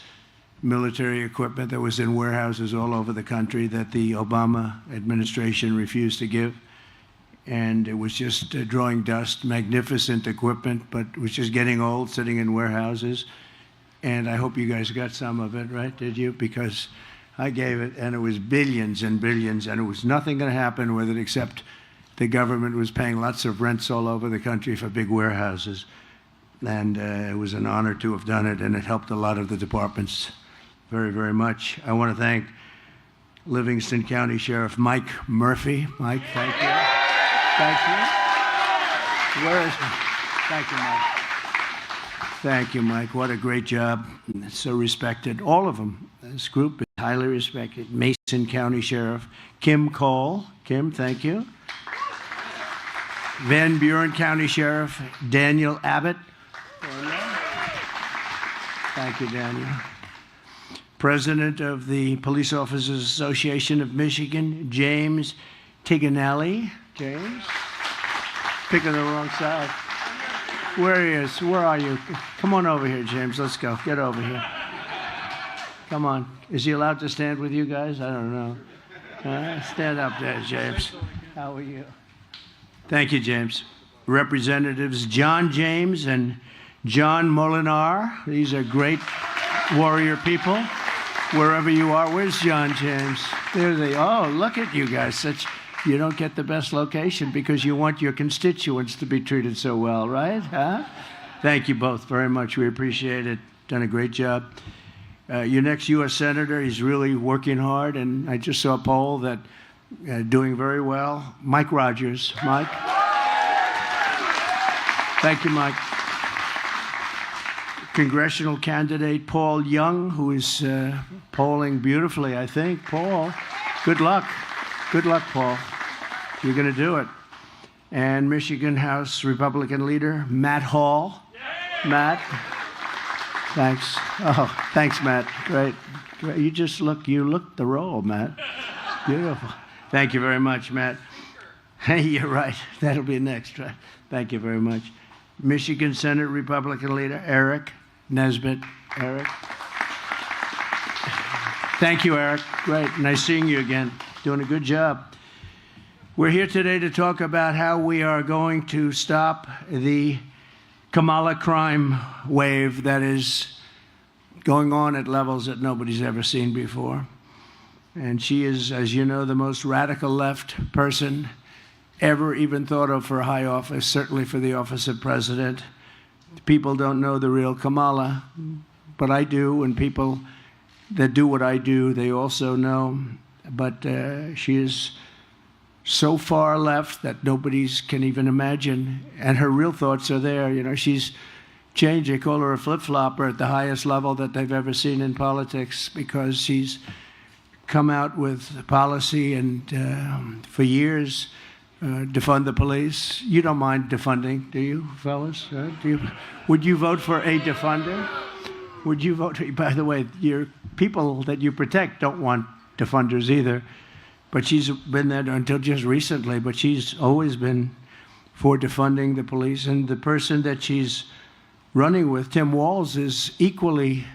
military equipment that was in warehouses all over the country that the Obama administration refused to give. And it was just drawing dust, magnificent equipment, but it was just getting old, sitting in warehouses. And I hope you guys got some of it, right? Did you? Because I gave it, and it was billions and billions, and it was nothing going to happen with it except the government was paying lots of rents all over the country for big warehouses. And it was an honor to have done it, and it helped a lot of the departments very, very much. I want to thank Livingston County Sheriff Mike Murphy. Mike, thank you. Thank you. Where is he? Thank you, Mike. Thank you, Mike. What a great job. So respected. All of them. This group is highly respected. Mason County Sheriff Kim Cole. Kim, thank you. Van Buren County Sheriff Daniel Abbott. Thank you, Daniel. President of the Police Officers Association of Michigan, James Tiganelli. James? Picking the wrong side. Where he is? Where are you? Come on over here, James. Let's go. Get over here. Come on. Is he allowed to stand with you guys? I don't know. Stand up there, James. How are you? Thank you, James. Representatives John James and John Molinar. These are great warrior people. Wherever you are. Where's John James? There they are. Oh, look at you guys. You don't get the best location because you want your constituents to be treated so well, right? Huh? Thank you both very much. We appreciate it. Done a great job. Your next U.S. Senator, he's really working hard, and I just saw a poll that doing very well. Mike Rogers. Mike? Thank you, Mike. Congressional candidate Paul Young, who is polling beautifully, I think. Paul, good luck. Good luck, Paul. You're going to do it. And Michigan House Republican leader Matt Hall. Matt, Thanks. Oh, thanks, Matt. Great. You look the role, Matt. Beautiful. Thank you very much, Matt. Hey, you're right. That'll be next, right? Thank you very much. Michigan Senate Republican leader Eric Nesbitt. Eric. Thank you, Eric. Great. Nice seeing you again. Doing a good job. We're here today to talk about how we are going to stop the Kamala crime wave that is going on at levels that nobody's ever seen before. And she is, as you know, the most radical left person ever even thought of for a high office, certainly for the office of president. People don't know the real Kamala, but I do, and people that do what I do, they also know. But she is so far left that nobody can even imagine, and her real thoughts are there. You know, she's changed. They call her a flip-flopper at the highest level that they've ever seen in politics, because she's come out with policy and for years defund the police. You don't mind defunding, do you, fellas? Would you vote for a defunder? Would you vote? By the way, your people that you protect don't want defunders either. But she's been there until just recently, but she's always been for defunding the police. And the person that she's running with, Tim Walz, is equally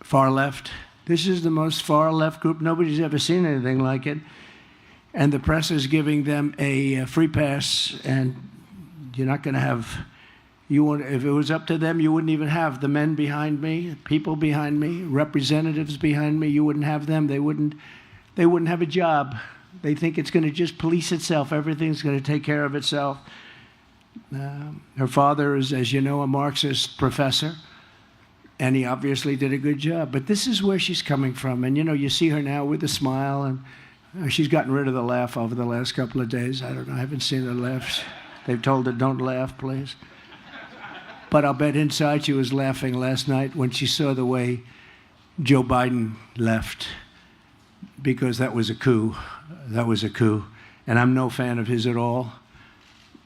far left. This is the most far left group. Nobody's ever seen anything like it. And the press is giving them a free pass, and you're not going to have, if it was up to them, you wouldn't even have the men behind me, people behind me, representatives behind me. You wouldn't have them. They wouldn't have a job. They think it's going to just police itself. Everything's going to take care of itself. Her father is, as you know, a Marxist professor, and he obviously did a good job. But this is where she's coming from. And, you know, you see her now with a smile, and she's gotten rid of the laugh over the last couple of days. I don't know. I haven't seen her laugh. They've told her, don't laugh, please. But I'll bet inside she was laughing last night when she saw the way Joe Biden left, because that was a coup. That was a coup. And I'm no fan of his at all.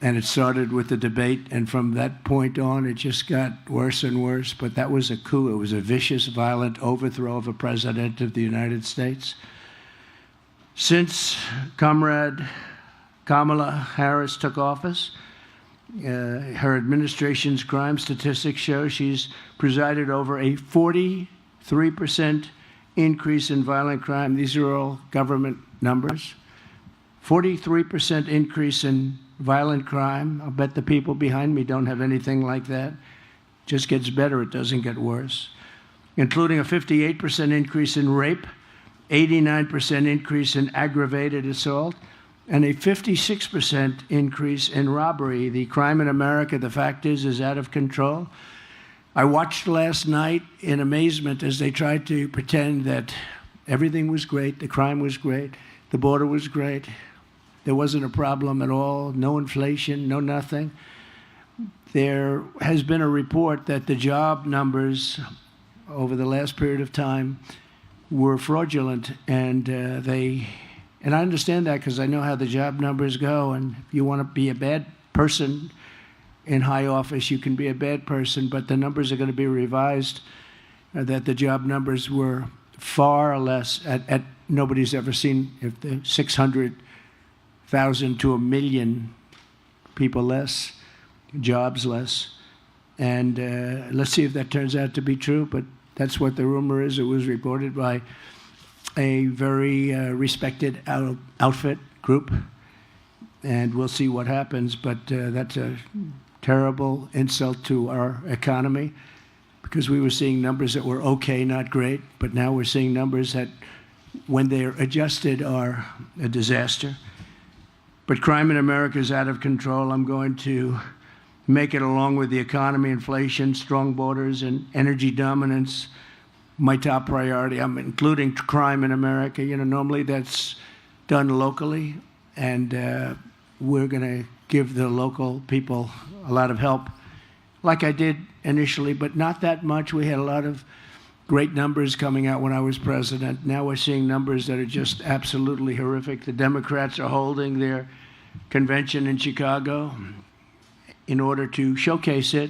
And it started with the debate, and from that point on, it just got worse and worse. But that was a coup. It was a vicious, violent overthrow of a president of the United States. Since Comrade Kamala Harris took office, her administration's crime statistics show she's presided over a 43% increase in violent crime. These are all government numbers. 43% increase in violent crime. I'll bet the people behind me don't have anything like that. It just gets better. It doesn't get worse. Including a 58% increase in rape, 89% increase in aggravated assault, and a 56% increase in robbery. The crime in America, the fact is out of control. I watched last night in amazement as they tried to pretend that everything was great, the crime was great, the border was great, there wasn't a problem at all, no inflation, no nothing. There has been a report that the job numbers over the last period of time were fraudulent, and I understand that because I know how the job numbers go, and if you want to be a bad person in high office, you can be a bad person, but the numbers are going to be revised, that the job numbers were far less, at nobody's ever seen, if the 600,000 to 1 million people less, jobs less. And let's see if that turns out to be true, but that's what the rumor is. It was reported by a very respected outfit group, and we'll see what happens. But that's a terrible insult to our economy, because we were seeing numbers that were okay, not great, but now we're seeing numbers that, when they're adjusted, are a disaster. But crime in America is out of control. I'm going to make it, along with the economy, inflation, strong borders, and energy dominance, my top priority. I'm including crime in America. You know, normally that's done locally, and we're going to give the local people a lot of help, like I did initially, but not that much. We had a lot of great numbers coming out when I was president. Now we're seeing numbers that are just absolutely horrific. The Democrats are holding their convention in Chicago in order to showcase it,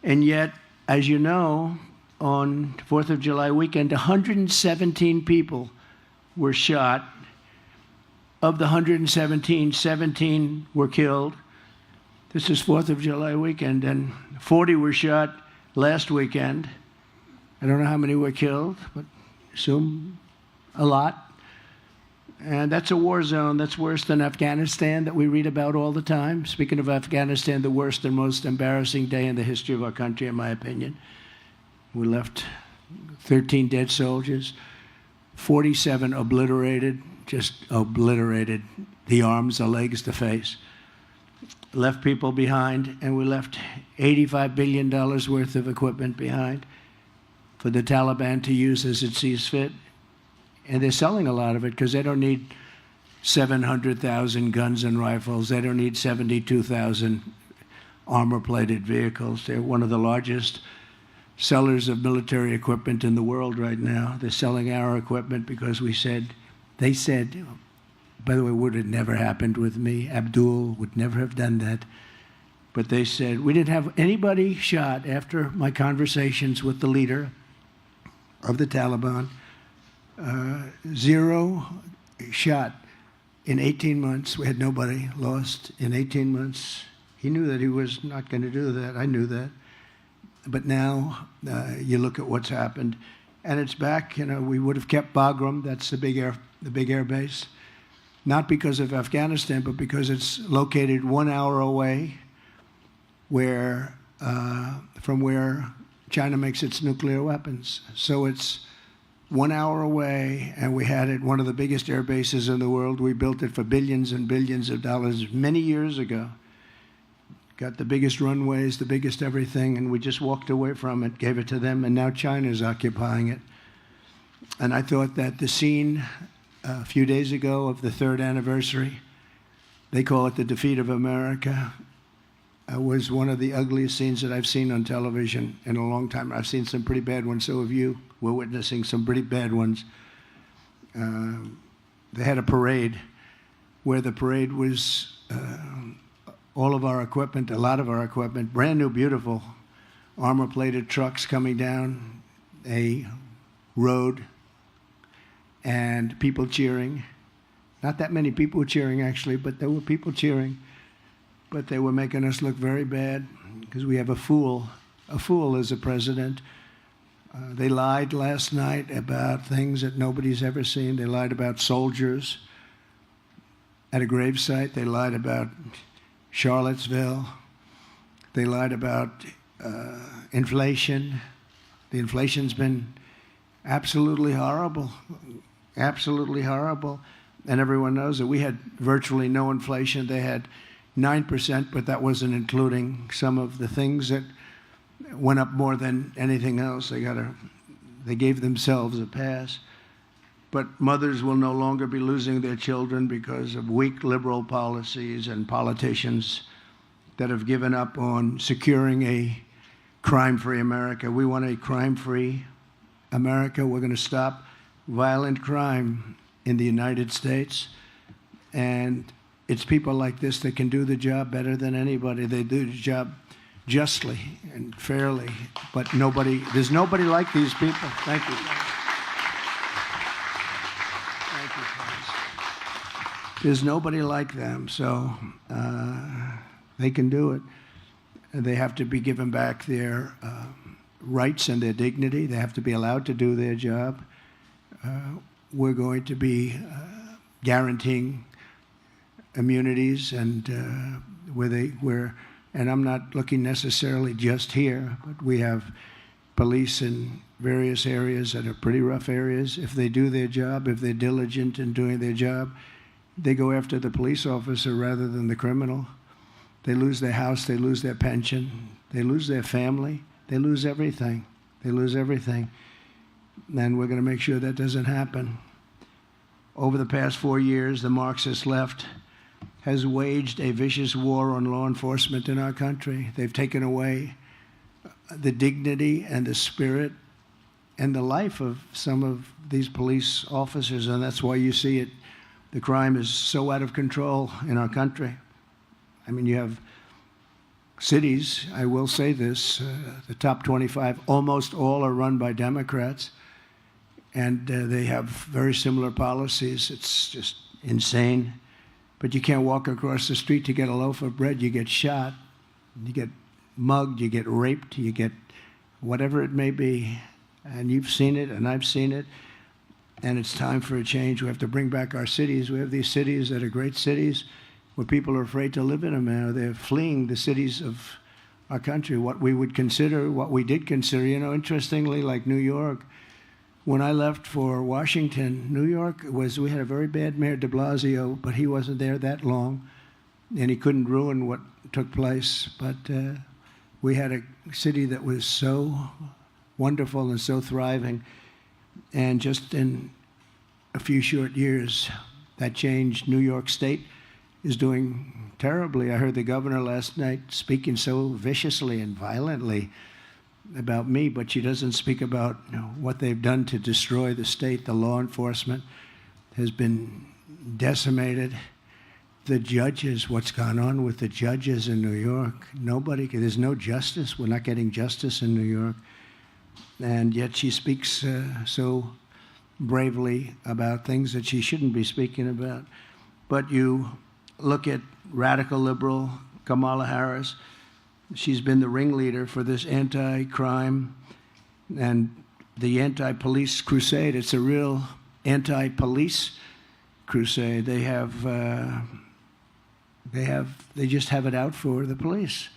and yet as you know, on 4th of July weekend, 117 people were shot. Of the 117, 17 were killed. This is 4th of July weekend, and 40 were shot last weekend. I don't know how many were killed, but assume a lot. And that's a war zone. That's worse than Afghanistan that we read about all the time. Speaking of Afghanistan, the worst and most embarrassing day in the history of our country, in my opinion. We left 13 dead soldiers, 47 obliterated, just obliterated, the arms, the legs, the face. Left people behind, and we left $85 billion worth of equipment behind for the Taliban to use as it sees fit. And they're selling a lot of it because they don't need 700,000 guns and rifles. They don't need 72,000 armor-plated vehicles. They're one of the largest sellers of military equipment in the world right now. They're selling our equipment because they said, by the way, would have never happened with me. Abdul would never have done that. But they said, we didn't have anybody shot after my conversations with the leader of the Taliban. 0 shot in 18 months. We had nobody lost in 18 months. He knew that he was not going to do that. I knew that. But now you look at what's happened, and it's back. You know, we would have kept Bagram. That's the big air base, not because of Afghanistan, but because it's located 1 hour away, from where China makes its nuclear weapons. So it's 1 hour away, and we had it, one of the biggest air bases in the world. We built it for billions and billions of dollars many years ago. Got the biggest runways, the biggest everything, and we just walked away from it, gave it to them, and now China's occupying it. And I thought that the scene a few days ago of the 3rd anniversary, they call it the defeat of America, was one of the ugliest scenes that I've seen on television in a long time. I've seen some pretty bad ones, so have you. We're witnessing some pretty bad ones. They had a parade where the parade was all of our equipment, a lot of our equipment, brand new, beautiful, armor-plated trucks coming down a road and people cheering. Not that many people cheering, actually, but there were people cheering. But they were making us look very bad because we have a fool. A fool is a president. They lied last night about things that nobody's ever seen. They lied about soldiers at a gravesite. They lied about Charlottesville. They lied about inflation. The inflation's been absolutely horrible, absolutely horrible. And everyone knows that we had virtually no inflation. They had 9%, but that wasn't including some of the things that went up more than anything else. They gave themselves a pass. But mothers will no longer be losing their children because of weak liberal policies and politicians that have given up on securing a crime-free America. We want a crime-free America. We're going to stop violent crime in the United States. And it's people like this that can do the job better than anybody. They do the job justly and fairly, but there's nobody like these people. Thank you. Thank you, guys. There's nobody like them, so they can do it. And they have to be given back their rights and their dignity. They have to be allowed to do their job. We're going to be guaranteeing immunities and and I'm not looking necessarily just here, but we have police in various areas that are pretty rough areas. If they do their job, if they're diligent in doing their job, they go after the police officer rather than the criminal. They lose their house, they lose their pension, they lose their family, they lose everything. They lose everything. And we're going to make sure that doesn't happen. Over the past 4 years, the Marxist left has waged a vicious war on law enforcement in our country. They've taken away the dignity and the spirit and the life of some of these police officers, and that's why you see it. The crime is so out of control in our country. I mean, you have cities, I will say this, the top 25, almost all are run by Democrats, and they have very similar policies. It's just insane. But you can't walk across the street to get a loaf of bread. You get shot, you get mugged, you get raped, you get whatever it may be. And you've seen it, and I've seen it. And it's time for a change. We have to bring back our cities. We have these cities that are great cities where people are afraid to live in them now. They're fleeing the cities of our country, what we would consider, what we did consider. You know, interestingly, like New York, when I left for Washington, New York we had a very bad mayor, de Blasio, but he wasn't there that long, and he couldn't ruin what took place. But we had a city that was so wonderful and so thriving, and just in a few short years, that changed. New York State is doing terribly. I heard the governor last night speaking so viciously and violently about me, but she doesn't speak about what they've done to destroy the state. The law enforcement has been decimated. The judges, what's gone on with the judges in New York? There's no justice. We're not getting justice in New York. And yet she speaks so bravely about things that she shouldn't be speaking about. But you look at radical liberal Kamala Harris. She's been the ringleader for this anti-crime and the anti-police crusade. It's a real anti-police crusade. They just have it out for the police.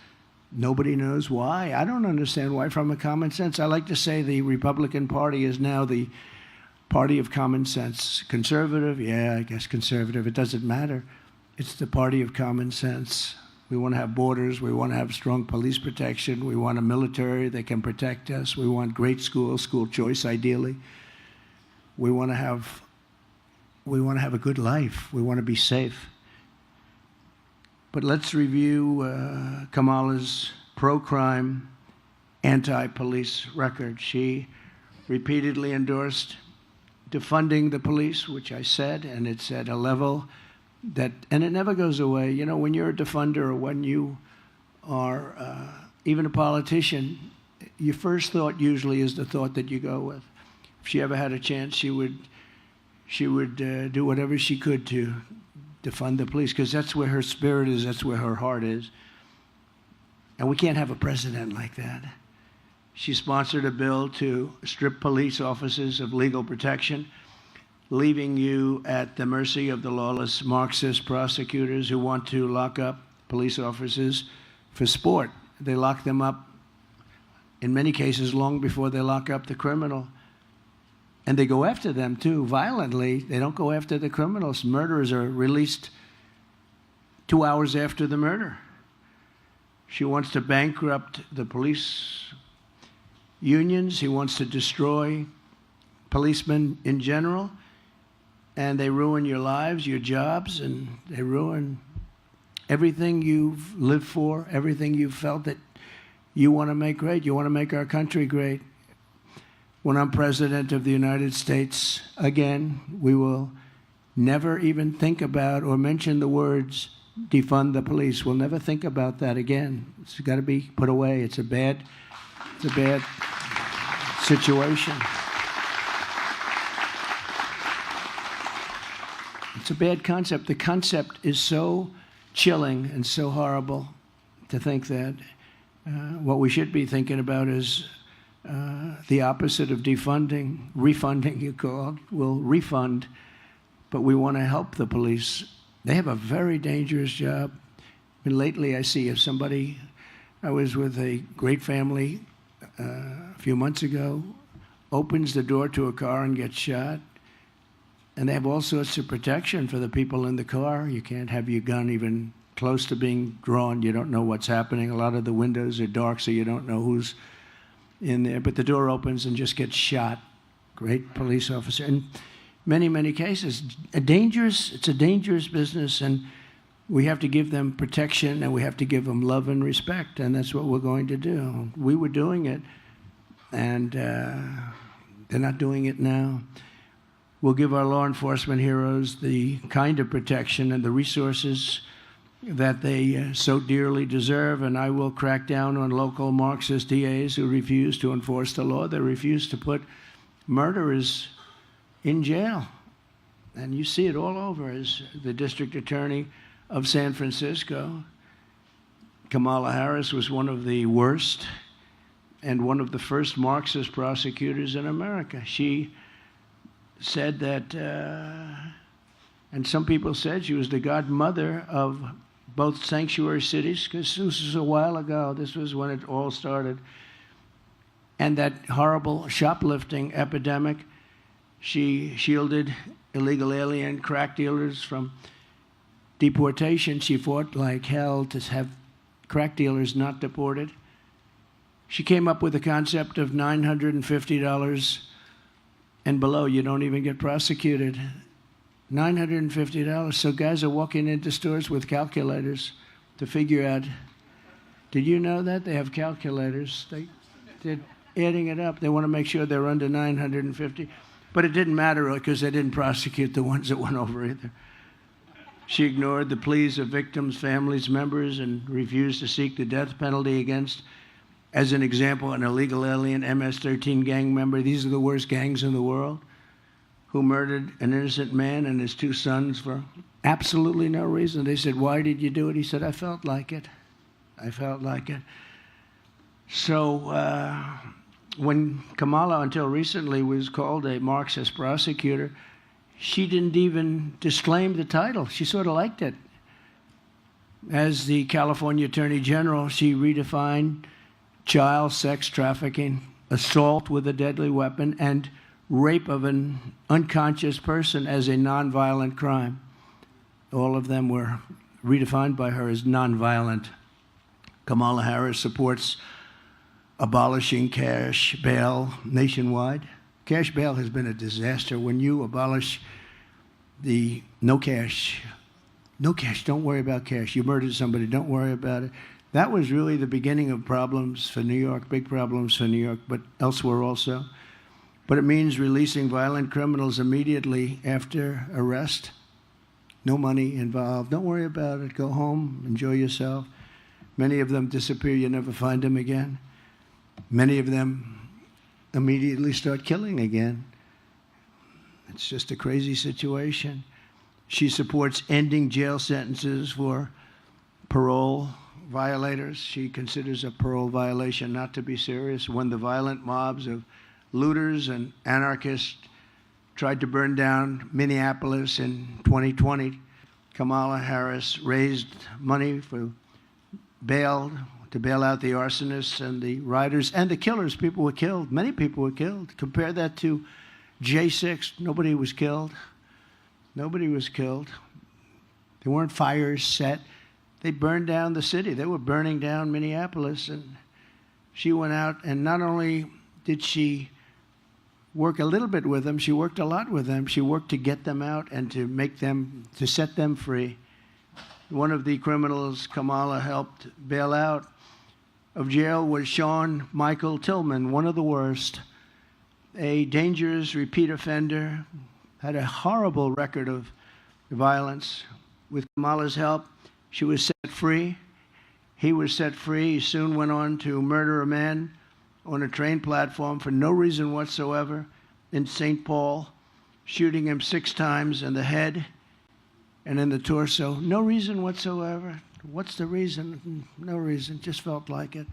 Nobody knows why. I don't understand why. From a common sense, I like to say the Republican Party is now the party of common sense. Conservative, yeah, I guess conservative. It doesn't matter. It's the party of common sense. We want to have borders. We want to have strong police protection. We want a military that can protect us. We want great schools, school choice, ideally. We want to have a good life. We want to be safe. But let's review Kamala's pro-crime, anti-police record. She repeatedly endorsed defunding the police, which I said, and it's at a level and it never goes away. You know, when you're a defunder or when you are even a politician, your first thought usually is the thought that you go with. If she ever had a chance, she would do whatever she could to defund the police, because that's where her spirit is, that's where her heart is. And we can't have a president like that. She sponsored a bill to strip police officers of legal protection, leaving you at the mercy of the lawless Marxist prosecutors who want to lock up police officers for sport. They lock them up, in many cases, long before they lock up the criminal. And they go after them, too, violently. They don't go after the criminals. Murderers are released 2 hours after the murder. She wants to bankrupt the police unions. He wants to destroy policemen in general. And they ruin your lives, your jobs, and they ruin everything you've lived for, everything you've felt that you want to make great. You want to make our country great. When I'm president of the United States, again, we will never even think about or mention the words defund the police. We'll never think about that again. It's got to be put away. It's a bad situation. It's a bad concept. The concept is so chilling and so horrible to think that. What we should be thinking about is the opposite of defunding, refunding, you call it. We'll refund, but we want to help the police. They have a very dangerous job. And lately I see I was with a great family a few months ago, opens the door to a car and gets shot. And they have all sorts of protection for the people in the car. You can't have your gun even close to being drawn. You don't know what's happening. A lot of the windows are dark, so you don't know who's in there. But the door opens and just gets shot. Great police officer. In many, many cases, it's a dangerous business, and we have to give them protection, and we have to give them love and respect, and that's what we're going to do. We were doing it, and they're not doing it now. We'll give our law enforcement heroes the kind of protection and the resources that they so dearly deserve, and I will crack down on local Marxist DAs who refuse to enforce the law. They refuse to put murderers in jail. And you see it all over. As the district attorney of San Francisco, Kamala Harris was one of the worst and one of the first Marxist prosecutors in America. She said that, and some people said she was the godmother of both sanctuary cities, because this was a while ago. This was when it all started. And that horrible shoplifting epidemic, she shielded illegal alien crack dealers from deportation. She fought like hell to have crack dealers not deported. She came up with the concept of $950 and below. You don't even get prosecuted. $950. So guys are walking into stores with calculators to figure out. Did you know that? They have calculators. They're adding it up. They want to make sure they're under 950. But it didn't matter because they didn't prosecute the ones that went over either. She ignored the pleas of victims, families, members, and refused to seek the death penalty against, as an example, an illegal alien MS-13 gang member. These are the worst gangs in the world, who murdered an innocent man and his two sons for absolutely no reason. They said, "Why did you do it?" He said, "I felt like it. I felt like it." So when Kamala, until recently, was called a Marxist prosecutor, she didn't even disclaim the title. She sort of liked it. As the California Attorney General, she redefined child sex trafficking, assault with a deadly weapon, and rape of an unconscious person as a nonviolent crime. All of them were redefined by her as nonviolent. Kamala Harris supports abolishing cash bail nationwide. Cash bail has been a disaster. When you abolish the no cash, don't worry about cash. You murdered somebody, don't worry about it. That was really the beginning of problems for New York, big problems for New York, but elsewhere also. But it means releasing violent criminals immediately after arrest. No money involved. Don't worry about it. Go home, enjoy yourself. Many of them disappear. You never find them again. Many of them immediately start killing again. It's just a crazy situation. She supports ending jail sentences for parole violators. She considers a parole violation not to be serious. When the violent mobs of looters and anarchists tried to burn down Minneapolis in 2020, Kamala Harris raised money for bail, to bail out the arsonists and the rioters and the killers. People were killed. Many people were killed. Compare that to J6. Nobody was killed. Nobody was killed. There weren't fires set. They burned down the city. They were burning down Minneapolis. And she went out, and not only did she work a little bit with them, she worked a lot with them. She worked to get them out and to make them, to set them free. One of the criminals Kamala helped bail out of jail was Sean Michael Tillman, one of the worst, a dangerous repeat offender, had a horrible record of violence. With Kamala's help, she was set free. He was set free. He soon went on to murder a man on a train platform for no reason whatsoever in St. Paul, shooting him 6 times in the head and in the torso. No reason whatsoever. What's the reason? No reason. Just felt like it.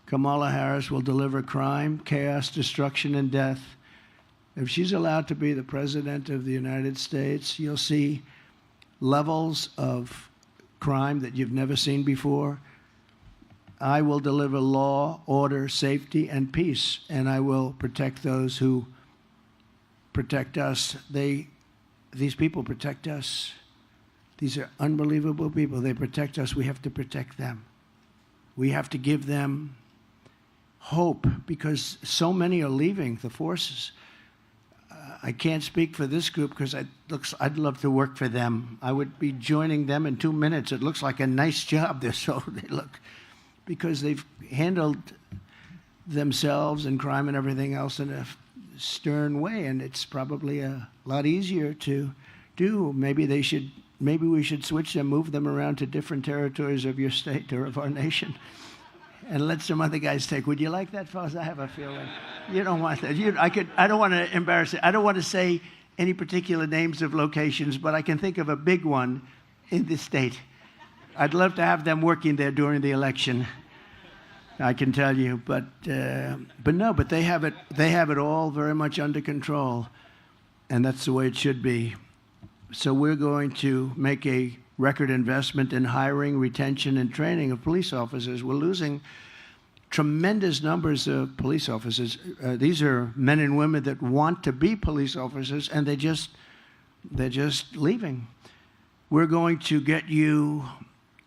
Kamala Harris will deliver crime, chaos, destruction, and death. If she's allowed to be the president of the United States, you'll see levels of crime that you've never seen before. I will deliver law, order, safety, and peace, and I will protect those who protect us. These people protect us. These are unbelievable people. They protect us. We have to protect them. We have to give them hope, because so many are leaving the forces. I can't speak for this group because I'd love to work for them. I would be joining them in 2 minutes. It looks like a nice job. They look, because they've handled themselves and crime and everything else in a stern way, and it's probably a lot easier to do. Maybe they should maybe we should switch them, move them around to different territories of your state or of our nation, and let some other guys take. Would you like that, fellas? I have a feeling you don't want that. I don't want to embarrass it. I don't want to say any particular names of locations, but I can think of a big one in this state. I'd love to have them working there during the election. I can tell you, but they have it all very much under control, and that's the way it should be. So we're going to make a record investment in hiring, retention, and training of police officers. We're losing tremendous numbers of police officers. These are men and women that want to be police officers, and they're just leaving. We're going to get you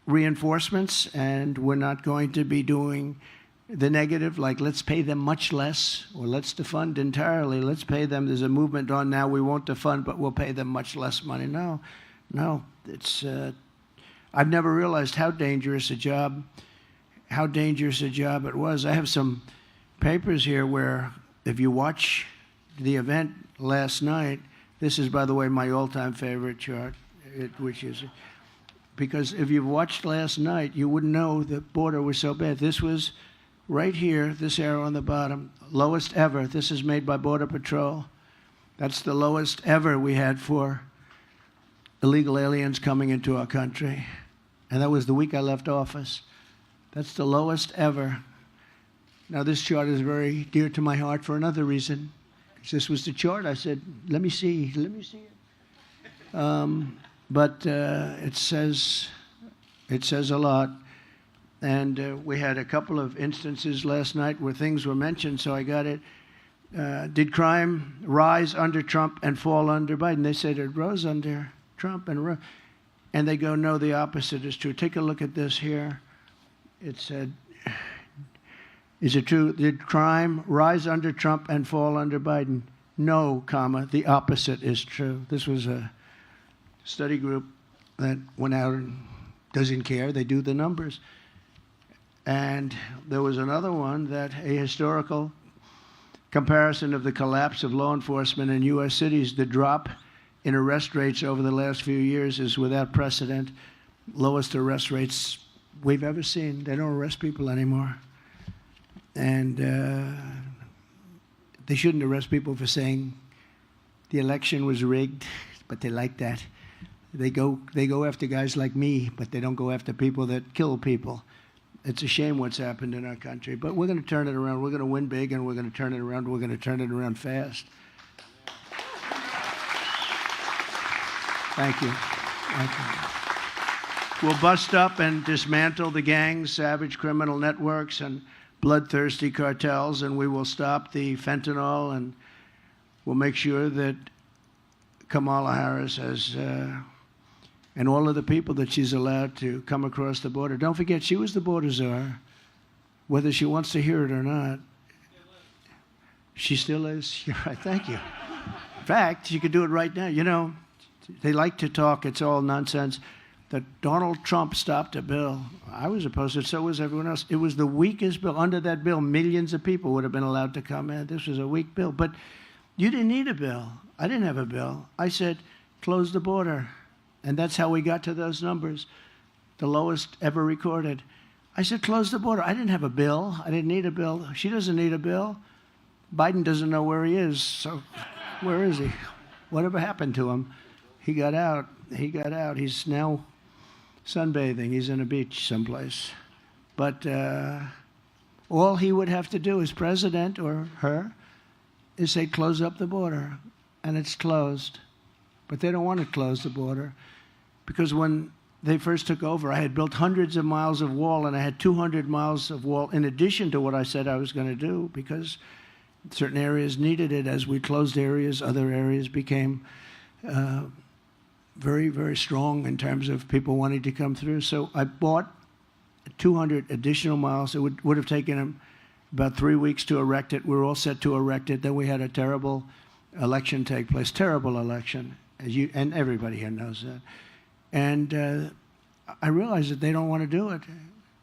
reinforcements, and we're not going to be doing the negative, like let's pay them much less, or let's defund entirely. Let's pay them. There's a movement on now. We won't defund, but we'll pay them much less money. No, it's. I've never realized how dangerous a job it was. I have some papers here where, if you watch the event last night, this is, by the way, my all-time favorite chart, which is. Because if you've watched last night, you wouldn't know the border was so bad. This was right here, this arrow on the bottom, lowest ever. This is made by Border Patrol. That's the lowest ever we had for illegal aliens coming into our country. And that was the week I left office. That's the lowest ever. Now, this chart is very dear to my heart for another reason. Because this was the chart. I said, let me see it. But it says a lot, and we had a couple of instances last night where things were mentioned, so I got it. Did crime rise under Trump and fall under Biden? They said it rose under Trump and they go, no, the opposite is true. Take a look at this here. It said, is it true? Did crime rise under Trump and fall under Biden? No, comma, the opposite is true. This was a study group that went out and doesn't care. They do the numbers. And there was another one that a historical comparison of the collapse of law enforcement in U.S. cities. The drop in arrest rates over the last few years is without precedent. Lowest arrest rates we've ever seen. They don't arrest people anymore. And they shouldn't arrest people for saying the election was rigged, but they like that. They go after guys like me, but they don't go after people that kill people. It's a shame what's happened in our country, but we're going to turn it around. We're going to win big, and we're going to turn it around. We're going to turn it around fast. Thank you. We'll bust up and dismantle the gangs, savage criminal networks, and bloodthirsty cartels, and we will stop the fentanyl, and we'll make sure that Kamala Harris has and all of the people that she's allowed to come across the border. Don't forget, she was the border czar, whether she wants to hear it or not. She still is. You're right. Thank you. In fact, she could do it right now. You know, they like to talk. It's all nonsense. That Donald Trump stopped a bill. I was opposed to it. So was everyone else. It was the weakest bill. Under that bill, millions of people would have been allowed to come in. This was a weak bill. But you didn't need a bill. I didn't have a bill. I said, close the border. And that's how we got to those numbers, the lowest ever recorded. I said, close the border. I didn't have a bill. I didn't need a bill. She doesn't need a bill. Biden doesn't know where he is. So where is he? Whatever happened to him? He got out. He's now sunbathing. He's in a beach someplace. But all he would have to do as president, or her, is say, close up the border. And it's closed. But they don't want to close the border. Because when they first took over, I had built hundreds of miles of wall, and I had 200 miles of wall in addition to what I said I was going to do, because certain areas needed it. As we closed areas, other areas became very, very strong in terms of people wanting to come through. So I bought 200 additional miles. It would have taken them about 3 weeks to erect it. We were all set to erect it. Then we had a terrible election take place, terrible election, and everybody here knows that. And I realized that they don't want to do it.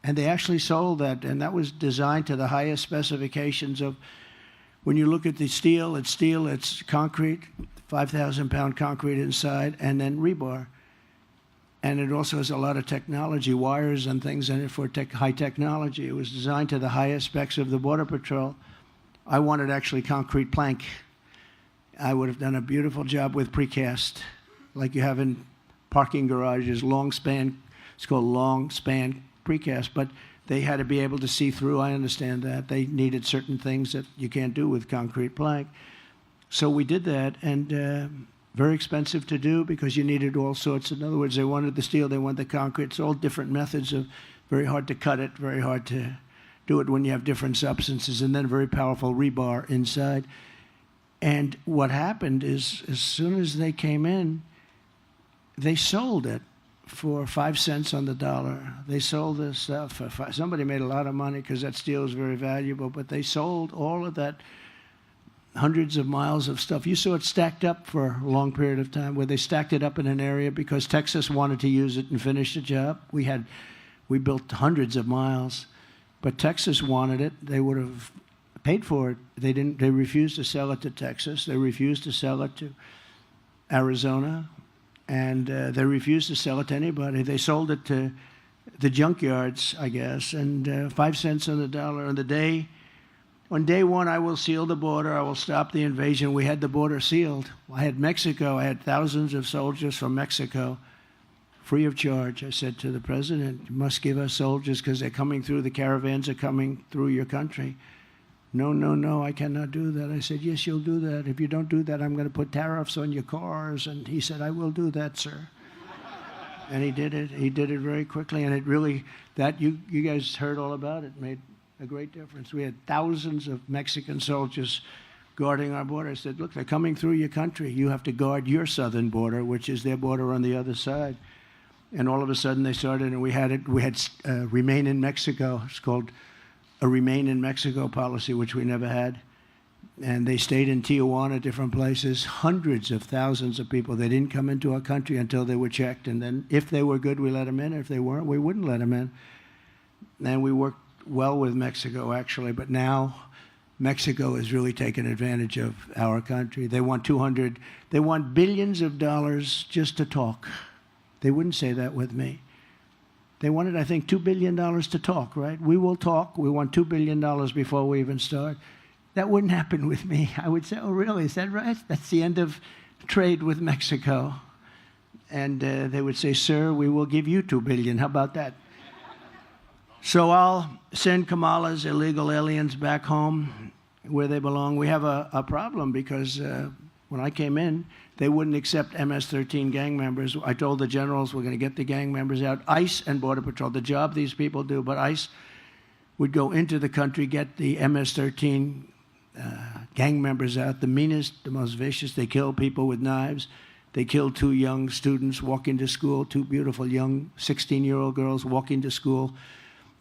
And they actually sold that, and that was designed to the highest specifications of, when you look at the steel, it's concrete, 5,000-pound concrete inside, and then rebar. And it also has a lot of technology, wires and things in it for high technology. It was designed to the highest specs of the Border Patrol. I wanted actually concrete plank. I would have done a beautiful job with precast, like you have in parking garages, long span. It's called long span precast, but they had to be able to see through. I understand that. They needed certain things that you can't do with concrete plank. So we did that, and very expensive to do because you needed all sorts. In other words, they wanted the steel, they wanted the concrete. It's all different methods of very hard to cut it, very hard to do it when you have different substances, and then very powerful rebar inside. And what happened is, as soon as they came in, they sold it for 5 cents on the dollar. They sold this stuff for somebody made a lot of money because that steel is very valuable, but they sold all of that, hundreds of miles of stuff. You saw it stacked up for a long period of time, where they stacked it up in an area because Texas wanted to use it and finish the job. We built hundreds of miles, but Texas wanted it. They would have paid for it. They didn't. They refused to sell it to Texas. They refused to sell it to Arizona, and they refused to sell it to anybody. They sold it to the junkyards, I guess, and 5 cents on the dollar. On day one, I will seal the border. I will stop the invasion. We had the border sealed. I had Mexico. I had thousands of soldiers from Mexico, free of charge. I said to the president, "You must give us soldiers because they're coming through. The caravans are coming through your country." No, no, no, I cannot do that. I said, "Yes, you'll do that. If you don't do that, I'm going to put tariffs on your cars." And he said, "I will do that, sir." And he did it. He did it very quickly. And it really, you guys heard all about it, made a great difference. We had thousands of Mexican soldiers guarding our border. I said, "Look, they're coming through your country. You have to guard your southern border, which is their border on the other side." And all of a sudden they started, and we had Remain in Mexico. It's called a Remain in Mexico policy, which we never had. And they stayed in Tijuana, different places, hundreds of thousands of people. They didn't come into our country until they were checked. And then if they were good, we let them in. If they weren't, we wouldn't let them in. And we worked well with Mexico, actually. But now Mexico is really taking advantage of our country. They want billions of dollars just to talk. They wouldn't say that with me. They wanted, I think, $2 billion to talk, right? We will talk. We want $2 billion before we even start. That wouldn't happen with me. I would say, "Oh, really? Is that right? That's the end of trade with Mexico." And they would say, "Sir, we will give you $2 billion. How about that?" So I'll send Kamala's illegal aliens back home where they belong. We have a problem because when I came in, they wouldn't accept MS-13 gang members. I told the generals we're going to get the gang members out. ICE and Border Patrol, the job these people do, but ICE would go into the country, get the MS-13 gang members out, the meanest, the most vicious. They kill people with knives. They killed 2 young students walking to school, 2 beautiful young 16-year-old girls walking to school.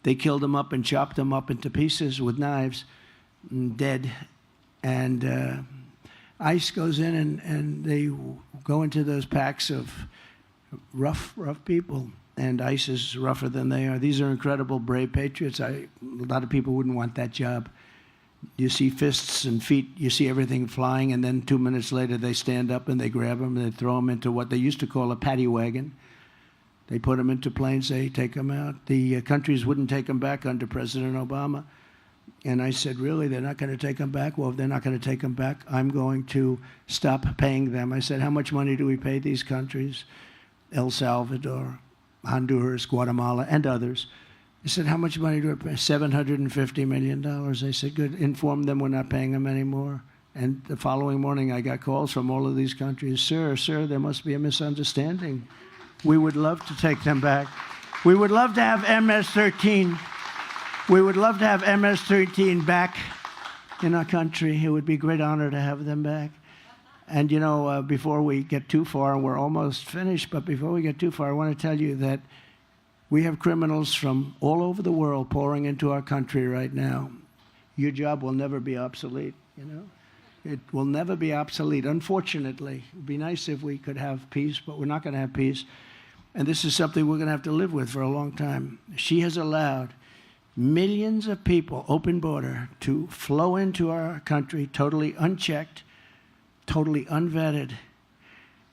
They killed them up and chopped them up into pieces with knives, dead. And ICE goes in and they go into those packs of rough people. And ICE is rougher than they are. These are incredible, brave patriots. A lot of people wouldn't want that job. You see fists and feet, you see everything flying, and then 2 minutes later they stand up and they grab them and they throw them into what they used to call a paddy wagon. They put them into planes, they take them out. The countries wouldn't take them back under President Obama. And I said, "Really, they're not going to take them back?" "Well, if they're not going to take them back, I'm going to stop paying them." I said, "How much money do we pay these countries? El Salvador, Honduras, Guatemala, and others." I said, "How much money do we pay?" $750 million. I said, "Good, inform them we're not paying them anymore." And the following morning, I got calls from all of these countries. Sir, there must be a misunderstanding. We would love to take them back. We would love to have MS-13. We would love to have MS-13 back in our country. It would be a great honor to have them back. And, before we get too far, and we're almost finished, but before we get too far, I want to tell you that we have criminals from all over the world pouring into our country right now. Your job will never be obsolete, It will never be obsolete, unfortunately. It would be nice if we could have peace, but we're not going to have peace. And this is something we're going to have to live with for a long time. She has allowed millions of people, open border, to flow into our country totally unchecked, totally unvetted.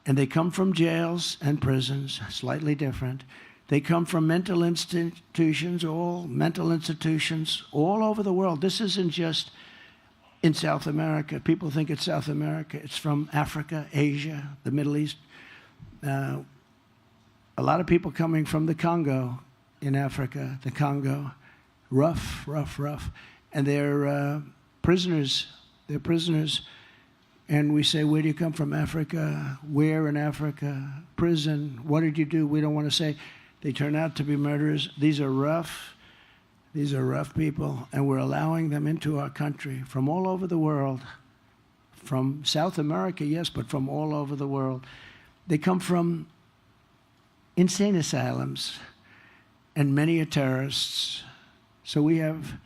And they come from jails and prisons, slightly different. They come from mental institutions, all over the world. This isn't just in South America. People think it's South America. It's from Africa, Asia, the Middle East. A lot of people coming from the Congo in Africa, the Congo. Rough. And they're prisoners. They're prisoners. And we say, where do you come from? Africa. Where in Africa? Prison. What did you do? We don't want to say. They turn out to be murderers. These are rough people, and we're allowing them into our country from all over the world. From South America, yes, but from all over the world. They come from insane asylums, and many are terrorists. So we have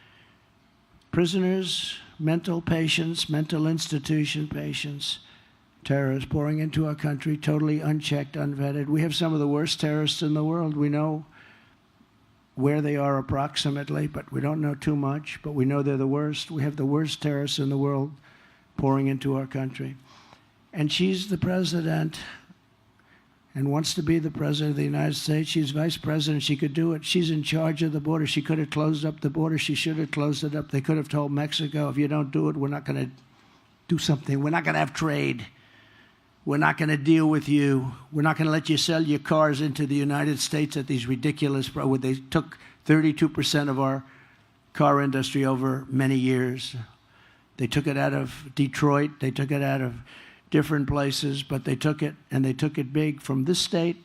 prisoners, mental patients, mental institution patients, terrorists pouring into our country, totally unchecked, unvetted. We have some of the worst terrorists in the world. We know where they are approximately, but we don't know too much, but we know they're the worst. We have the worst terrorists in the world pouring into our country. And she's the president and wants to be the president of the United States. She's vice president. She could do it. She's in charge of the border. She could have closed up the border. She should have closed it up. They could have told Mexico, if you don't do it, we're not going to do something. We're not going to have trade. We're not going to deal with you. We're not going to let you sell your cars into the United States at these ridiculous prices. They took 32% of our car industry over many years. They took it out of Detroit. They took it out of different places, but they took it, and they took it big from this state,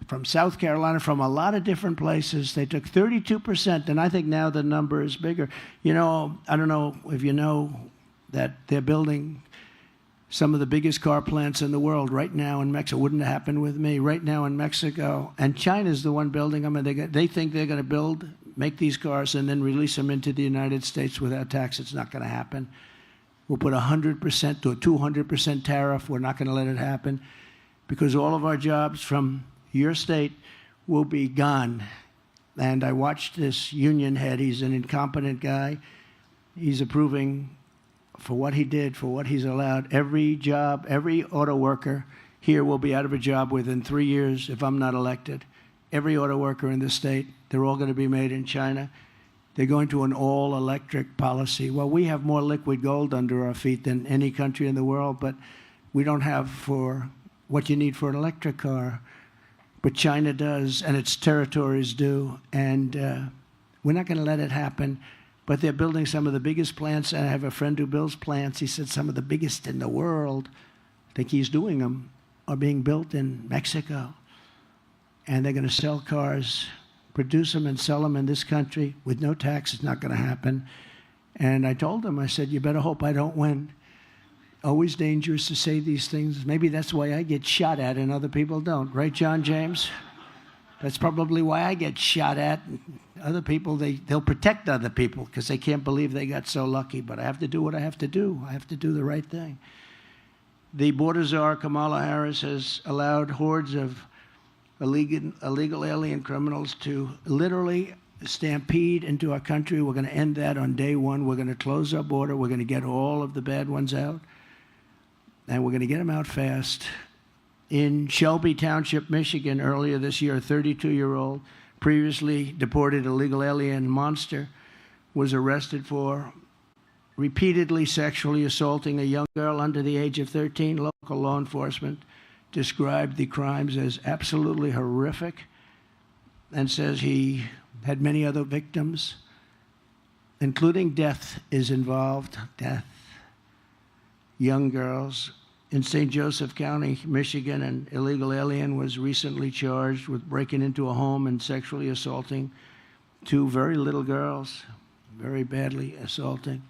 from South Carolina, from a lot of different places. They took 32%, and I think now the number is bigger. You know, I don't know if you know that they're building some of the biggest car plants in the world right now in Mexico. Wouldn't have happened with me. Right now in Mexico. And China's the one building them, and they think they're going to make these cars and then release them into the United States without tax. It's not going to happen. We'll put 100% to a 200% tariff. We're not going to let it happen because all of our jobs from your state will be gone. And I watched this union head. He's an incompetent guy. He's approving for what he did, for what he's allowed. Every job, every auto worker here will be out of a job within 3 years if I'm not elected. Every auto worker in the state, they're all going to be made in China. They're going to an all-electric policy. Well, we have more liquid gold under our feet than any country in the world, but we don't have for what you need for an electric car. But China does, and its territories do, and we're not going to let it happen. But they're building some of the biggest plants. And I have a friend who builds plants. He said some of the biggest in the world, I think he's doing them, are being built in Mexico. And they're going to sell cars, produce them and sell them in this country with no tax. It's not going to happen. And I told him, I said, you better hope I don't win. Always dangerous to say these things. Maybe that's why I get shot at and other people don't. Right, John James? That's probably why I get shot at. Other people, they'll protect other people because they can't believe they got so lucky. But I have to do what I have to do. I have to do the right thing. The border czar, Kamala Harris, has allowed hordes of illegal alien criminals to literally stampede into our country. We're going to end that on day one. We're going to close our border. We're going to get all of the bad ones out. And we're going to get them out fast. In Shelby Township, Michigan, earlier this year, a 32-year-old, previously deported illegal alien monster, was arrested for repeatedly sexually assaulting a young girl under the age of 13. Local law enforcement described the crimes as absolutely horrific and says he had many other victims, including death is involved. Death. Young girls. In St. Joseph County, Michigan, an illegal alien was recently charged with breaking into a home and sexually assaulting two very little girls, very badly assaulting.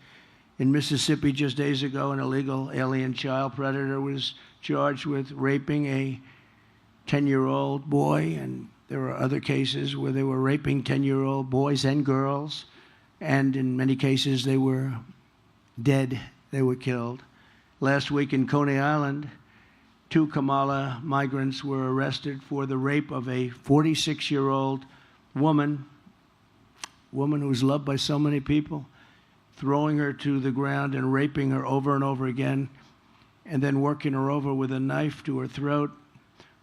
In Mississippi, just days ago, an illegal alien child predator was charged with raping a 10-year-old boy, and there were other cases where they were raping 10-year-old boys and girls, and in many cases they were dead, they were killed. Last week in Coney Island, 2 Kamala migrants were arrested for the rape of a 46-year-old woman who was loved by so many people, throwing her to the ground and raping her over and over again, and then working her over with a knife to her throat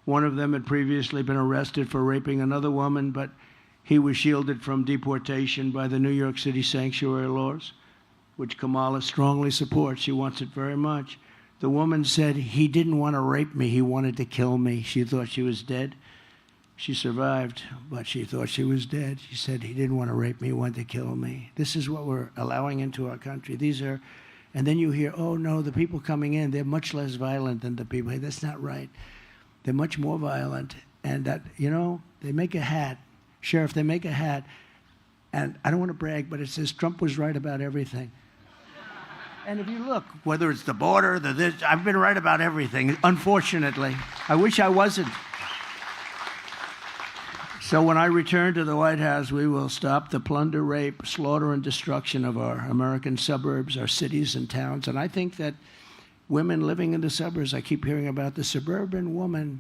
One of them had previously been arrested for raping another woman, but he was shielded from deportation by the New York City sanctuary laws, which Kamala strongly supports. She wants it very much. The woman said, he didn't want to rape me, he wanted to kill me. She thought she was dead. She survived, but she thought she was dead. She said, he didn't want to rape me, he wanted to kill me. This is what we're allowing into our country. These are, and then you hear, oh no, the people coming in, they're much less violent than the people. Hey, that's not right. They're much more violent. And that, you know, they make a hat. Sheriff, they make a hat. And I don't want to brag, but it says Trump was right about everything. And if you look, whether it's the border, this, I've been right about everything, unfortunately. I wish I wasn't. So when I return to the White House, we will stop the plunder, rape, slaughter, and destruction of our American suburbs, our cities and towns. And I think that women living in the suburbs, I keep hearing about the suburban woman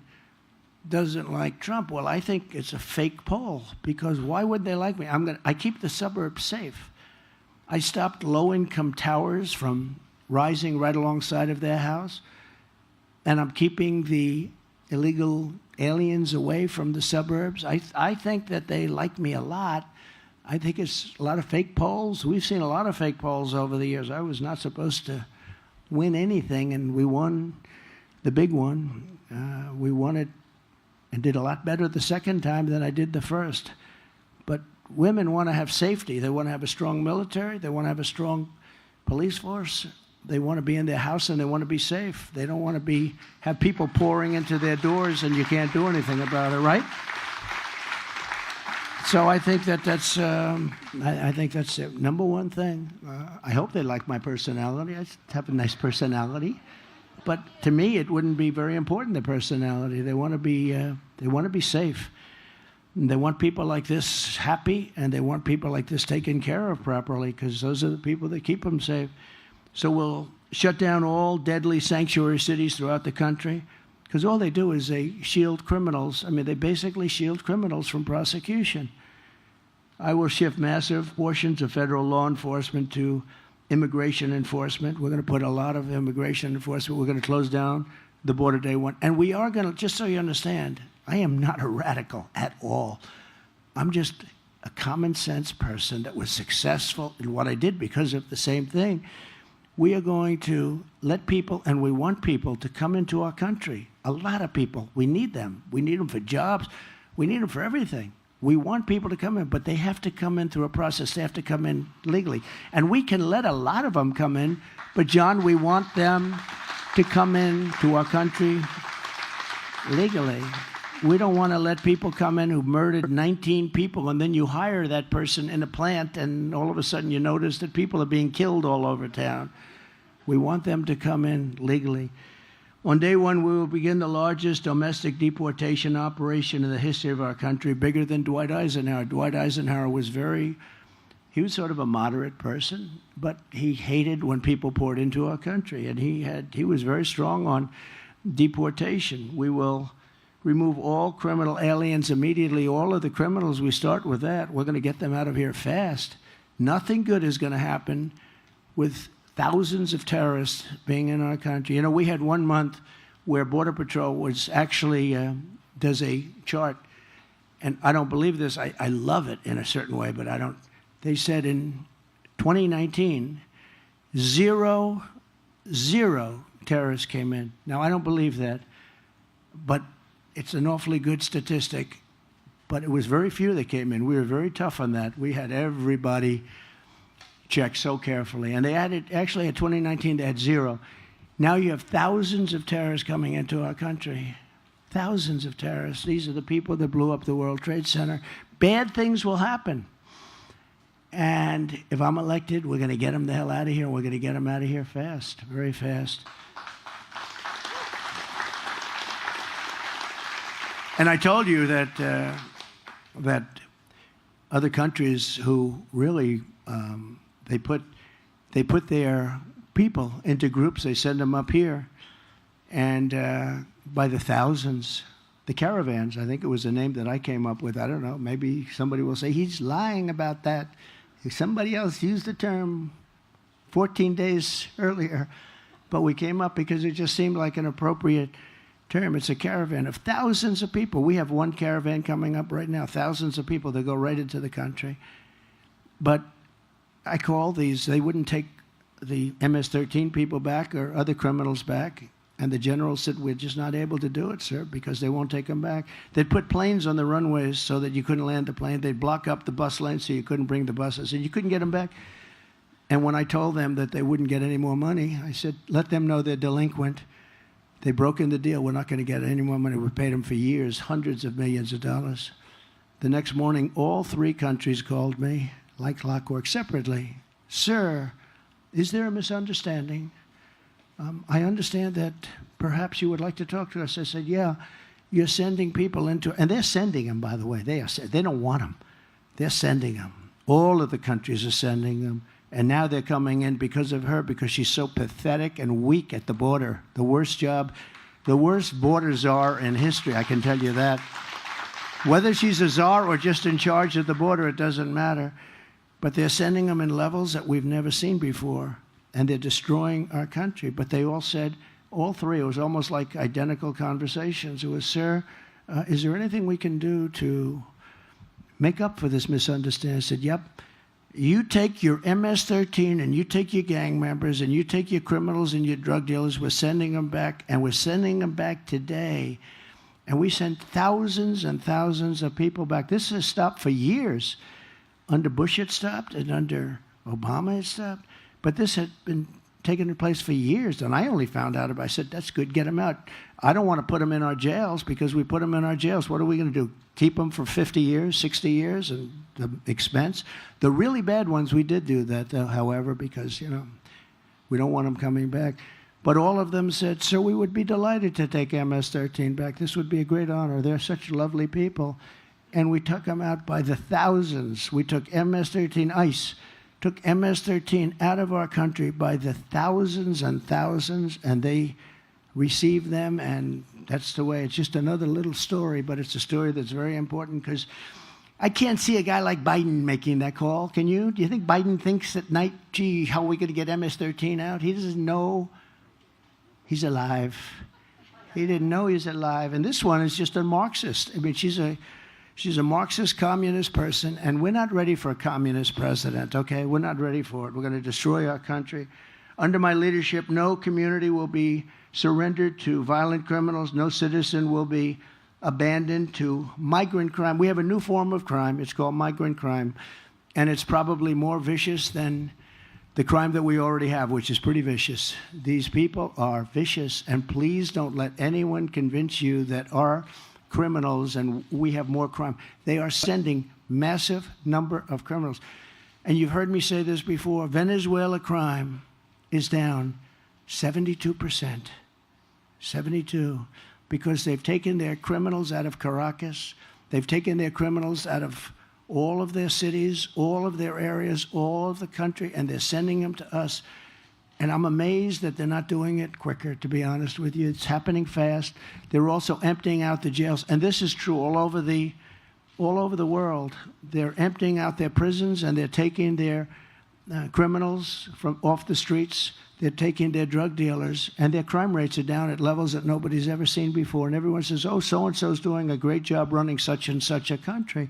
doesn't like Trump. Well, I think it's a fake poll, because why would they like me? I keep the suburbs safe. I stopped low-income towers from rising right alongside of their house, and I'm keeping the illegal aliens away from the suburbs. I think that they like me a lot. I think it's a lot of fake polls. We've seen a lot of fake polls over the years. I was not supposed to win anything, and we won the big one. We won it and did a lot better the second time than I did the first. But women want to have safety. They want to have a strong military. They want to have a strong police force. They want to be in their house and they want to be safe. They don't want to have people pouring into their doors and you can't do anything about it, right? So I think that's the number one thing. I hope they like my personality. I have a nice personality. But to me, it wouldn't be very important, the personality. They want to be safe. And they want people like this happy, and they want people like this taken care of properly, because those are the people that keep them safe. So we'll shut down all deadly sanctuary cities throughout the country, because all they do is they shield criminals. I mean, they basically shield criminals from prosecution. I will shift massive portions of federal law enforcement to immigration enforcement. We're going to put a lot of immigration enforcement. We're going to close down the border day one. And we are going to, just so you understand, I am not a radical at all. I'm just a common sense person that was successful in what I did because of the same thing. We are going to let people, and we want people to come into our country. A lot of people. We need them. We need them for jobs. We need them for everything. We want people to come in, but they have to come in through a process. They have to come in legally. And we can let a lot of them come in, but John, we want them to come in to our country legally. We don't want to let people come in who murdered 19 people, and then you hire that person in a plant, and all of a sudden you notice that people are being killed all over town. We want them to come in legally. On day one, we will begin the largest domestic deportation operation in the history of our country, bigger than Dwight Eisenhower. Dwight Eisenhower was he was sort of a moderate person, but he hated when people poured into our country, and he was very strong on deportation. We will remove all criminal aliens immediately. All of the criminals, we start with that. We're going to get them out of here fast. Nothing good is going to happen with thousands of terrorists being in our country. You know, we had 1 month where Border Patrol was actually does a chart, and I don't believe this. I love it in a certain way, but I don't. They said in 2019, zero terrorists came in. Now, I don't believe that, but it's an awfully good statistic. But it was very few that came in. We were very tough on that. We had everybody checked so carefully. And they actually at 2019, they had 0. Now you have thousands of terrorists coming into our country. Thousands of terrorists. These are the people that blew up the World Trade Center. Bad things will happen. And if I'm elected, we're going to get them the hell out of here. We're going to get them out of here fast, very fast. And I told you that that other countries who really they put their people into groups. They send them up here, and by the thousands, the caravans. I think it was a name that I came up with. I don't know. Maybe somebody will say he's lying about that. Somebody else used the term 14 days earlier, but we came up because it just seemed like an appropriate term. It's a caravan of thousands of people. We have one caravan coming up right now, thousands of people that go right into the country. But I called these, they wouldn't take the MS-13 people back or other criminals back. And the general said, we're just not able to do it, sir, because they won't take them back. They'd put planes on the runways so that you couldn't land the plane. They'd block up the bus lane so you couldn't bring the buses, and you couldn't get them back. And when I told them that they wouldn't get any more money, I said, let them know they're delinquent. They broke in the deal. We're not going to get any more money. We paid them for years, hundreds of millions of dollars. The next morning, all three countries called me, like clockwork, separately. Sir, is there a misunderstanding? I understand that perhaps you would like to talk to us. I said, yeah, you're sending people into, and they're sending them, by the way. They don't want them. They're sending them. All of the countries are sending them. And now they're coming in because of her, because she's so pathetic and weak at the border. The worst job, the worst border czar in history, I can tell you that. Whether she's a czar or just in charge of the border, it doesn't matter. But they're sending them in levels that we've never seen before. And they're destroying our country. But they all said, all three, it was almost like identical conversations. It was, sir, is there anything we can do to make up for this misunderstanding? I said, yep. You take your MS-13 and you take your gang members and you take your criminals and your drug dealers. We're sending them back, and we're sending them back today. And we sent thousands and thousands of people back. This has stopped for years. Under Bush it stopped, and under Obama it stopped. But this had been taking place for years, and I only found out about it. I said, that's good, get them out. I don't want to put them in our jails, because we put them in our jails. What are we going to do? Keep them for 50 years, 60 years, and the expense? The really bad ones, we did do that, though, however, because, we don't want them coming back. But all of them said, sir, we would be delighted to take MS-13 back. This would be a great honor. They're such lovely people. And we took them out by the thousands. We took MS-13 ICE, took MS-13 out of our country by the thousands and thousands, and they received them, and that's the way. It's just another little story, but it's a story that's very important, because I can't see a guy like Biden making that call. Can you? Do you think Biden thinks at night, gee, how are we going to get MS-13 out? He doesn't know he's alive. He didn't know he's alive. And this one is just a Marxist. I mean, she's a Marxist communist person, and we're not ready for a communist president, okay? We're not ready for it. We're going to destroy our country. Under my leadership, no community will be surrendered to violent criminals. No citizen will be abandoned to migrant crime. We have a new form of crime. It's called migrant crime, and it's probably more vicious than the crime that we already have, which is pretty vicious. These people are vicious, and please don't let anyone convince you that our criminals and we have more crime. They are sending massive number of criminals. And you've heard me say this before, Venezuela crime is down 72%. 72. Because they've taken their criminals out of Caracas. They've taken their criminals out of all of their cities, all of their areas, all of the country, and they're sending them to us. And I'm amazed that they're not doing it quicker, to be honest with you. It's happening fast. They're also emptying out the jails. And this is true all over the world. They're emptying out their prisons, and they're taking their criminals from off the streets. They're taking their drug dealers, and their crime rates are down at levels that nobody's ever seen before. And everyone says, oh, so-and-so's doing a great job running such and such a country.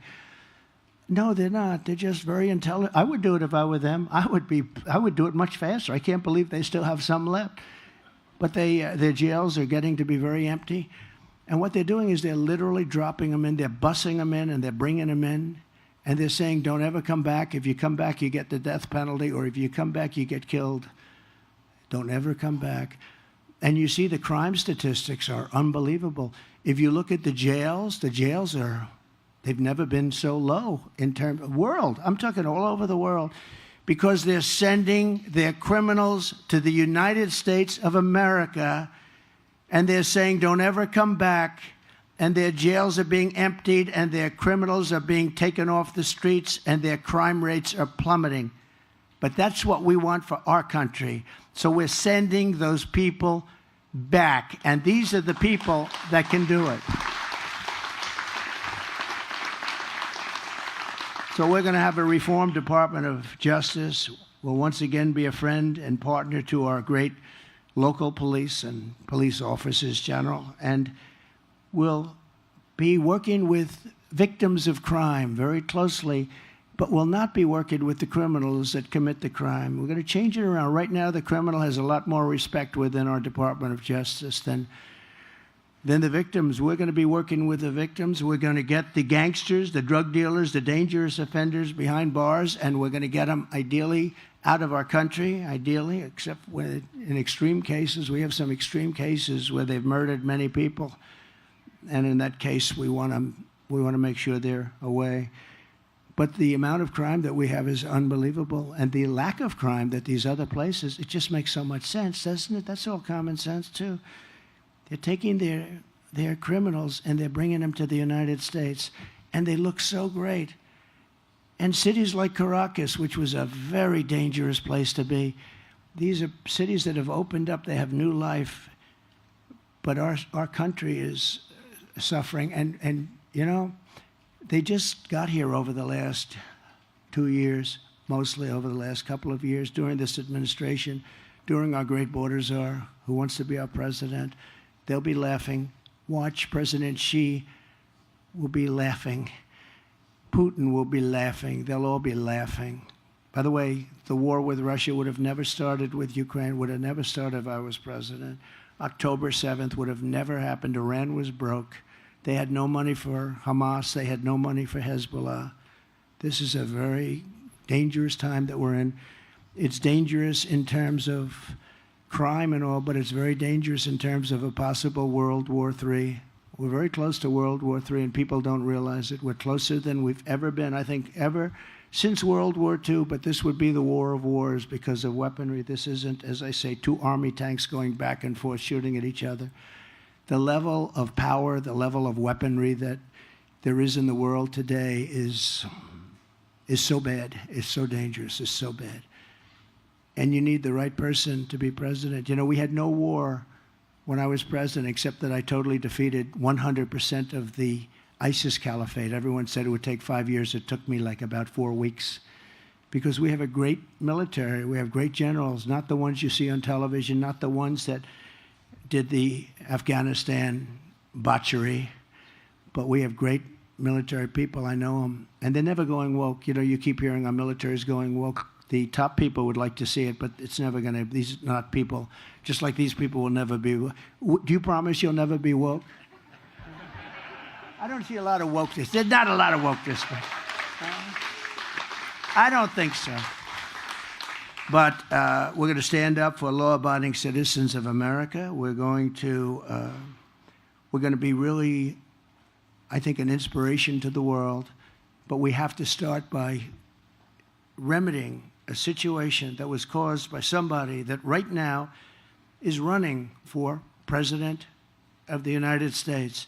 No, they're not. They're just very intelligent. I would do it if I were them. I would do it much faster. I can't believe they still have some left. But their jails are getting to be very empty. And what they're doing is they're literally dropping them in. They're bussing them in, and they're bringing them in. And they're saying, don't ever come back. If you come back, you get the death penalty. Or if you come back, you get killed. Don't ever come back. And you see the crime statistics are unbelievable. If you look at the jails are... They've never been so low in terms of world. I'm talking all over the world, because they're sending their criminals to the United States of America, and they're saying, don't ever come back, and their jails are being emptied, and their criminals are being taken off the streets, and their crime rates are plummeting. But that's what we want for our country. So we're sending those people back, and these are the people that can do it. So we're going to have a reformed Department of Justice. We'll once again be a friend and partner to our great local police and police officers general, and will be working with victims of crime very closely, but will not be working with the criminals that commit the crime. We're going to change it around. Right now, the criminal has a lot more respect within our Department of Justice than the victims. We're going to be working with the victims. We're going to get the gangsters, the drug dealers, the dangerous offenders behind bars, and we're going to get them ideally out of our country, ideally, except in extreme cases. We have some extreme cases where they've murdered many people, and in that case, we want to make sure they're away. But the amount of crime that we have is unbelievable, and the lack of crime that these other places, it just makes so much sense, doesn't it? That's all common sense, too. They're taking their criminals and they're bringing them to the United States, and they look so great. And cities like Caracas, which was a very dangerous place to be, these are cities that have opened up, they have new life, but our country is suffering. And you know, they just got here over the last 2 years, mostly over the last couple of years, during this administration, during our great border czar, who wants to be our president. They'll be laughing. Watch, President Xi will be laughing. Putin will be laughing. They'll all be laughing. By the way, the war with Russia would have never started with Ukraine, would have never started if I was president. October 7th would have never happened. Iran was broke. They had no money for Hamas. They had no money for Hezbollah. This is a very dangerous time that we're in. It's dangerous in terms of crime and all, but it's very dangerous in terms of a possible World War III. We're very close to World War III, and people don't realize it. We're closer than we've ever been, I think, ever since World War II, but this would be the war of wars because of weaponry. This isn't, as I say, two army tanks going back and forth shooting at each other. The level of power, the level of weaponry that there is in the world today is so bad, is so dangerous, is so bad. And you need the right person to be president. You know, we had no war when I was president, except that I totally defeated 100% of the ISIS caliphate. Everyone said it would take 5 years. It took me like about 4 weeks. Because we have a great military. We have great generals, not the ones you see on television, not the ones that did the Afghanistan botchery, but we have great military people. I know them. And they're never going woke. You know, you keep hearing our military is going woke. The top people would like to see it, but it's never going to. These are not people, just like these people will never be. Do you promise you'll never be woke? I don't see a lot of wokeness. There's not a lot of wokeness. I don't think so. But we're going to stand up for law-abiding citizens of America. We're going to be really, I think, an inspiration to the world. But we have to start by remedying a situation that was caused by somebody that right now is running for president of the United States.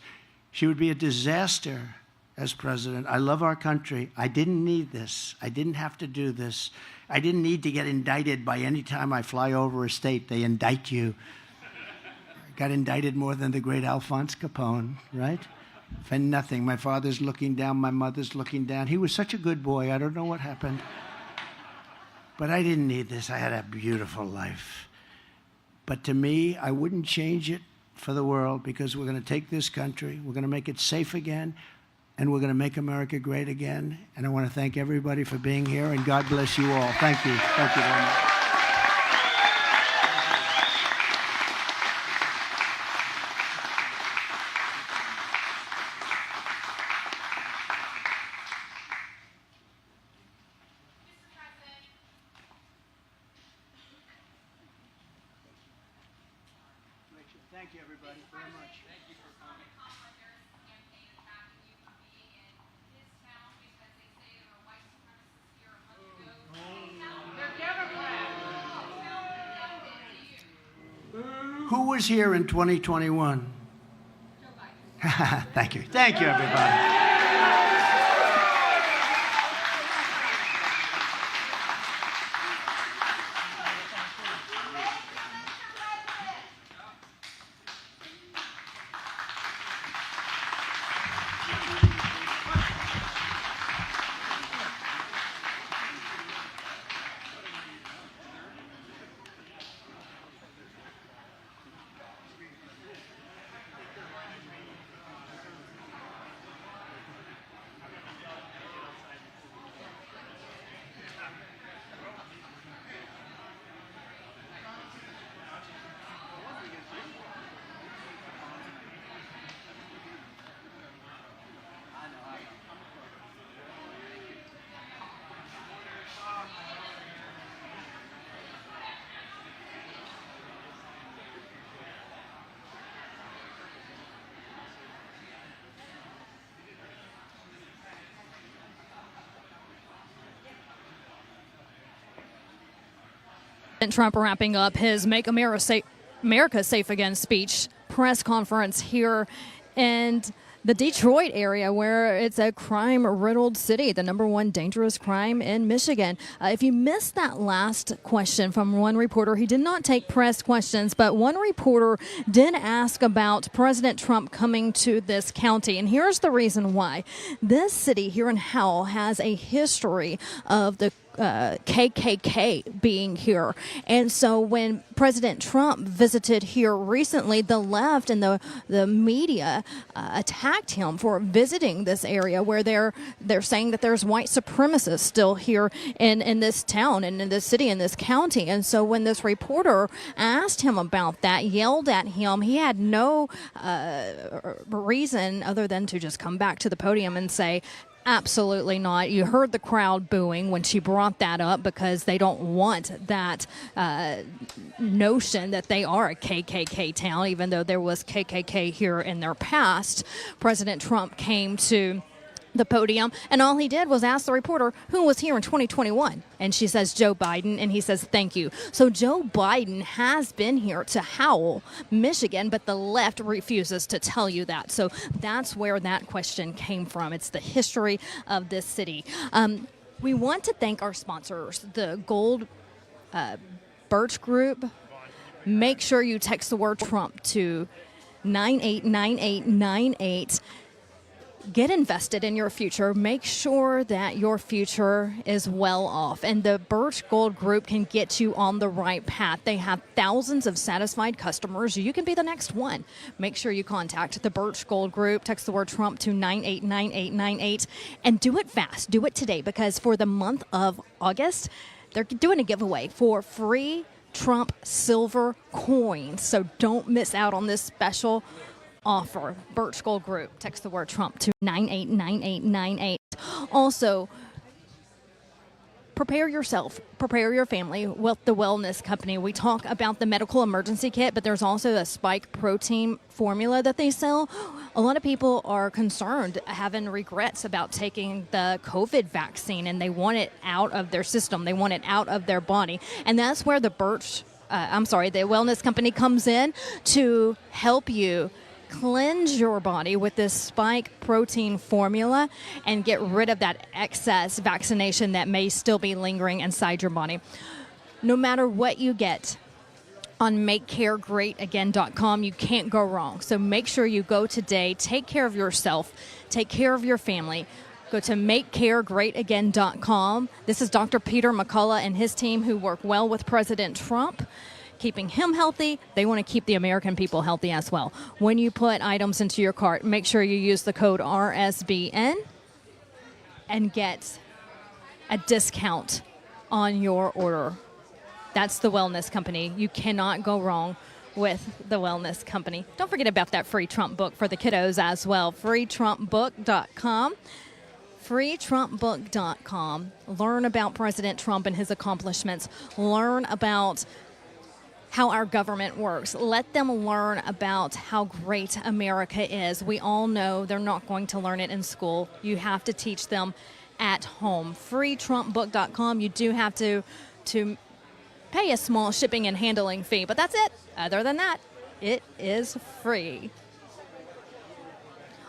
She would be a disaster as president. I love our country. I didn't need this. I didn't have to do this. I didn't need to get indicted by any time I fly over a state. They indict you. I got indicted more than the great Alphonse Capone, right? For nothing. My father's looking down. My mother's looking down. He was such a good boy. I don't know what happened. But I didn't need this. I had a beautiful life. But to me, I wouldn't change it for the world, because we're going to take this country, we're going to make it safe again, and we're going to make America great again. And I want to thank everybody for being here, and God bless you all. Thank you. Thank you very much. Thank you, everybody, very much. Thank you for coming. Who was here in 2021? Thank you. Thank you, everybody. Trump wrapping up his Make America Safe Again speech press conference here in the Detroit area, where it's a crime-riddled city, the #1 dangerous crime in Michigan. If you missed that last question from one reporter, he did not take press questions, but one reporter did ask about President Trump coming to this county. And here's the reason why. This city here in Howell has a history of the KKK being here. And so when President Trump visited here recently, the left and the media attacked him for visiting this area where they're saying that there's white supremacists still here in this town and in this city, in this county. And so when this reporter asked him about that, yelled at him, he had no reason other than to just come back to the podium and say, absolutely not. You heard the crowd booing when she brought that up because they don't want that notion that they are a KKK town, even though there was KKK here in their past. President Trump came to the podium, and all he did was ask the reporter who was here in 2021. And she says, Joe Biden, and he says, thank you. So Joe Biden has been here to Howell, Michigan, but the left refuses to tell you that. So that's where that question came from. It's the history of this city. We want to thank our sponsors, the Gold Birch Group. Make sure you text the word Trump to 989898. Get invested in your future. Make sure that your future is well off. And the Birch Gold Group can get you on the right path. They have thousands of satisfied customers. You can be the next one. Make sure you contact the Birch Gold Group. Text the word Trump to 989898. And do it fast. Do it today, because for the month of August, they're doing a giveaway for free Trump silver coins. So don't miss out on this special offer. Birch Gold Group. Text the word Trump to 989898. Also, prepare yourself, prepare your family with the Wellness Company. We talk about the medical emergency kit, but there's also a spike protein formula that they sell. A lot of people are concerned, having regrets about taking the COVID vaccine, and they want it out of their system. They want it out of their body. And that's where the Wellness Company comes in to help you cleanse your body with this spike protein formula and get rid of that excess vaccination that may still be lingering inside your body. No matter what you get on MakeCareGreatAgain.com, you can't go wrong. So make sure you go today. Take care of yourself. Take care of your family. Go to MakeCareGreatAgain.com. This is Dr. Peter McCullough and his team who work well with President Trump, keeping him healthy. They want to keep the American people healthy as well. When you put items into your cart, make sure you use the code RSBN and get a discount on your order. That's the Wellness Company. You cannot go wrong with the Wellness Company. Don't forget about that free Trump book for the kiddos as well. freetrumpbook.com. freetrumpbook.com. Learn about President Trump and his accomplishments. Learn about how our government works. Let them learn about how great America is. We all know they're not going to learn it in school. You have to teach them at home. freetrumpbook.com. You do have to pay a small shipping and handling fee, but that's it. Other than that, it is free.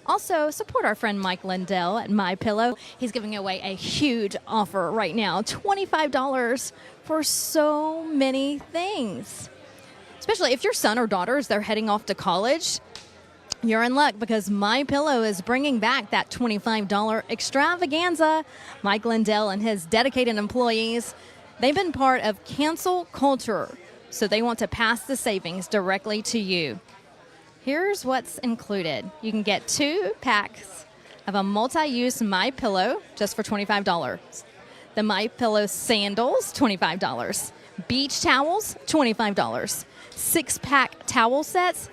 Also, support our friend Mike Lindell at MyPillow. He's giving away a huge offer right now, $25 for so many things. Especially if your son or daughters, they're heading off to college, you're in luck because MyPillow is bringing back that $25 extravaganza. Mike Lindell and his dedicated employees, they've been part of cancel culture, so they want to pass the savings directly to you. Here's what's included. You can get 2 packs of a multi-use MyPillow just for $25. The MyPillow sandals, $25. Beach towels, $25. 6-pack towel sets.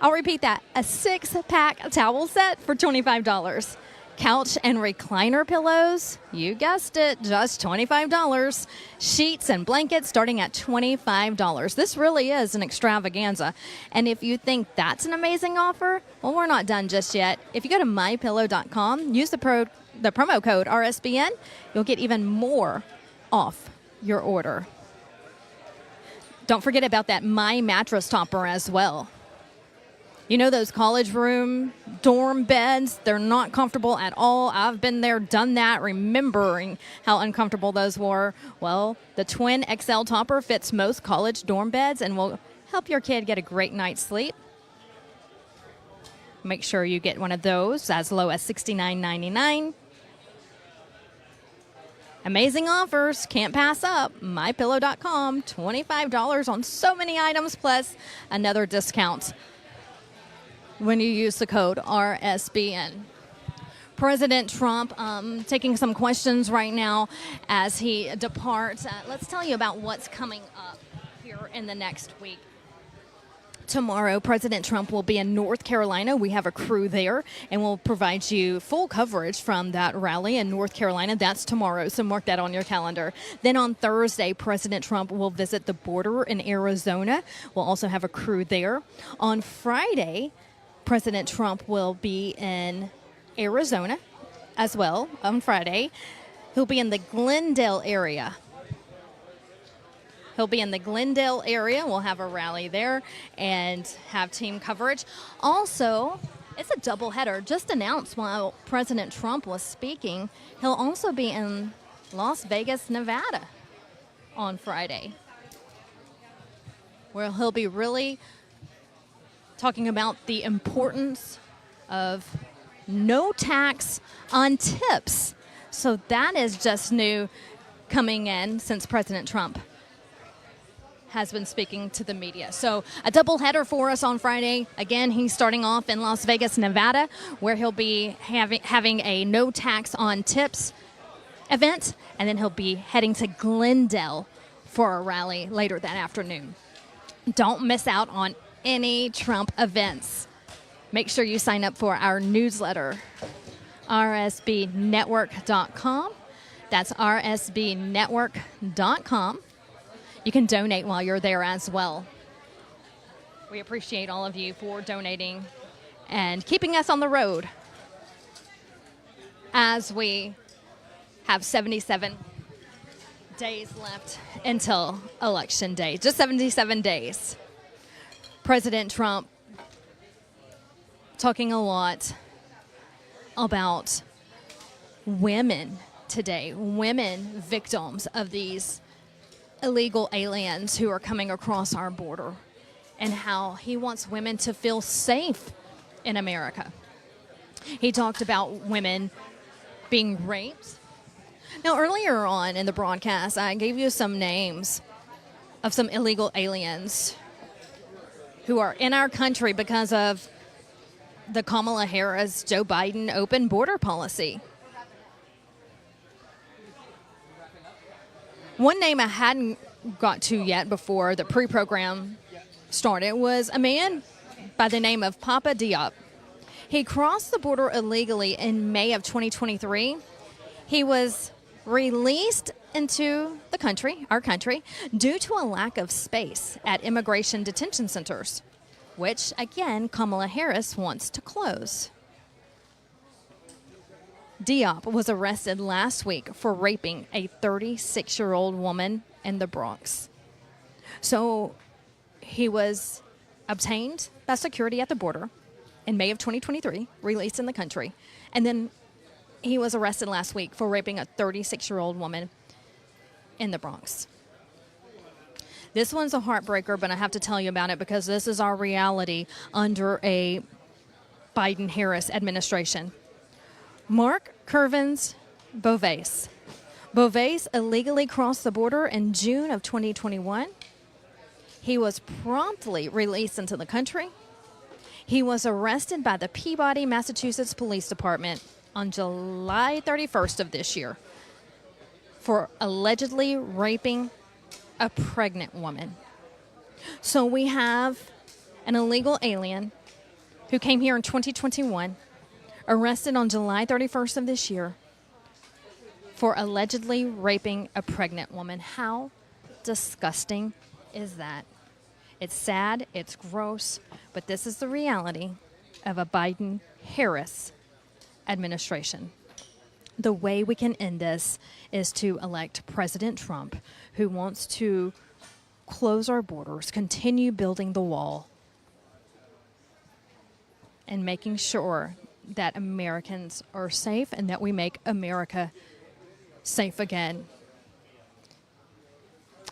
I'll repeat that. A 6-pack towel set for $25. Couch and recliner pillows, you guessed it, just $25. Sheets and blankets starting at $25. This really is an extravaganza. And if you think that's an amazing offer, well, we're not done just yet. If you go to mypillow.com, use the promo code RSBN, you'll get even more off your order. Don't forget about that My Mattress Topper as well. You know those college room dorm beds? They're not comfortable at all. I've been there, done that, remembering how uncomfortable those were. Well, the Twin XL Topper fits most college dorm beds and will help your kid get a great night's sleep. Make sure you get one of those as low as $69.99. Amazing offers, can't pass up. MyPillow.com, $25 on so many items, plus another discount when you use the code RSBN. President Trump taking some questions right now as he departs. Let's tell you about what's coming up here in the next week. Tomorrow, President Trump will be in North Carolina. We have a crew there, and we'll provide you full coverage from that rally in North Carolina. That's tomorrow, so mark that on your calendar. Then on Thursday, President Trump will visit the border in Arizona. We'll also have a crew there. On Friday, President Trump will be in Arizona as well on Friday. He'll be in the Glendale area. We'll have a rally there and have team coverage. Also, it's a doubleheader. Just announced while President Trump was speaking, he'll also be in Las Vegas, Nevada on Friday, where he'll be really talking about the importance of no tax on tips. So that is just new coming in since President Trump has been speaking to the media. So a doubleheader for us on Friday. Again, he's starting off in Las Vegas, Nevada, where he'll be having a no tax on tips event, and then he'll be heading to Glendale for a rally later that afternoon. Don't miss out on any Trump events. Make sure you sign up for our newsletter, rsbnetwork.com. That's rsbnetwork.com. You can donate while you're there as well. We appreciate all of you for donating and keeping us on the road as we have 77 days left until Election Day. Just 77 days. President Trump talking a lot about women today, women victims of these illegal aliens who are coming across our border, and how he wants women to feel safe in America. He talked about women being raped. Now, earlier on in the broadcast, I gave you some names of some illegal aliens who are in our country because of the Kamala Harris, Joe Biden open border policy. One name I hadn't got to yet before the pre-program started was a man by the name of Papa Diop. He crossed the border illegally in May of 2023. He was released into the country, our country, due to a lack of space at immigration detention centers, which, again, Kamala Harris wants to close. Diop was arrested last week for raping a 36-year-old woman in the Bronx. So he was obtained by security at the border in May of 2023, released in the country, and then he was arrested last week for raping a 36-year-old woman in the Bronx. This one's a heartbreaker, but I have to tell you about it because this is our reality under a Biden-Harris administration. Mark Curvins Beauvais. Beauvais illegally crossed the border in June of 2021. He was promptly released into the country. He was arrested by the Peabody, Massachusetts Police Department on July 31st of this year for allegedly raping a pregnant woman. So we have an illegal alien who came here in 2021, arrested on July 31st of this year for allegedly raping a pregnant woman. How disgusting is that? It's sad, it's gross, but this is the reality of a Biden-Harris administration. The way we can end this is to elect President Trump, who wants to close our borders, continue building the wall, and making sure that Americans are safe and that we make America safe again.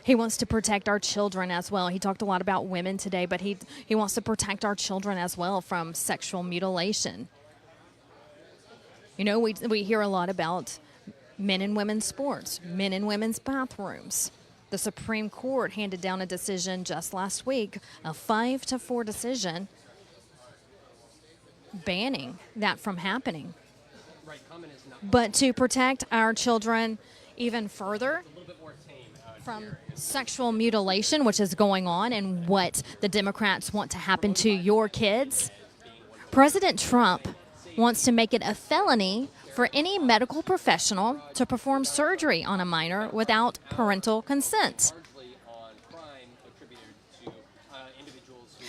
He wants to protect our children as well. He talked a lot about women today, but he wants to protect our children as well from sexual mutilation. You know, we hear a lot about men and women's sports, men and women's bathrooms. The Supreme Court handed down a decision just last week, a 5-4 decision, banning that from happening. But to protect our children even further from sexual mutilation, which is going on, and what the Democrats want to happen to your kids, President Trump wants to make it a felony for any medical professional to perform surgery on a minor without parental consent.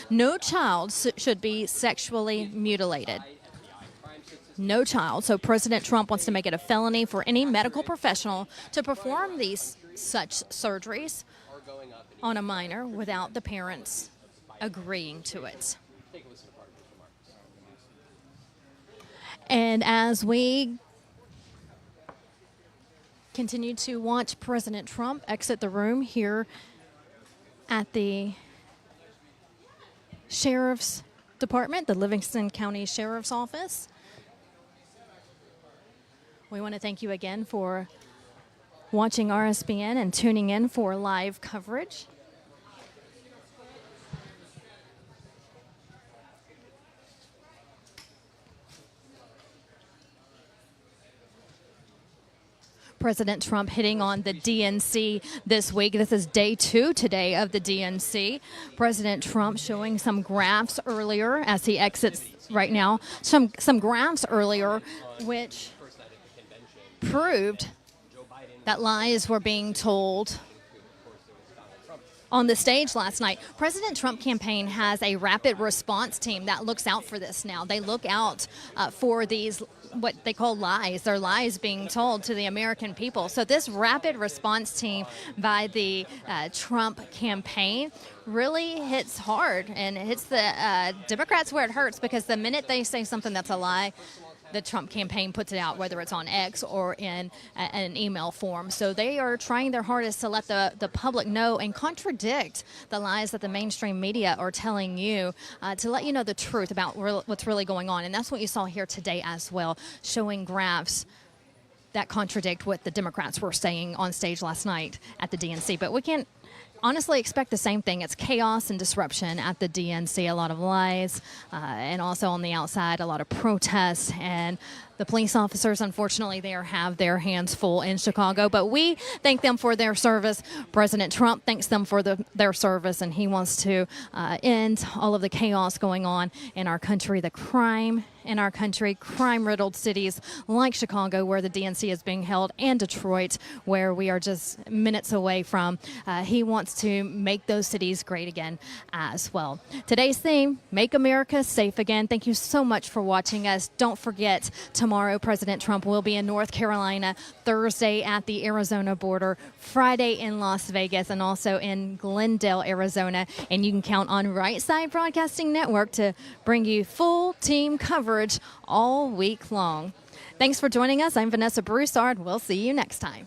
No child should be sexually mutilated. No child. So President Trump wants to make it a felony for any medical professional to perform such surgeries on a minor without the parents agreeing to it. And as we continue to watch President Trump exit the room here at the Sheriff's Department, the Livingston County Sheriff's Office, we want to thank you again for watching RSBN and tuning in for live coverage. President Trump hitting on the DNC this week. This is day 2 today of the DNC. President Trump showing some graphs earlier as he exits right now. Some graphs earlier which proved that lies were being told on the stage last night. President Trump campaign has a rapid response team that looks out for this now. They look out for these what they call lies. They're lies being told to the American people. So this rapid response team by the Trump campaign really hits hard, and it hits the Democrats where it hurts, because the minute they say something that's a lie, the Trump campaign puts it out, whether it's on X or in an email form. So they are trying their hardest to let the public know and contradict the lies that the mainstream media are telling you, to let you know the truth about what's really going on. And that's what you saw here today as well, showing graphs that contradict what the Democrats were saying on stage last night at the DNC. But we can't honestly expect the same thing. It's chaos and disruption at the DNC, a lot of lies, and also on the outside, a lot of protests. And the police officers, unfortunately, they have their hands full in Chicago, but we thank them for their service. President Trump thanks them for their service, and he wants to end all of the chaos going on in our country, the crime in our country, crime-riddled cities like Chicago, where the DNC is being held, and Detroit, where we are just minutes away from. He wants to make those cities great again as well. Today's theme, Make America Safe Again. Thank you so much for watching us. Don't forget, tomorrow President Trump will be in North Carolina, Thursday at the Arizona border, Friday in Las Vegas, and also in Glendale, Arizona. And you can count on Right Side Broadcasting Network to bring you full team coverage all week long. Thanks for joining us. I'm Vanessa Broussard. We'll see you next time.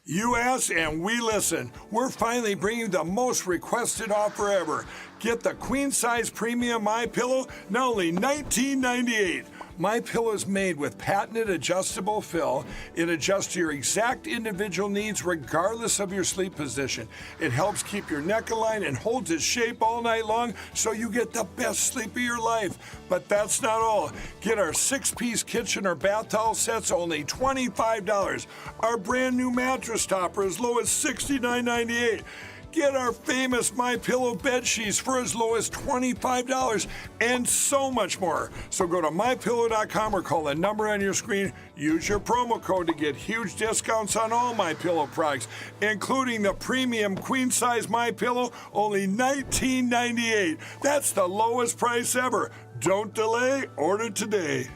You ask and we listen. We're finally bringing the most requested offer ever. Get the queen size premium MyPillow, now only $19.98. MyPillow is made with patented adjustable fill. It adjusts to your exact individual needs regardless of your sleep position. It helps keep your neck aligned and holds its shape all night long so you get the best sleep of your life. But that's not all. Get our 6-piece kitchen or bath towel sets, only $25. Our brand new mattress topper as low as $69.98. Get our famous MyPillow bed sheets for as low as $25, and so much more. So go to MyPillow.com or call the number on your screen. Use your promo code to get huge discounts on all MyPillow products, including the premium queen-size MyPillow, only $19.98. That's the lowest price ever. Don't delay, order today.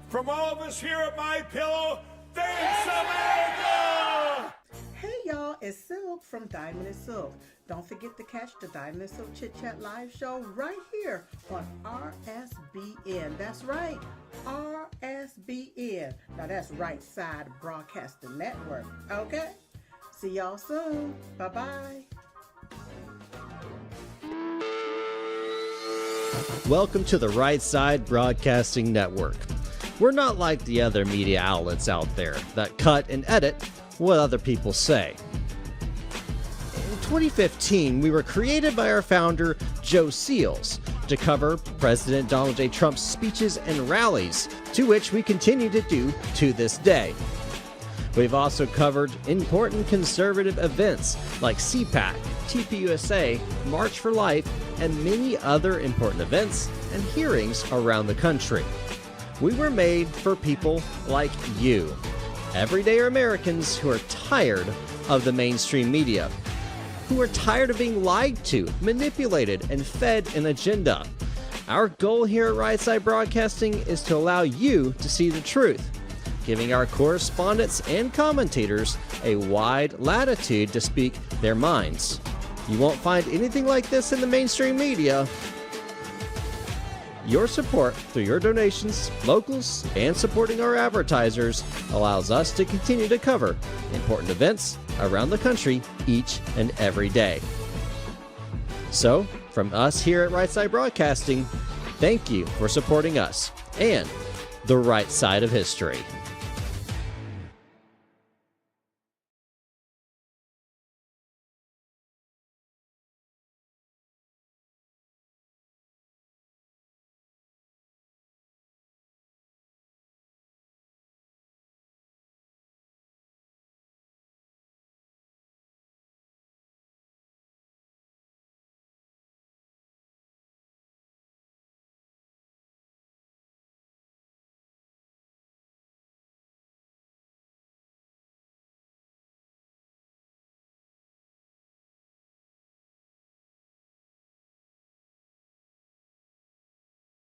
From all of us here at MyPillow, thanks, America! Hey y'all, is Silk from Diamond and Silk. Don't forget to catch the Diamond and Silk Chit Chat live show right here on RSBN. That's right, RSBN. Now that's Right Side Broadcasting Network. Okay? See y'all soon. Bye-bye. Welcome to the Right Side Broadcasting Network. We're not like the other media outlets out there that cut and edit what other people say. In 2015, we were created by our founder, Joe Seals, to cover President Donald J. Trump's speeches and rallies, to which we continue to do to this day. We've also covered important conservative events like CPAC, TPUSA, March for Life, and many other important events and hearings around the country. We were made for people like you, everyday Americans who are tired of the mainstream media, who are tired of being lied to, manipulated, and fed an agenda. Our goal here at Right Side Broadcasting is to allow you to see the truth, giving our correspondents and commentators a wide latitude to speak their minds. You won't find anything like this in the mainstream media. Your support through your donations, locals, and supporting our advertisers allows us to continue to cover important events around the country each and every day. So, from us here at Right Side Broadcasting, thank you for supporting us and the right side of history.